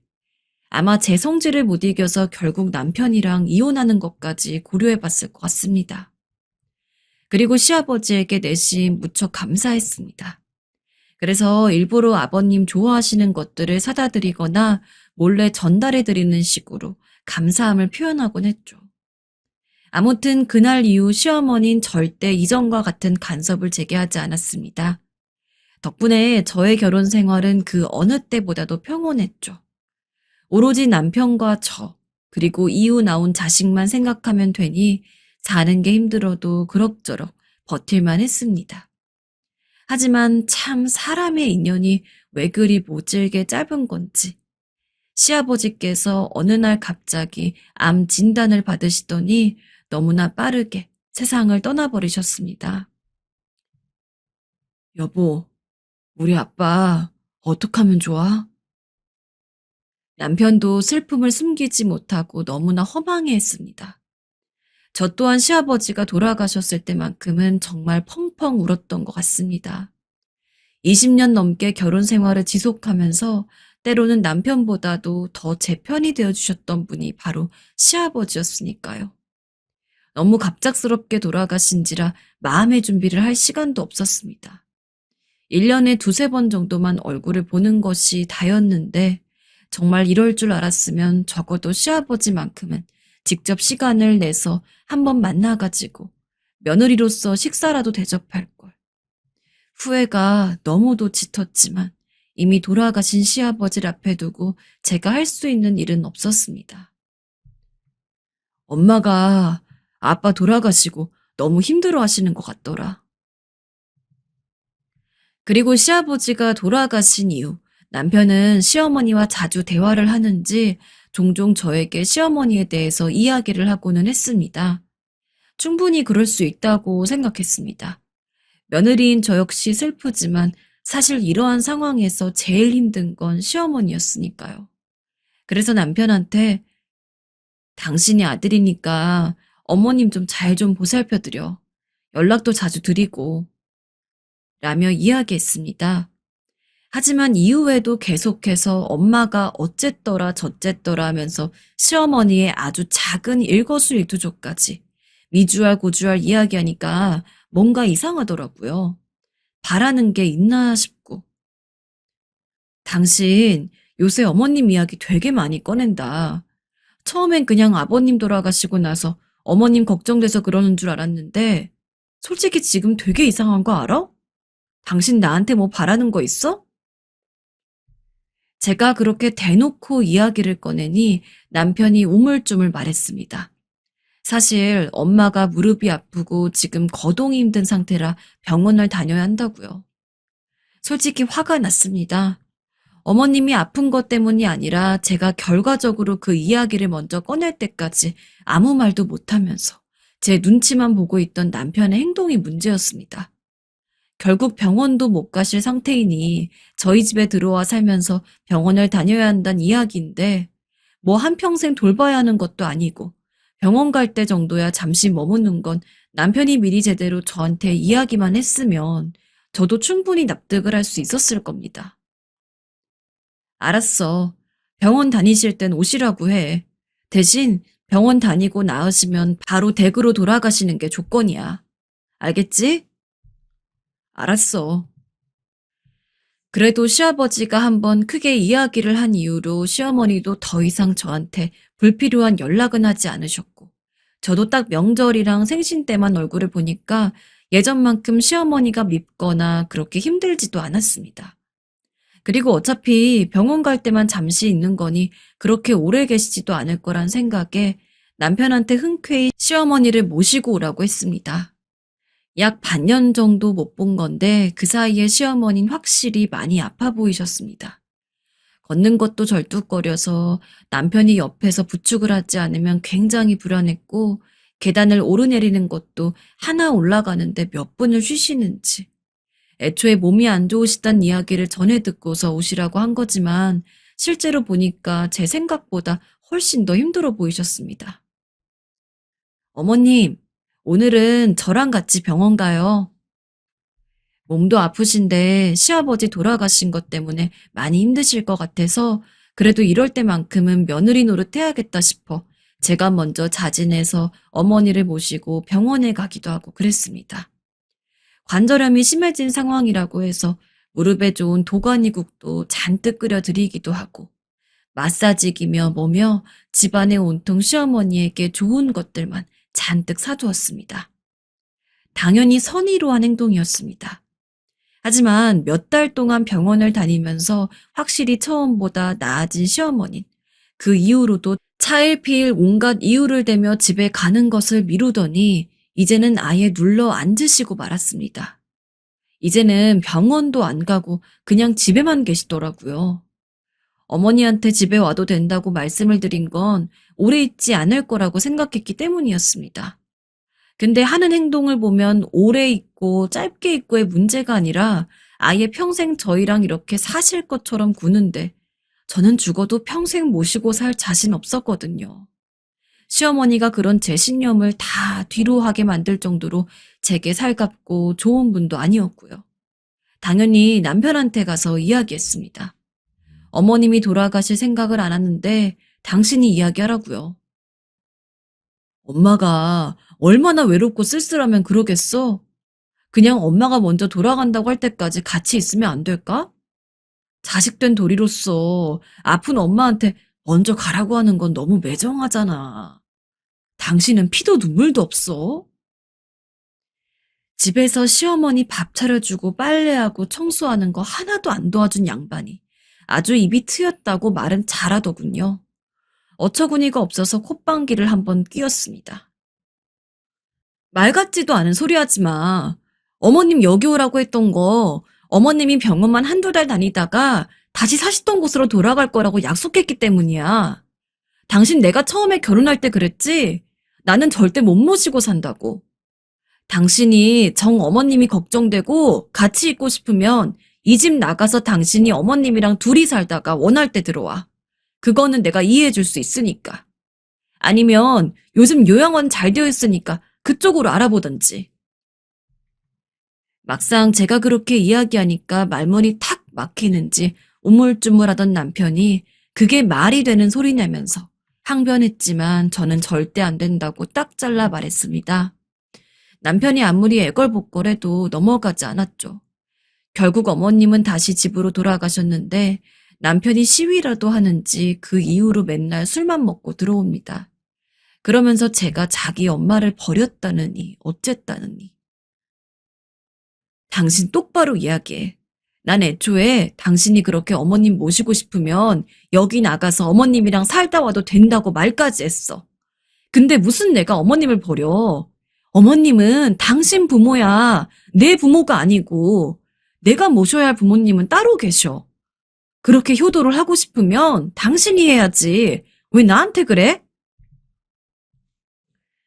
아마 제 성질을 못 이겨서 결국 남편이랑 이혼하는 것까지 고려해 봤을 것 같습니다. 그리고 시아버지에게 내심 무척 감사했습니다. 그래서 일부러 아버님 좋아하시는 것들을 사다 드리거나 몰래 전달해 드리는 식으로 감사함을 표현하곤 했죠. 아무튼 그날 이후 시어머니는 절대 이전과 같은 간섭을 제게 하지 않았습니다. 덕분에 저의 결혼 생활은 그 어느 때보다도 평온했죠. 오로지 남편과 저, 그리고 이후 나온 자식만 생각하면 되니 사는 게 힘들어도 그럭저럭 버틸만 했습니다. 하지만 참 사람의 인연이 왜 그리 모질게 짧은 건지, 시아버지께서 어느 날 갑자기 암 진단을 받으시더니 너무나 빠르게 세상을 떠나버리셨습니다. 여보, 우리 아빠 어떡하면 좋아? 남편도 슬픔을 숨기지 못하고 너무나 허망해했습니다. 저 또한 시아버지가 돌아가셨을 때만큼은 정말 펑펑 울었던 것 같습니다. 20년 넘게 결혼 생활을 지속하면서 때로는 남편보다도 더 제 편이 되어주셨던 분이 바로 시아버지였으니까요. 너무 갑작스럽게 돌아가신지라 마음의 준비를 할 시간도 없었습니다. 1년에 두세 번 정도만 얼굴을 보는 것이 다였는데 정말 이럴 줄 알았으면 적어도 시아버지만큼은 직접 시간을 내서 한번 만나가지고 며느리로서 식사라도 대접할 걸. 후회가 너무도 짙었지만 이미 돌아가신 시아버지를 앞에 두고 제가 할 수 있는 일은 없었습니다. 엄마가 아빠 돌아가시고 너무 힘들어 하시는 것 같더라. 그리고 시아버지가 돌아가신 이후 남편은 시어머니와 자주 대화를 하는지 종종 저에게 시어머니에 대해서 이야기를 하고는 했습니다. 충분히 그럴 수 있다고 생각했습니다. 며느리인 저 역시 슬프지만 사실 이러한 상황에서 제일 힘든 건 시어머니였으니까요. 그래서 남편한테 당신이 아들이니까 어머님 좀 잘 좀 보살펴드려. 연락도 자주 드리고 라며 이야기했습니다. 하지만 이후에도 계속해서 엄마가 어쨌더라 저쨌더라 하면서 시어머니의 아주 작은 일거수일투족까지 미주알고주알 이야기하니까 뭔가 이상하더라고요. 바라는 게 있나 싶고. 당신 요새 어머님 이야기 되게 많이 꺼낸다. 처음엔 그냥 아버님 돌아가시고 나서 어머님 걱정돼서 그러는 줄 알았는데 솔직히 지금 되게 이상한 거 알아? 당신 나한테 뭐 바라는 거 있어? 제가 그렇게 대놓고 이야기를 꺼내니 남편이 우물쭈물 말했습니다. 사실 엄마가 무릎이 아프고 지금 거동이 힘든 상태라 병원을 다녀야 한다고요. 솔직히 화가 났습니다. 어머님이 아픈 것 때문이 아니라 제가 결과적으로 그 이야기를 먼저 꺼낼 때까지 아무 말도 못하면서 제 눈치만 보고 있던 남편의 행동이 문제였습니다. 결국 병원도 못 가실 상태이니 저희 집에 들어와 살면서 병원을 다녀야 한다는 이야기인데 뭐 한평생 돌봐야 하는 것도 아니고 병원 갈 때 정도야 잠시 머무는 건 남편이 미리 제대로 저한테 이야기만 했으면 저도 충분히 납득을 할 수 있었을 겁니다. 알았어. 병원 다니실 땐 오시라고 해. 대신 병원 다니고 나으시면 바로 댁으로 돌아가시는 게 조건이야. 알겠지? 알았어. 그래도 시아버지가 한번 크게 이야기를 한 이후로 시어머니도 더 이상 저한테 불필요한 연락은 하지 않으셨고, 저도 딱 명절이랑 생신 때만 얼굴을 보니까 예전만큼 시어머니가 밉거나 그렇게 힘들지도 않았습니다. 그리고 어차피 병원 갈 때만 잠시 있는 거니 그렇게 오래 계시지도 않을 거란 생각에 남편한테 흔쾌히 시어머니를 모시고 오라고 했습니다. 약 반년 정도 못 본 건데 그 사이에 시어머니는 확실히 많이 아파 보이셨습니다. 걷는 것도 절뚝거려서 남편이 옆에서 부축을 하지 않으면 굉장히 불안했고 계단을 오르내리는 것도 하나 올라가는데 몇 분을 쉬시는지. 애초에 몸이 안 좋으시단 이야기를 전해 듣고서 오시라고 한 거지만 실제로 보니까 제 생각보다 훨씬 더 힘들어 보이셨습니다. 어머님, 오늘은 저랑 같이 병원 가요. 몸도 아프신데 시아버지 돌아가신 것 때문에 많이 힘드실 것 같아서 그래도 이럴 때만큼은 며느리 노릇해야겠다 싶어 제가 먼저 자진해서 어머니를 모시고 병원에 가기도 하고 그랬습니다. 관절염이 심해진 상황이라고 해서 무릎에 좋은 도가니국도 잔뜩 끓여 드리기도 하고 마사지기며 뭐며 집안에 온통 시어머니에게 좋은 것들만 잔뜩 사두었습니다. 당연히 선의로 한 행동이었습니다. 하지만 몇 달 동안 병원을 다니면서 확실히 처음보다 나아진 시어머닌. 그 이후로도 차일피일 온갖 이유를 대며 집에 가는 것을 미루더니 이제는 아예 눌러 앉으시고 말았습니다. 이제는 병원도 안 가고 그냥 집에만 계시더라고요. 어머니한테 집에 와도 된다고 말씀을 드린 건 오래 있지 않을 거라고 생각했기 때문이었습니다. 근데 하는 행동을 보면 오래 있고 짧게 있고의 문제가 아니라 아예 평생 저희랑 이렇게 사실 것처럼 구는데 저는 죽어도 평생 모시고 살 자신 없었거든요. 시어머니가 그런 제 신념을 다 뒤로 하게 만들 정도로 제게 살갑고 좋은 분도 아니었고요. 당연히 남편한테 가서 이야기했습니다. 어머님이 돌아가실 생각을 안 하는데 당신이 이야기하라고요. 엄마가 얼마나 외롭고 쓸쓸하면 그러겠어? 그냥 엄마가 먼저 돌아간다고 할 때까지 같이 있으면 안 될까? 자식된 도리로서 아픈 엄마한테 먼저 가라고 하는 건 너무 매정하잖아. 당신은 피도 눈물도 없어? 집에서 시어머니 밥 차려주고 빨래하고 청소하는 거 하나도 안 도와준 양반이 아주 입이 트였다고 말은 잘하더군요. 어처구니가 없어서 콧방귀를 한번 뀌었습니다. 말 같지도 않은 소리 하지 마. 어머님 여기 오라고 했던 거 어머님이 병원만 한두 달 다니다가 다시 사시던 곳으로 돌아갈 거라고 약속했기 때문이야. 당신 내가 처음에 결혼할 때 그랬지? 나는 절대 못 모시고 산다고. 당신이 정 어머님이 걱정되고 같이 있고 싶으면 이 집 나가서 당신이 어머님이랑 둘이 살다가 원할 때 들어와. 그거는 내가 이해해 줄 수 있으니까. 아니면 요즘 요양원 잘 되어 있으니까 그쪽으로 알아보든지. 막상 제가 그렇게 이야기하니까 말문이 탁 막히는지 우물쭈물하던 남편이 그게 말이 되는 소리냐면서 항변했지만 저는 절대 안 된다고 딱 잘라 말했습니다. 남편이 아무리 애걸복걸해도 넘어가지 않았죠. 결국 어머님은 다시 집으로 돌아가셨는데 남편이 시위라도 하는지 그 이후로 맨날 술만 먹고 들어옵니다. 그러면서 제가 자기 엄마를 버렸다느니 어쨌다느니. 당신 똑바로 이야기해. 난 애초에 당신이 그렇게 어머님 모시고 싶으면 여기 나가서 어머님이랑 살다 와도 된다고 말까지 했어. 근데 무슨 내가 어머님을 버려. 어머님은 당신 부모야. 내 부모가 아니고 내가 모셔야 할 부모님은 따로 계셔. 그렇게 효도를 하고 싶으면 당신이 해야지. 왜 나한테 그래?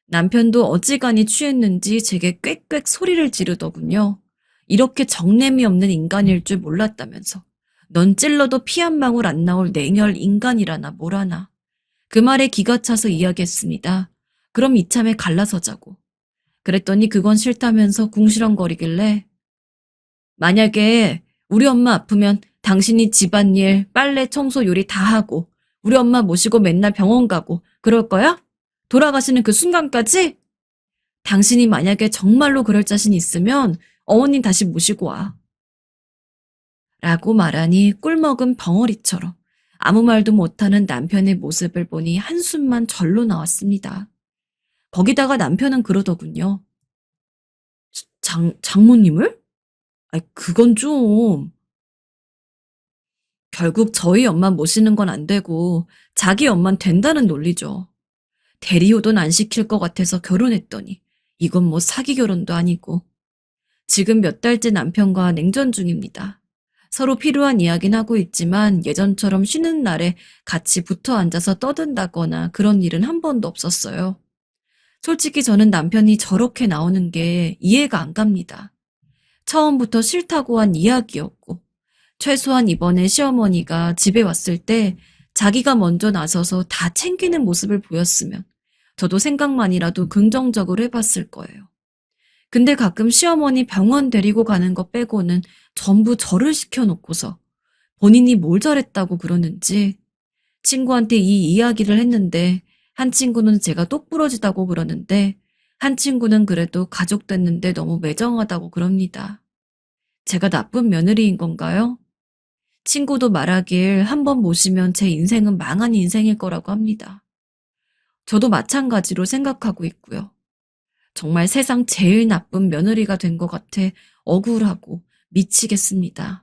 남편도 어지간히 취했는지 제게 꽥꽥 소리를 지르더군요. 이렇게 정냄이 없는 인간일 줄 몰랐다면서. 넌 찔러도 피 한 방울 안 나올 냉혈 인간이라나 뭐라나. 그 말에 기가 차서 이야기했습니다. 그럼 이참에 갈라서자고. 그랬더니 그건 싫다면서 궁시렁거리길래 만약에 우리 엄마 아프면 당신이 집안일, 빨래, 청소, 요리 다 하고 우리 엄마 모시고 맨날 병원 가고 그럴 거야? 돌아가시는 그 순간까지? 당신이 만약에 정말로 그럴 자신 있으면 어머님 다시 모시고 와. 라고 말하니 꿀먹은 벙어리처럼 아무 말도 못하는 남편의 모습을 보니 한숨만 절로 나왔습니다. 거기다가 남편은 그러더군요. 장모님을? 그건 좀. 결국 저희 엄마 모시는 건 안 되고 자기 엄만 된다는 논리죠. 대리효도는 안 시킬 것 같아서 결혼했더니 이건 뭐 사기 결혼도 아니고. 지금 몇 달째 남편과 냉전 중입니다. 서로 필요한 이야기는 하고 있지만 예전처럼 쉬는 날에 같이 붙어 앉아서 떠든다거나 그런 일은 한 번도 없었어요. 솔직히 저는 남편이 저렇게 나오는 게 이해가 안 갑니다. 처음부터 싫다고 한 이야기였고, 최소한 이번에 시어머니가 집에 왔을 때 자기가 먼저 나서서 다 챙기는 모습을 보였으면 저도 생각만이라도 긍정적으로 해봤을 거예요. 근데 가끔 시어머니 병원 데리고 가는 거 빼고는 전부 저를 시켜놓고서 본인이 뭘 잘했다고 그러는지 친구한테 이 이야기를 했는데 한 친구는 제가 똑부러지다고 그러는데 한 친구는 그래도 가족 됐는데 너무 매정하다고 그럽니다. 제가 나쁜 며느리인 건가요? 친구도 말하길 한 번 모시면 제 인생은 망한 인생일 거라고 합니다. 저도 마찬가지로 생각하고 있고요. 정말 세상 제일 나쁜 며느리가 된 것 같아 억울하고 미치겠습니다.